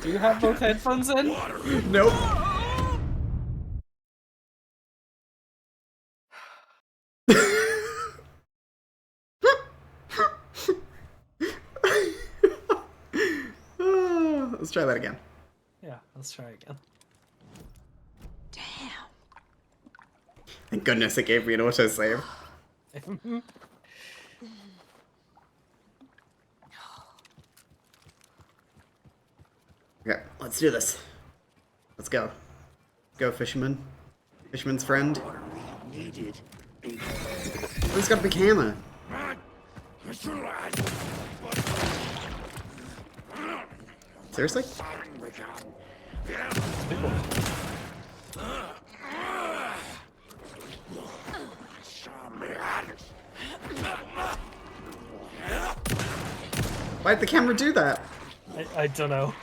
Do you have both headphones in? Nope. Let's try that again. Yeah, let's try again. Damn. Thank goodness it gave me an autosave. Okay, let's do this. Let's go. Go, fisherman. Fisherman's friend. needed. Oh, he's got a big hammer. Seriously? Why'd the camera do that? I don't know.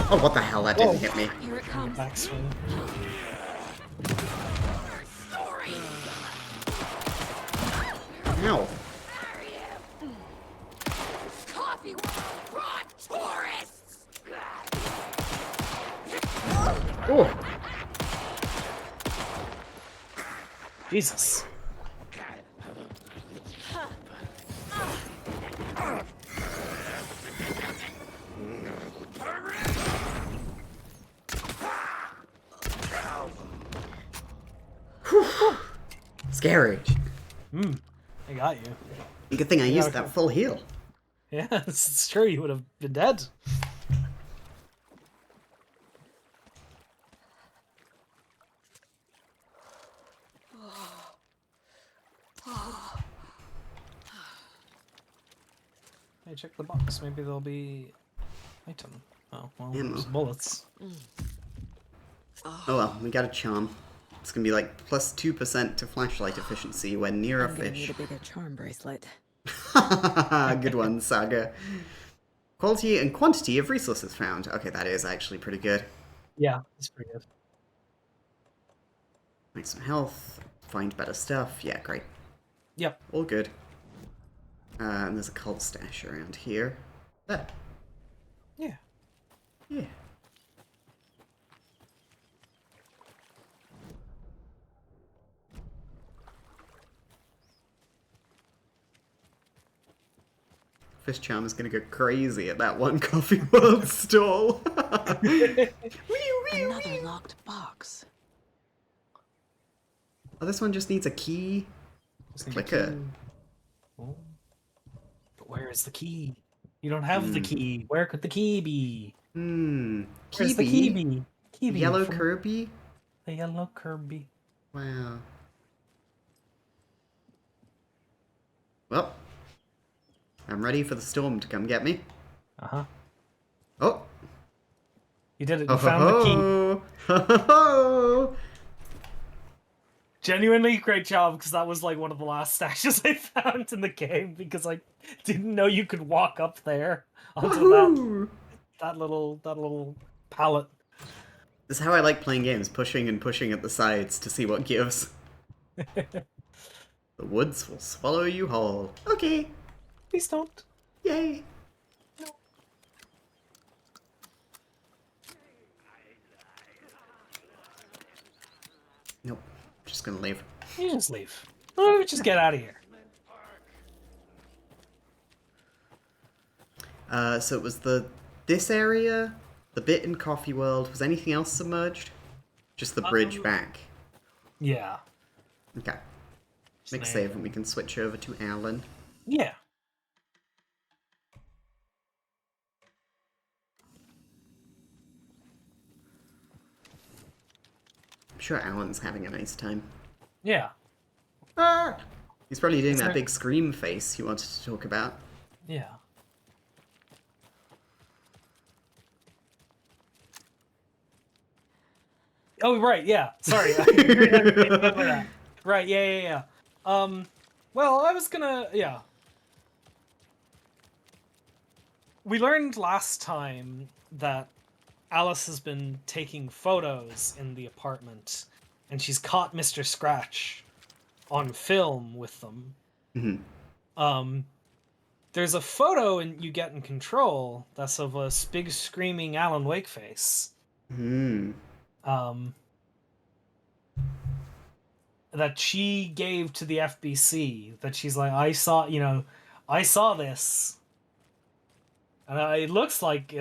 Oh, what the hell? That didn't hit me. Here it comes. Backswing. Ow. Coffee brought tourists! Oh. Jesus. Scary. I got you. Good thing I You used gotta that full heal. Yeah, it's true. You would have been dead. Hey, check the box. Maybe there'll be item. Oh, well, Ammo. there's bullets. Oh well, we got a charm. It's gonna be like plus 2% to flashlight efficiency when near a I'm gonna need fish. a bigger charm bracelet. Good one, Saga. Quality and quantity of resources found. Okay, that is actually pretty good. Yeah, that's pretty good. Make some health, find better stuff. Yeah, great. Yep. All good. And there's a cult stash around here. There. Yeah. Yeah. Fish Charm is gonna go crazy at that one Coffee World stall. Another locked box. Oh, this one just needs a key. Clicker. Oh. But where is the key? You don't have the key. Where could the key be? Where's the key be? Key Yellow from Kirby? The yellow Kirby. Wow. Well, I'm ready for the storm to come get me. Uh-huh. Oh! You did it. You found the key. Genuinely great job, because that was like one of the last stashes I found in the game, because I didn't know you could walk up there onto that little pallet. This is how I like playing games, pushing and pushing at the sides to see what gives. The woods will swallow you whole. Okay. Please don't. Yay. Nope. Just gonna leave. You just leave. Oh, just get out of here. So it was this area, the bit in Coffee World. Was anything else submerged? Just the bridge back. Yeah. Okay. Make save and we can switch over to Alan. Yeah. I'm sure Alan's having a nice time. Yeah. Ah! He's probably doing Is that there- big scream face you wanted to talk about. Yeah. Oh, right, yeah. Sorry. I remember that. Right, yeah. Well, I was gonna, yeah. We learned last time that Alice has been taking photos in the apartment, and she's caught Mr. Scratch on film with them. There's a photo you get in Control that's of a big screaming Alan Wake face. That she gave to the FBC. That she's like, I saw this, and it looks like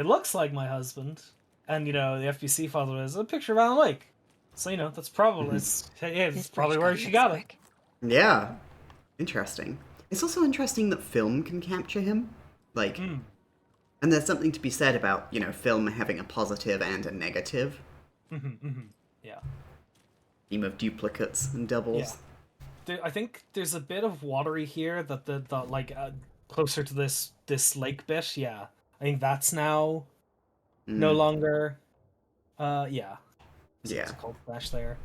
my husband. And the FBC father is a picture of Alan Wake. So that's probably it's probably where she got it. Yeah. Interesting. It's also interesting that film can capture him. Like, and there's something to be said about, film having a positive and a negative. Yeah. Theme of duplicates and doubles. I think there's a bit of watery here that the like closer to this lake bit. Yeah, I think that's now no longer. Yeah. So it's a cold stash there.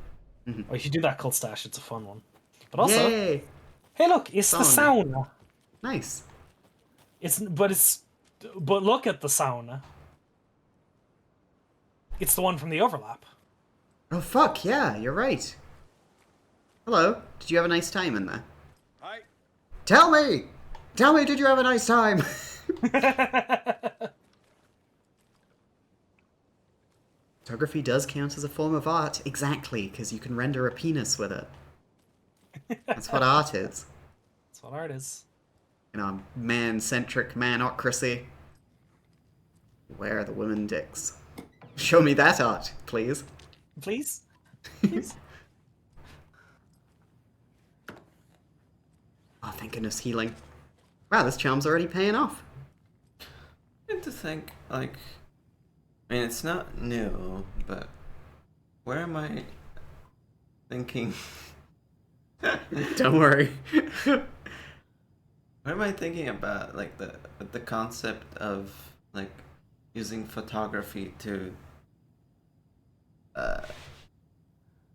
Oh, if you do that cold stash, it's a fun one. But also, Yay! Hey, look, it's the sauna. Nice. But look at the sauna. It's the one from the overlap. Oh fuck, yeah, you're right. Hello, did you have a nice time in there? Hi. Tell me, did you have a nice time? Photography does count as a form of art, exactly, because you can render a penis with it. That's what art is. That's what art is. In our man-centric manocracy. Where are the women dicks? Show me that art, please. Please? Please? Oh, thank goodness, healing. Wow, this charm's already paying off. I have to think, like... I mean, it's not new, but... Where am I... thinking... Don't worry. What am I thinking about, like, the concept of, like, using photography to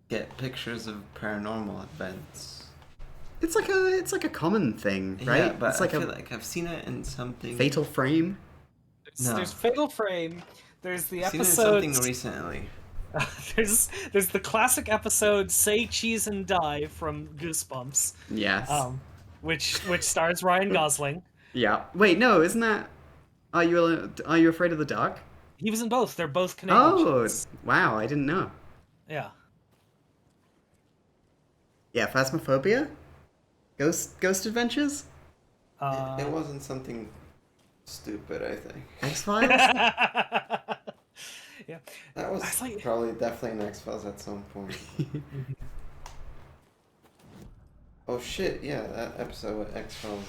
get pictures of paranormal events? It's like a common thing, right? Yeah, but it's like I feel like I've seen it in something... Fatal Frame? There's Fatal Frame. There's the I've episode... seen it in something recently. There's the classic episode "Say Cheese and Die" from Goosebumps. Yes. Which stars Ryan Gosling. Yeah. Wait, no, isn't that? Are you afraid of the dark? He was in both. They're both Canadian. Oh, shows. wow! I didn't know. Yeah. Yeah, Phasmophobia, Ghost Adventures. It wasn't something stupid, I think. X-Files. Yeah. That was probably definitely an X-Files at some point. Oh shit, yeah, that episode with X-Files.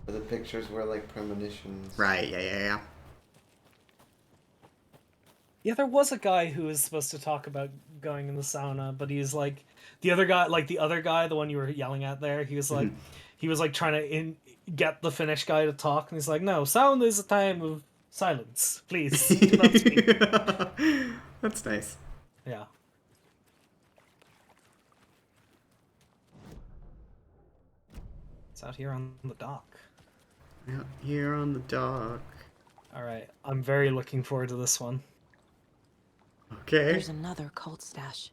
Where the pictures were like premonitions. Right, yeah. Yeah, there was a guy who was supposed to talk about going in the sauna, but he's like the other guy, the one you were yelling at there. He was like, trying to get the Finnish guy to talk, and he's like, "No, sauna is a time of silence. Please do not speak." That's nice. Yeah. It's out here on the dock. Out here on the dock. All right, I'm very looking forward to this one. Okay. There's another cult stash.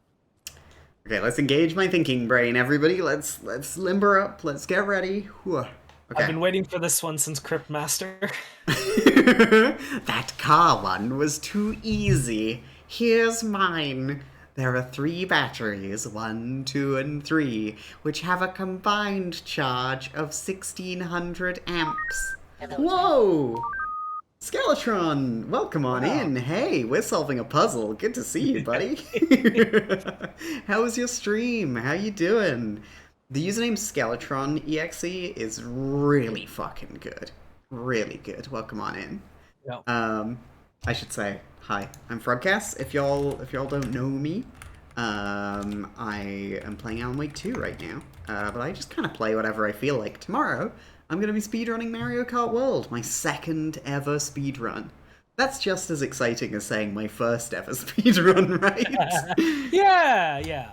Okay, let's engage my thinking brain, everybody. Let's limber up. Let's get ready. Whew. Okay. I've been waiting for this one since Crypt Master. That car one was too easy. Here's mine. There are 3 batteries, 1, 2, and 3, which have a combined charge of 1600 amps. Whoa! Skeletron, welcome on in. Hey, we're solving a puzzle. Good to see you, buddy. How was your stream? How you doing? The username SkeletronExe is really fucking good. Really good. Welcome on in. Yep. I should say hi. I'm Frogcast. If y'all don't know me, I am playing Alan Wake 2 right now. But I just kind of play whatever I feel like. Tomorrow, I'm going to be speedrunning Mario Kart World, my 2nd ever speedrun. That's just as exciting as saying my 1st ever speedrun, right? Yeah.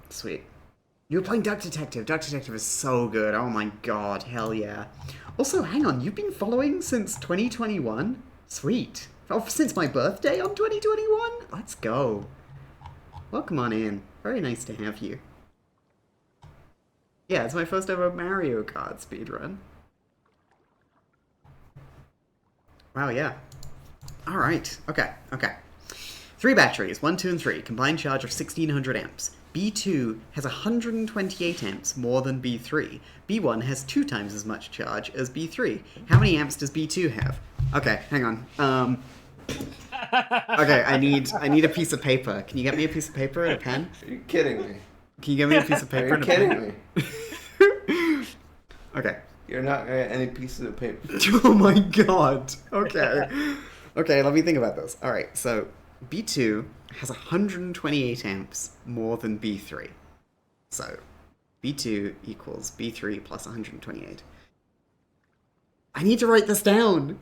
Sweet. You were playing Duck Detective. Duck Detective is so good. Oh my god, hell yeah. Also, hang on, you've been following since 2021? Sweet. Oh, since my birthday on 2021? Let's go. Welcome on in. Very nice to have you. Yeah, it's my first ever Mario Kart speedrun. Wow, yeah. Alright, okay. 3 batteries, 1, 2, and 3. Combined charge of 1600 amps. B2 has 128 amps more than B3. B1 has 2 times as much charge as B3. How many amps does B2 have? Okay, hang on. Okay, I need a piece of paper. Can you get me a piece of paper and a pen? Are you kidding me? Can you get me a piece of paper and a pen? Are you kidding me? Okay, You're not any pieces of paper. Oh my god. Okay. Okay, let me think about this. Alright, so B2 has 128 amps more than B3. So B2 equals B3 plus 128. I need to write this down!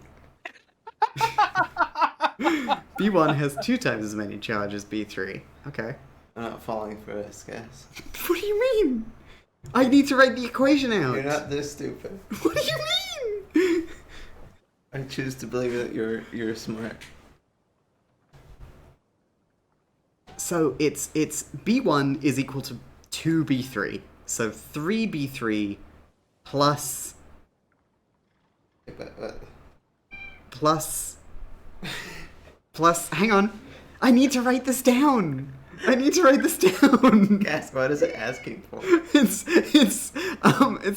B1 has 2 times as many charge as B3. Okay. I'm not falling for this, guys. What do you mean? I need to write the equation out. You're not this stupid. What do you mean? I choose to believe that you're smart. So it's B1 is equal to 2B3. So 3B3 plus hang on. I need to write this down. Guys, what is it asking for? It's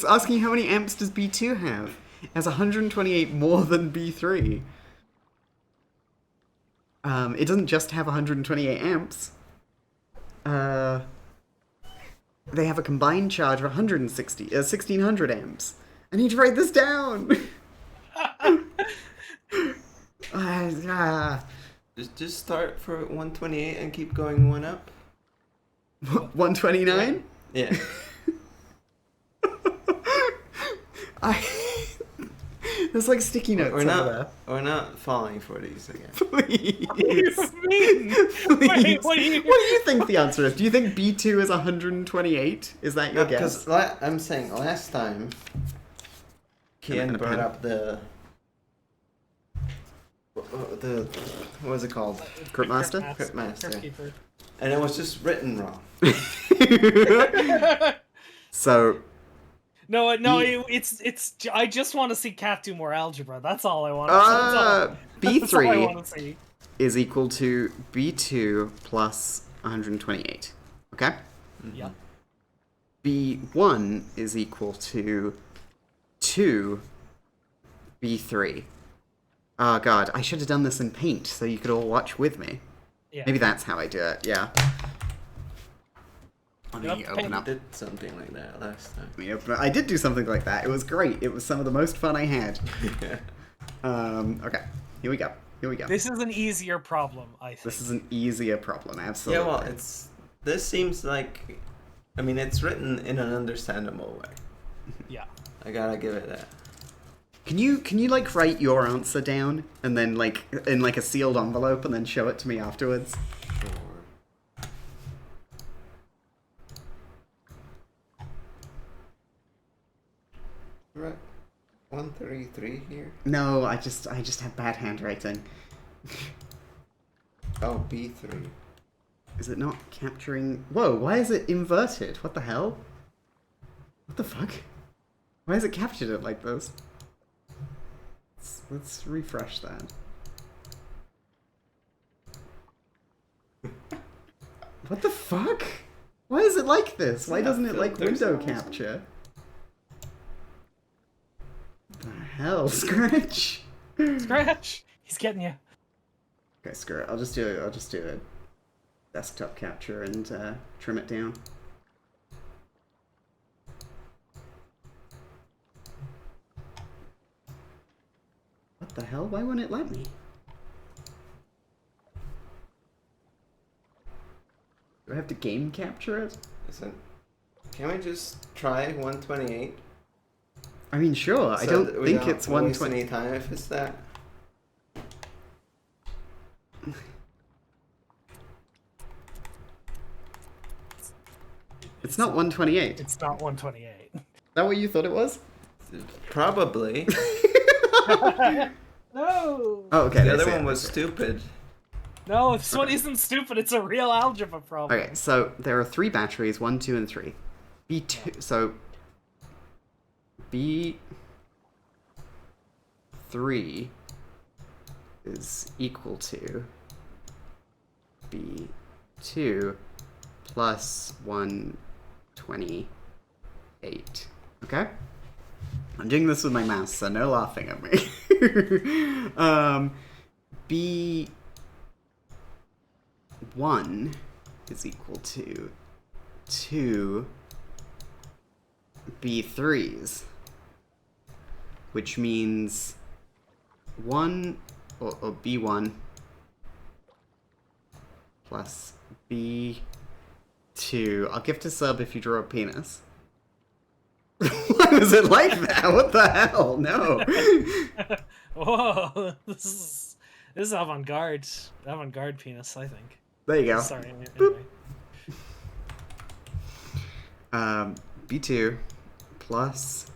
asking how many amps does B2 have? It has 128 more than B3. It doesn't just have 128 amps. They have a combined charge of 1600 amps. I need to write this down. Just start for 128 and keep going one up. 129? Yeah. There's like sticky notes over there. We're not falling for these again. Please. What do you mean? Please. What do you think the answer is? Do you think B2 is 128? Is that your guess? Because I'm saying last time, Kian brought up the what was it called? Cryptmaster? Cryptmaster. And it was just written wrong. So. No, it's. I just want to see Cat do more algebra. That's all I want. That's B3 all I want to see. is equal to B2 plus 128. Okay? Yeah. B1 is equal to 2 B3. Oh god, I should have done this in Paint so you could all watch with me. Yeah. Maybe that's how I do it, yeah. Let me open up. I did something like that last time. I did do something like that. It was great. It was some of the most fun I had. Okay, here we go. This is an easier problem, I think. This is an easier problem, absolutely. Yeah, well, this seems like, I mean, it's written in an understandable way. Yeah. I gotta give it that. Can you like write your answer down and then like in like a sealed envelope and then show it to me afterwards? Right. 133 here. No, I just have bad handwriting. Oh, B3. Is it not capturing? Whoa! Why is it inverted? What the hell? What the fuck? Why is it captured it like this? Let's refresh that. What the fuck? Why is it like this? Why doesn't it like window capture? The hell, Scratch? Scratch! He's getting you. Okay, screw it. I'll just do a desktop capture and trim it down. What the hell? Why won't it let me? Do I have to game capture it? Listen, can we just try 128? I mean, sure. I don't think it's 120. Any time if it's that. It's not 128. It's not 128. Is that what you thought it was? Probably. No. Oh, okay. The other one was stupid. No, this one isn't stupid. It's a real algebra problem. Okay, so there are 3 batteries, 1, 2, and 3. B2, so B3 is equal to B2 plus 128. Okay? I'm doing this with my mouse, so no laughing at me. B1 is equal to 2 B3s which means 1 or B1 plus B2. I'll gift a sub if you draw a penis. Why was it like that? What the hell? No. Whoa, this is avant-garde penis, I think. There you go. Sorry. Anyway. B2 plus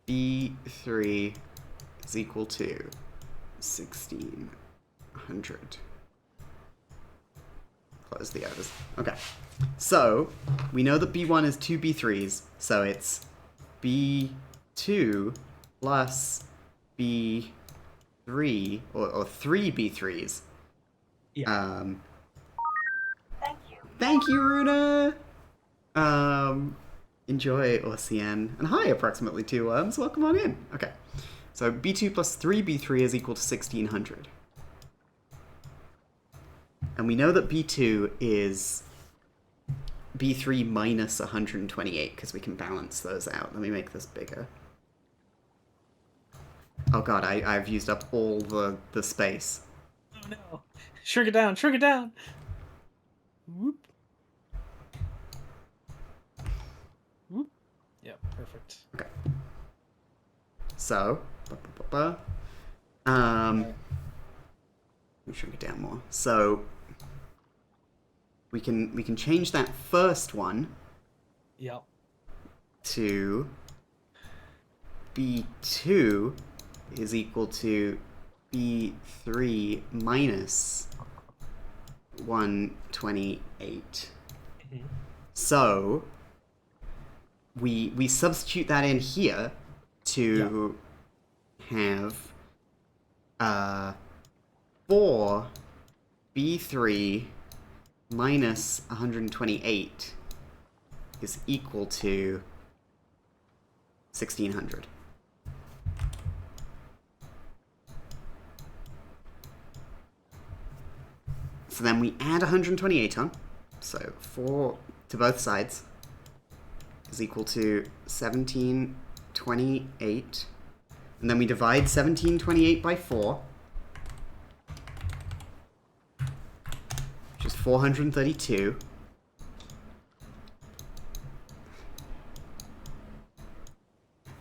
B3 is equal to 1600. Close the others. Okay. So, we know that B1 is 2 B3s, so it's B2 plus B3, or 3 B3s. Yeah. Thank you, Runa! Enjoy, Ocean. And hi, approximately 2 worms. Welcome on in. Okay. So, B2 plus 3 B3 is equal to 1600. And we know that B2 is B3 minus 128, because we can balance those out. Let me make this bigger. Oh god, I've used up all the space. Oh no. Shrink it down, shrink it down! Whoop. Whoop. Yep, perfect. Okay. So, let me shrink it down more. So, we can change that first one. Yep. To B2 is equal to B3 minus 128. Mm-hmm. So we substitute that in here to have 4 B3 minus 128 is equal to 1600. So then we add 128 on. So 4 to both sides is equal to 1728. And then we divide 1728 by 4. Which is 432.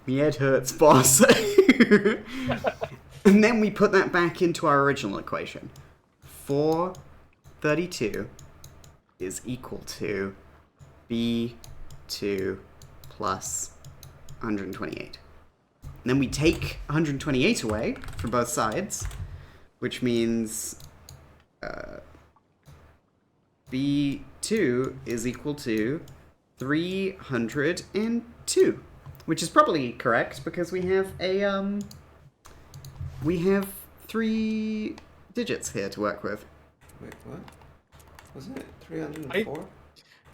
My head hurts, boss. And then we put that back into our original equation. 432 is equal to B2 plus 128. And then we take 128 away from both sides, which means B2 is equal to 302, which is probably correct because we have a we have 3 digits here to work with. Wait, what? Wasn't it 304?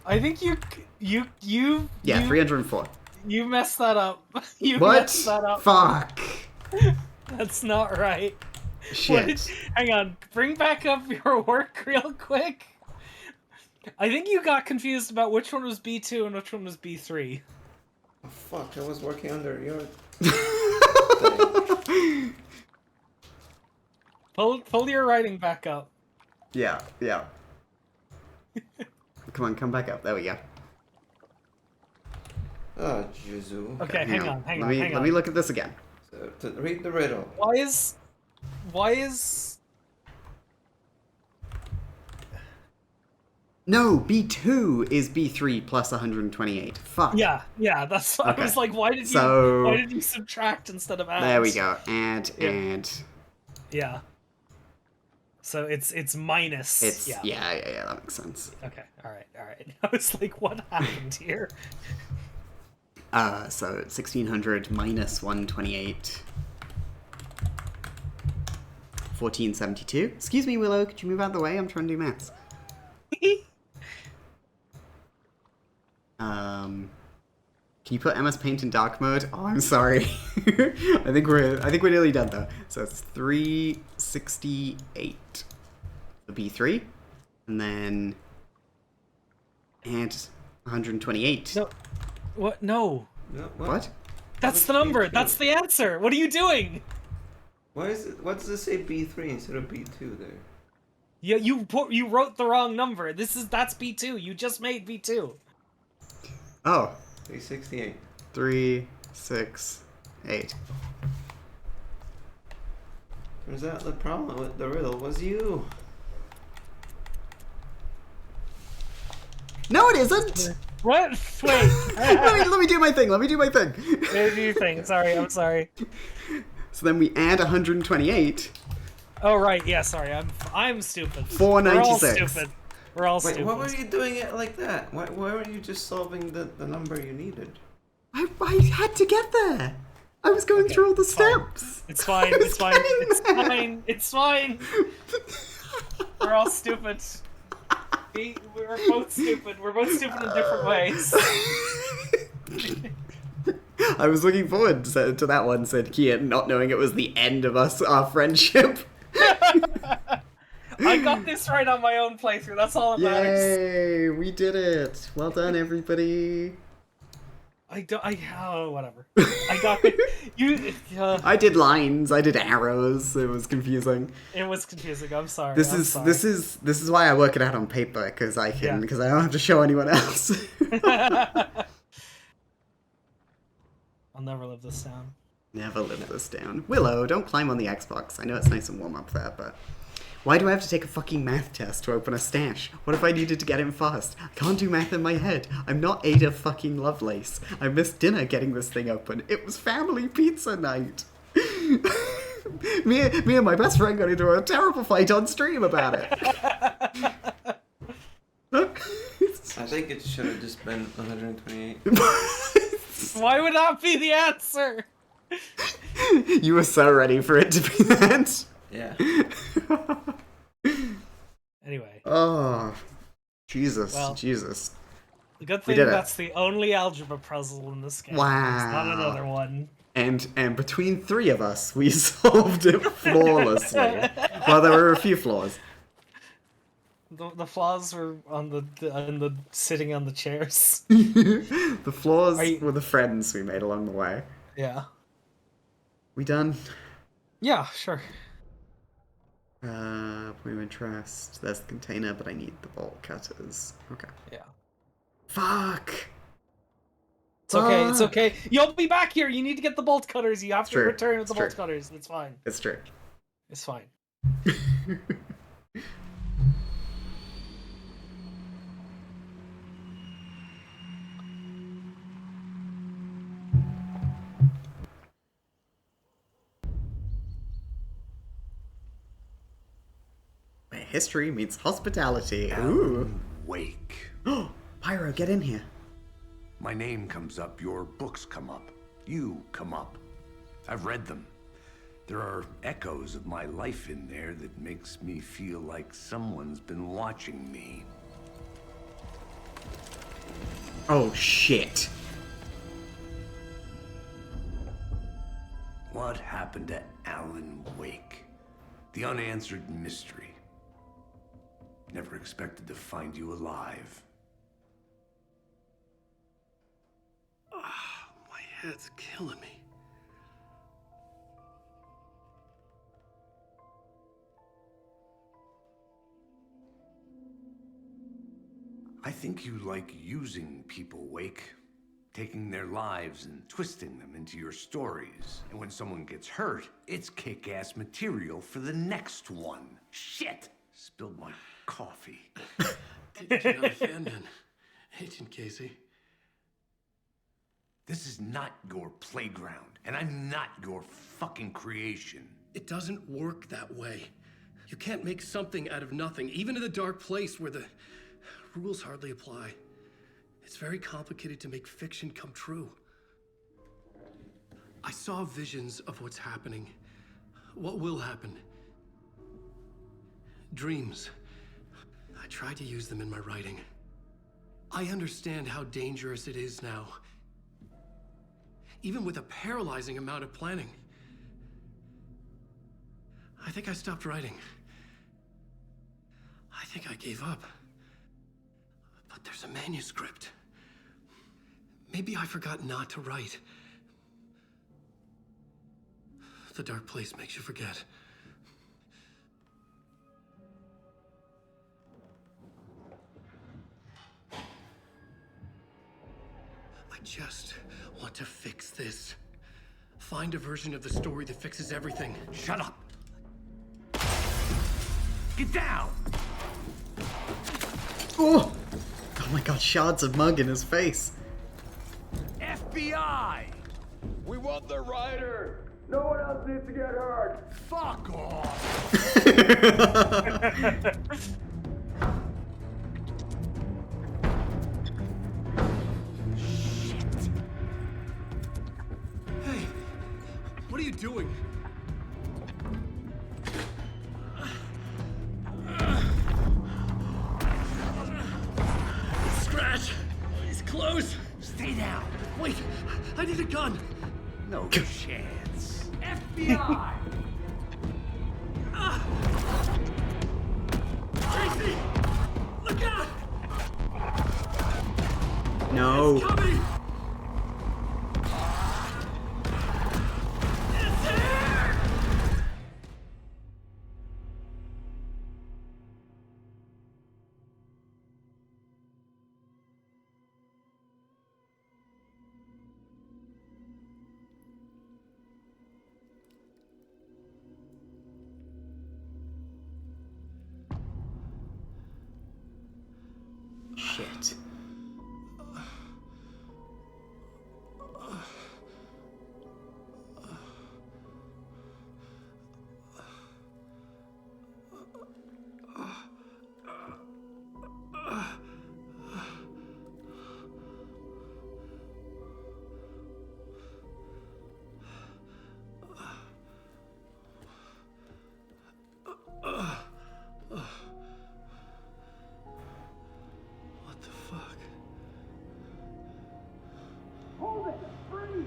I think you Yeah, 304. You messed that up. You What? messed that up. Fuck. That's not right. Shit. Hang on. Bring back up your work real quick. I think you got confused about which one was B2 and which one was B3. Oh, fuck, I was working under your... Pull your writing back up. Yeah. Come on, come back up. There we go. Oh, Jesus. Okay, hang on. Let me look at this again. So, to read the riddle. Why is No, B2 is B3 plus 128. Fuck. Yeah, that's Okay. I was like, why did you subtract instead of add? There we go. Add. Yeah. So it's minus. It's yeah, that makes sense. Okay, all right. I was like, what happened here? So 1600 minus 128. 1472. Excuse me, Willow, could you move out of the way? I'm trying to do maths. Can you put MS Paint in dark mode? Oh, I'm sorry. I think we're nearly done though. So it's 368. The B3, and then add 128. No. What? No. No, What? That's the number. That's the answer. What are you doing? Why is it? What does it say B3 instead of B2 there? Yeah, you wrote the wrong number. That's B2. You just made B2. Oh. 368. 368. Turns out the problem with the riddle was you. No, it isn't. What? Wait. let me do my thing. Do your thing. Sorry, I'm sorry. So then we add 128. Oh right, yeah. Sorry, I'm stupid. 496. We're all Wait, stupid. why were you doing it like that? Why weren't you just solving the number you needed? I had to get there. I was going through all the steps. It's fine. It's fine. It's fine. It's fine. We're all stupid. We're both stupid. We're both stupid in different ways. I was looking forward to that one, said Kian, not knowing it was the end of our friendship. I got this right on my own playthrough. That's all that matters. Yay! We did it. Well done, everybody. Whatever. I got it. I did lines. I did arrows. It was confusing. It was confusing. I'm sorry. This is why I work it out on paper, because I don't have to show anyone else. I'll never live this down. Never live this down. Willow, don't climb on the Xbox. I know it's nice and warm up there, but why do I have to take a fucking math test to open a stash? What if I needed to get in fast? I can't do math in my head. I'm not Ada fucking Lovelace. I missed dinner getting this thing open. It was family pizza night. me and my best friend got into a terrible fight on stream about it. I think it should have just been 128. Why would that be the answer? You were so ready for it to be that. Yeah. Anyway. Oh, Jesus, Well, Jesus. The good thing that's the only algebra puzzle in this game. Wow. There's not another one. And between three of us, we solved it flawlessly. Well, there were a few flaws. The flaws were on the sitting on the chairs. The flaws were the friends we made along the way. Yeah. We done? Yeah, sure. Point of interest. There's the container, but I need the bolt cutters. Okay. Yeah. Fuck! It's okay, it's okay. You'll be back here. You need to get the bolt cutters. You have to true. return with the It's bolt true. cutters. It's fine. It's true. It's fine. Where history meets hospitality. Ooh. Wake. Pyro, get in here. My name comes up, your books come up. You come up. I've read them. There are echoes of my life in there that makes me feel like someone's been watching me. Oh, shit. What happened to Alan Wake? The unanswered mystery. Never expected to find you alive. My head's killing me. I think you like using people, Wake. Taking their lives and twisting them into your stories. And when someone gets hurt, it's kick-ass material for the next one. Shit! Spilled my coffee. Did you not fan then, Agent Casey? This is not your playground, and I'm not your fucking creation. It doesn't work that way. You can't make something out of nothing, even in the dark place where the rules hardly apply. It's very complicated to make fiction come true. I saw visions of what's happening, what will happen. Dreams. I tried to use them in my writing. I understand how dangerous it is now. Even with a paralyzing amount of planning. I think I stopped writing. I think I gave up. But there's a manuscript. Maybe I forgot not to write. The dark place makes you forget. I just want to fix this. Find a version of the story that fixes everything. Shut up! Get down! Oh! Oh my god, shards of mug in his face. FBI! We want the rider! No one else needs to get hurt! Fuck off! Shit! Hey, what are you doing? Scratch! He's close! Stay down! Wait, I need a gun! No chance. FBI! Tracy! Look out! No. Coming! It's here! Shit. What the fuck? Hold it! Freeze!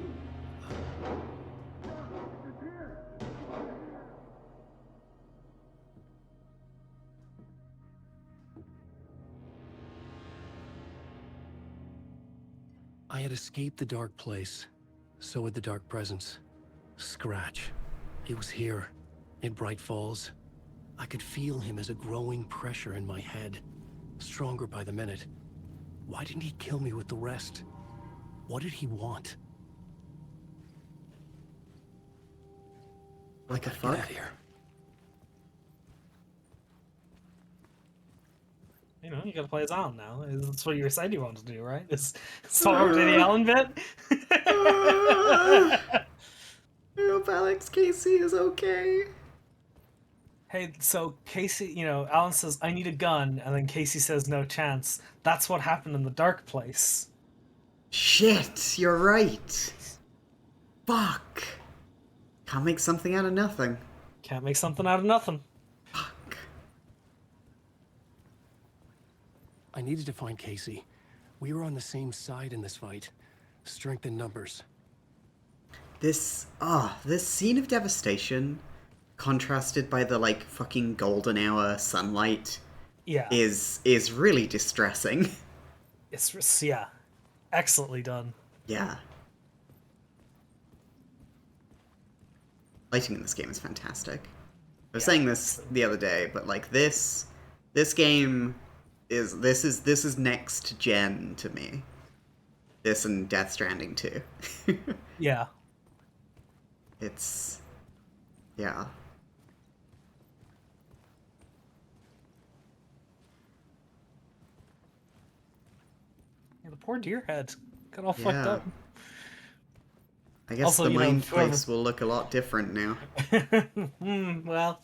I had escaped the dark place. So had the dark presence. Scratch. He was here, in Bright Falls. I could feel him as a growing pressure in my head. Stronger by the minute. Why didn't he kill me with the rest? What did he want? What the Get fuck? out of here. You know, you gotta play as Alan now. That's what you said you wanted to do, right? Is forward to the Alan bit? I hope Alex Casey is okay. Hey, so Casey, you know, Alan says, I need a gun, and then Casey says, no chance. That's what happened in the dark place. Shit, you're right. Fuck. Can't make something out of nothing. Can't make something out of nothing. I needed to find Casey. We were on the same side in this fight. Strength in numbers. This scene of devastation, contrasted by the, like, fucking golden hour sunlight, Yeah. is really distressing. It's, yeah. Excellently done. Yeah. Lighting in this game is fantastic. I was saying this the other day, but, like, this game this is next gen to me. This and Death Stranding 2. Yeah. It's... yeah. Yeah, the poor deer head got all fucked Yeah. up. I guess Also, the you know, mind whoever- place will look a lot different now. Well,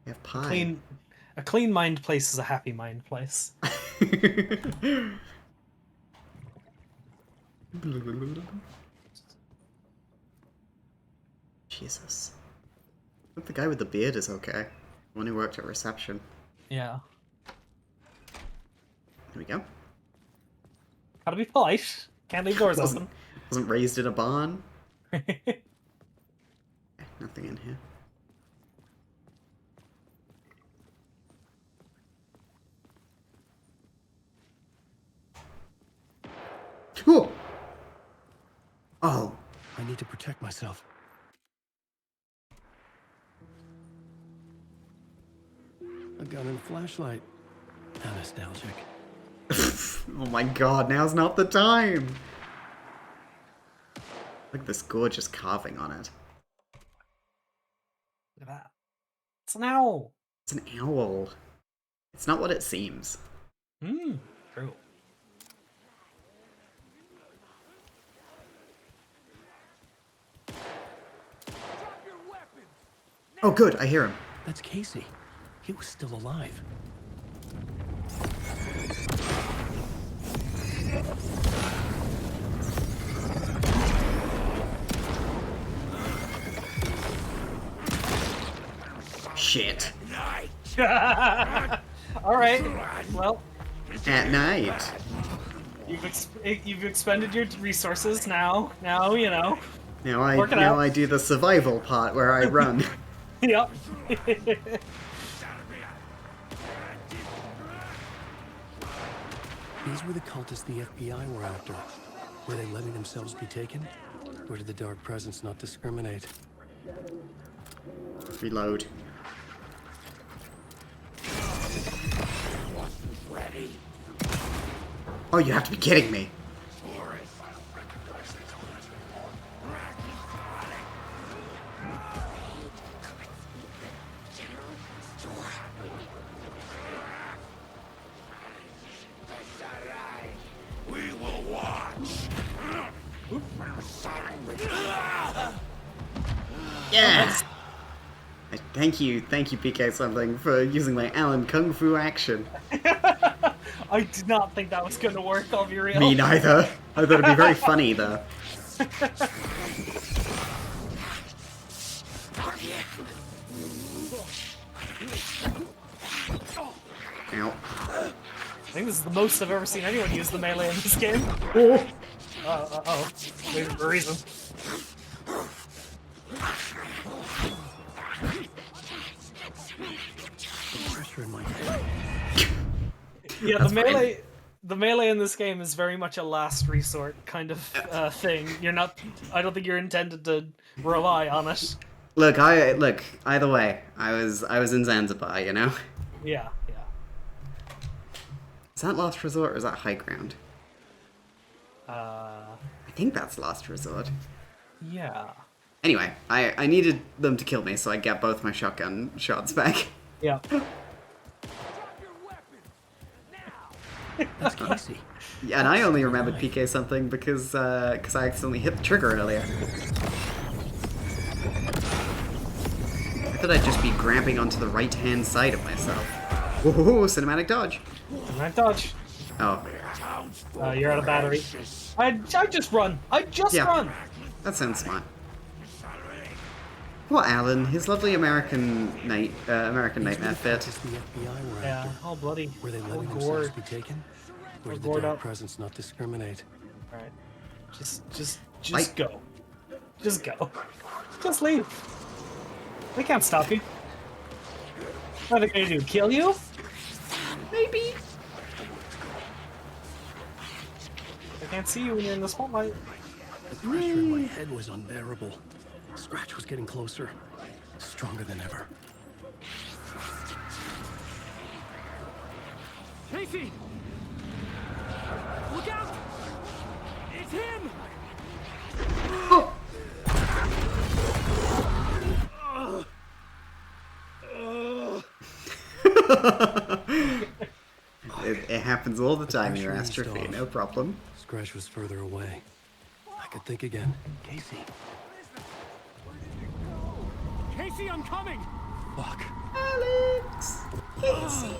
We have pie. a clean mind place is a happy mind place. Jesus. I hope the guy with the beard is okay. The one who worked at reception. Yeah. Here we go. Gotta be polite. Can't leave doors Wasn't- open. Wasn't raised in a barn. Okay, nothing in here. Oh! Oh. I need to protect myself. A gun and a flashlight. How nostalgic. Oh my god, now's not the time! Look at this gorgeous carving on it. Look at that. It's an owl. It's an owl. It's not what it seems. True. Oh good, I hear him. That's Casey. He was still alive. Shit. Alright, well. At night. You've expended your resources now, you know. Now Work it out. I do the survival part where I run. Yep. These were the cultists the FBI were after. Were they letting themselves be taken? Or did the dark presence not discriminate? Reload. Oh, you have to be kidding me. We will watch. Yeah! Thank you, PK something, for using my Alan Kung Fu action. I did not think that was gonna work, I'll be real. Me neither. I thought it'd be very funny though. Ow. I think this is the most I've ever seen anyone use the melee in this game. Oh. Uh-oh. Waiting for a reason. Pressure in my head. Yeah, That's the melee in this game is very much a last resort kind of thing. I don't think you're intended to rely on it. Look, either way, I was in Zanzibar, you know? Yeah. Is that last resort or is that high ground? I think that's last resort. Yeah. Anyway, I needed them to kill me, so I get both my shotgun shots back. Yeah. That's Casey. Yeah, and I only remembered PK something because I accidentally hit the trigger earlier. I thought I'd just be grabbing onto the right-hand side of myself. Whoa, cinematic dodge. Cinematic dodge. Oh. You're out of battery. I just run. Run. That sounds smart. What, Alan? His lovely American nightmare fit. Yeah, all bloody. Were they all letting gored. themselves be taken? Or did the gored dark up. presence not discriminate? Alright. Just go. Just go. Just leave. They can't stop you. What are they gonna do? Kill you? Maybe. They can't see you when you're in the spotlight. The pressure in my head was unbearable. Scratch was getting closer. Stronger than ever. Casey! Look out! It's him! It happens all the time, your Pressure eased astrophy, off. no problem. Scratch was further away. I could think again. Casey. Casey, I'm coming! Fuck. Alex! Casey!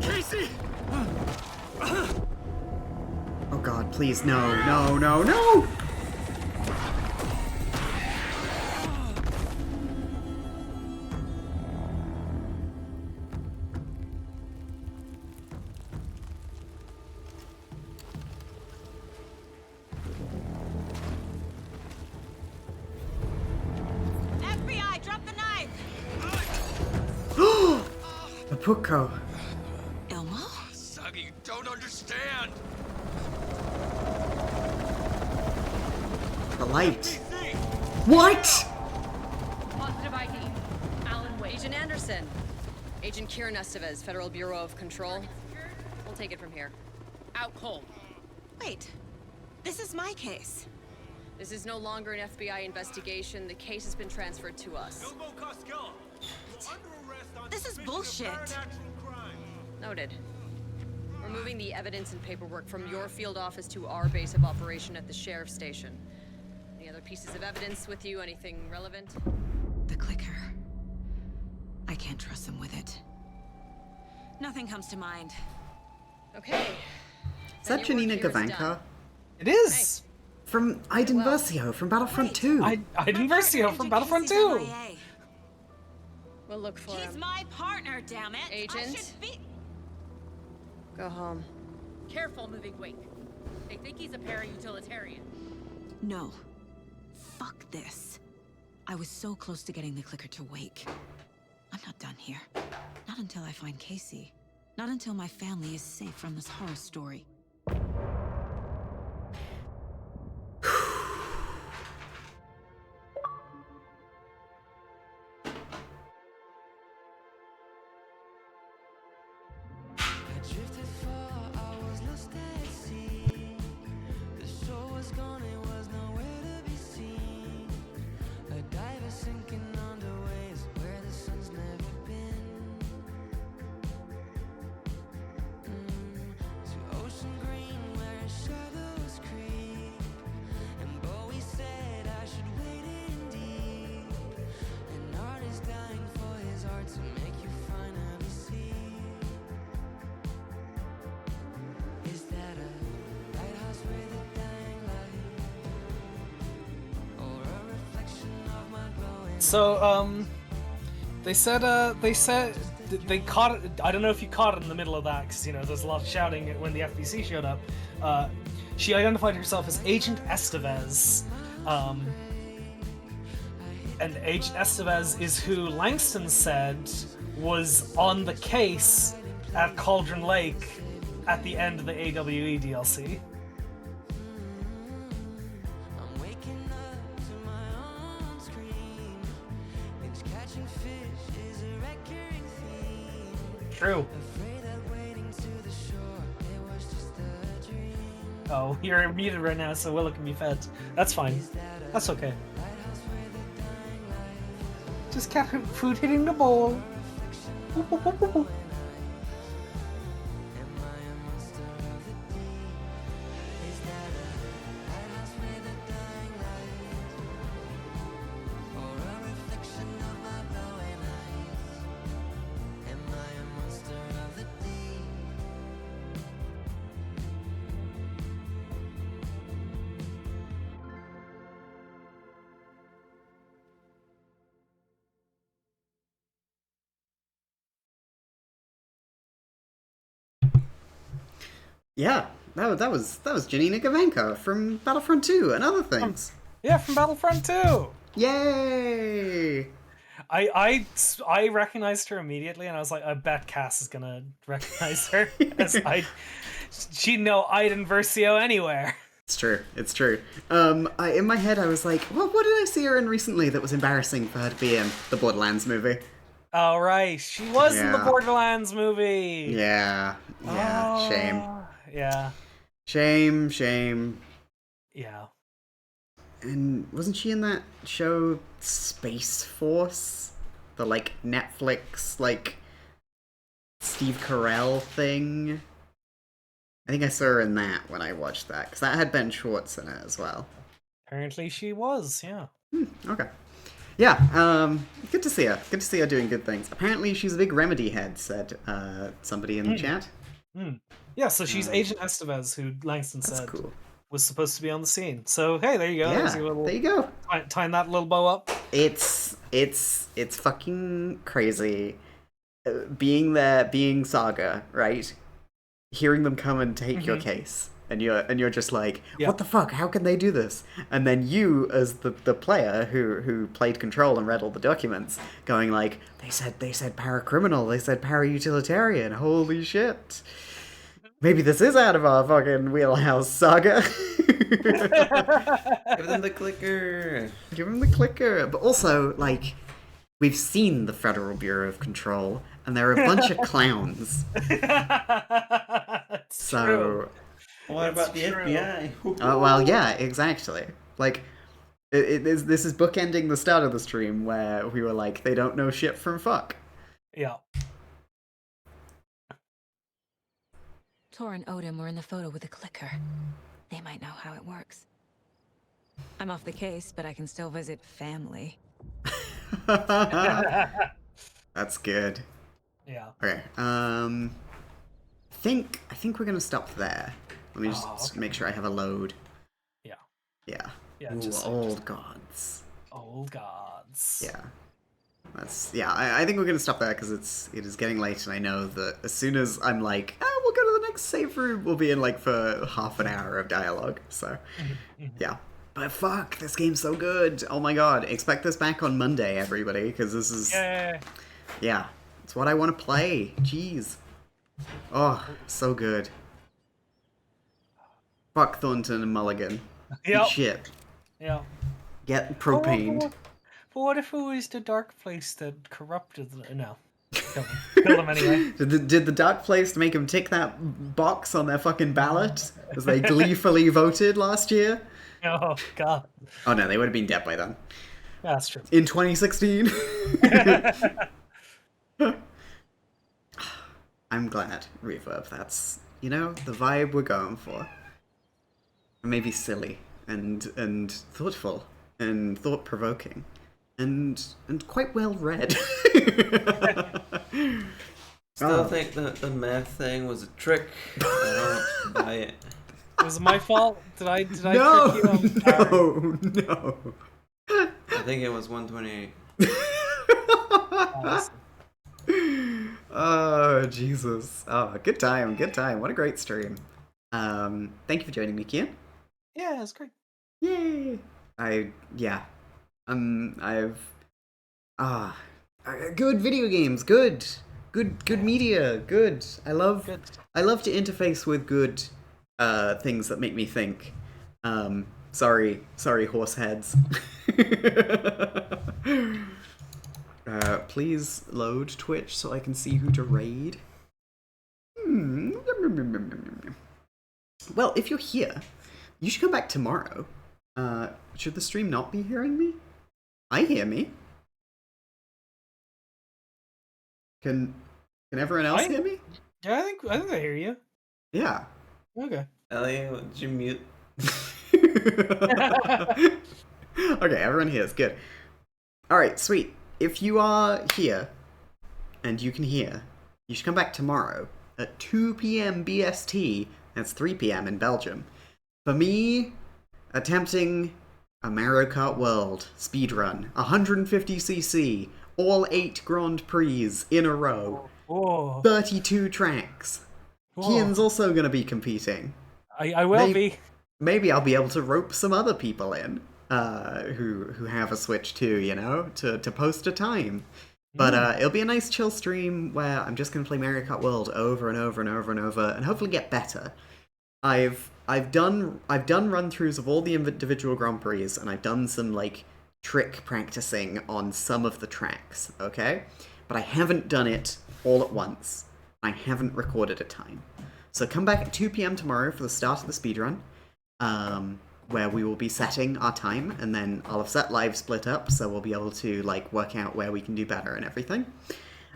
Casey! Oh god, please, no. FBI, drop the knife! The Pucko. Elmo? Saga, you don't understand. The light. What? Positive ID. Alan Wade. Agent Anderson. Agent Kieran Estevez, Federal Bureau of Control. We'll take it from here. Out cold. Wait. This is my case. This is no longer an FBI investigation. The case has been transferred to us. This is bullshit. Noted. We're moving the evidence and paperwork from your field office to our base of operation at the sheriff's station. Any other pieces of evidence with you? Anything relevant? The clicker. I can't trust them with it. Nothing comes to mind. Okay. Is that Janina Gavankar? It is! From Iden Versio from Battlefront 2. Iden Versio from Battlefront 2! We'll look for him. He's my partner, damn it! Agent. Go home. Careful moving wake. They think he's a para-utilitarian. No. Fuck this. I was so close to getting the clicker to wake. I'm not done here. Not until I find Casey. Not until my family is safe from this horror story. So, they said they caught it. I don't know if you caught it in the middle of that, because, you know, there's a lot of shouting when the FBC showed up. She identified herself as Agent Estevez. And Agent Estevez is who Langston said was on the case at Cauldron Lake at the end of the AWE DLC. True. Oh, you're muted right now, so Willow can be fed. That's fine. That's okay. Just cat food hitting the bowl. Yeah, that was Janina Gavankar from Battlefront 2 and other things. Yeah, from Battlefront 2. Yay! I recognized her immediately, and I was like, I bet Cass is gonna recognize her. As she'd know Iden Versio anywhere. It's true. It's true. In my head, I was like, well, what did I see her in recently that was embarrassing for her to be in the Borderlands movie? Oh, right. She was in the Borderlands movie. Yeah. Yeah. Shame. Yeah. Shame. Yeah. And wasn't she in that show Space Force? The, like, Netflix, like, Steve Carell thing? I think I saw her in that when I watched that, because that had Ben Schwartz in it as well. Apparently she was, yeah. Okay. Yeah, good to see her. Good to see her doing good things. Apparently she's a big Remedy head, said somebody in the chat. Yeah, so she's Agent Estevez, who Langston said was supposed to be on the scene. So, hey, there you go. Yeah, there you go. Tying that little bow up. It's fucking crazy. Being Saga, right? Hearing them come and take your case. And you're just like, what the fuck? How can they do this? And then you, as the player who played Control and read all the documents, going like, they said paracriminal, they said para-utilitarian. Holy shit! maybe this is out of our fucking wheelhouse, Saga. Give them the clicker. Give him the clicker. But also, like, we've seen the Federal Bureau of Control, and they're a bunch of clowns. It's true. What It's about the true. FBI? Well, yeah, exactly. Like, this is bookending the start of the stream where we were like, they don't know shit from fuck. Yeah. Tor and Odin were in the photo with a clicker. They might know how it works. I'm off the case, but I can still visit family. That's good. Yeah. Okay. I think we're gonna stop there. Let me just make sure I have a load. Yeah. Yeah. Yeah. Ooh, Just old gods. Old gods. Yeah. I think we're gonna stop there because it is getting late, and I know that as soon as I'm like, we'll go to the next save room, we'll be in like for half an hour of dialogue. So, yeah. But fuck, this game's so good. Oh my god, expect this back on Monday, everybody, because this is yeah, it's what I want to play. Jeez. Oh, so good. Fuck Thornton and Mulligan. Yep. Shit. Yeah. Get propaned. But what if it was the dark place that corrupted them? No. Kill them anyway. Did the dark place make them tick that box on their fucking ballot as they gleefully voted last year? Oh, God. Oh no, they would have been dead by then. That's true. In 2016. I'm glad, Reverb. That's, the vibe we're going for. Maybe silly and thoughtful and thought-provoking and quite well read. Still think that the math thing was a trick. I don't buy it. Was it my fault? Did I No, trick you? no. I think it was 128. Oh, Jesus. Oh, good time. What a great stream. Thank you for joining me, Kian. Yeah, it's great. Yay! Good video games, good media, good. I love to interface with good things that make me think. Sorry, horse heads. Please load Twitch so I can see who to raid. Well, if you're here, you should come back tomorrow. Should the stream not be hearing me? I hear me. Can everyone else hear me? Yeah, I think I hear you. Yeah. Okay. Elliot, did you mute? Okay, everyone here is good. Alright, sweet. If you are here, and you can hear, you should come back tomorrow at 2 p.m. BST, that's 3 p.m. in Belgium, for me attempting a Mario Kart World speedrun, 150cc, all 8 Grand Prix in a row, 32 tracks. Kian's also going to be competing. I will be. Maybe I'll be able to rope some other people in who have a Switch too, to post a time. But it'll be a nice chill stream where I'm just going to play Mario Kart World over and over and over and over and hopefully get better. I've done run-throughs of all the individual Grand Prix, and I've done some trick practicing on some of the tracks, okay? But I haven't done it all at once. I haven't recorded a time. So come back at 2 p.m. tomorrow for the start of the speedrun, where we will be setting our time, and then I'll have set live split up, so we'll be able to work out where we can do better and everything.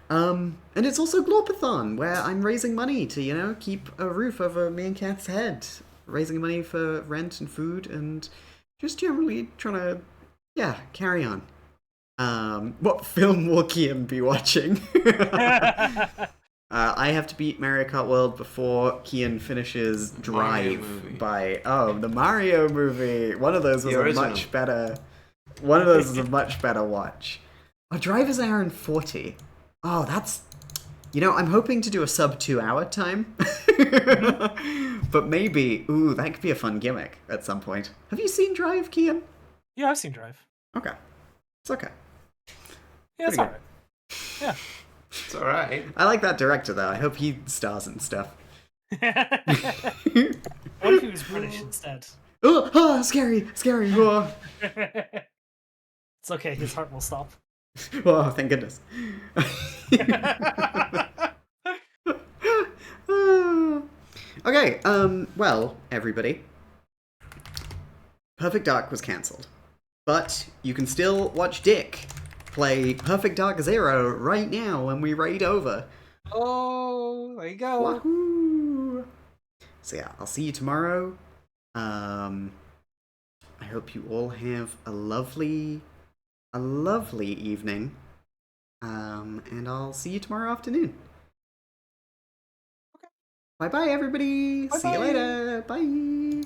And it's also Glorpathon, where I'm raising money to, keep a roof over me and Kath's head. Raising money for rent and food, and just generally trying to, carry on. What film will Kian be watching? I have to beat Mario Kart World before Kian finishes Drive by... Oh, the Mario movie! One of those was a much better... One of those is a much better watch. Oh, Drive is an hour and 40. Oh, that's... I'm hoping to do a sub 2 hour time. But maybe... Ooh, that could be a fun gimmick at some point. Have you seen Drive, Kian? Yeah, I've seen Drive. Okay. It's okay. Yeah, it's alright. Yeah. It's alright. I like that director, though. I hope he stars and stuff. What if he was British instead? Oh, scary, scary. Oh. It's okay, his heart will stop. Oh, thank goodness. Okay, well, everybody. Perfect Dark was cancelled. But you can still watch Dick play Perfect Dark Zero right now when we raid over. Oh, there you go. Wahoo! So yeah, I'll see you tomorrow. I hope you all have a lovely evening. And I'll see you tomorrow afternoon. Okay. Bye bye, everybody. See you later. Bye.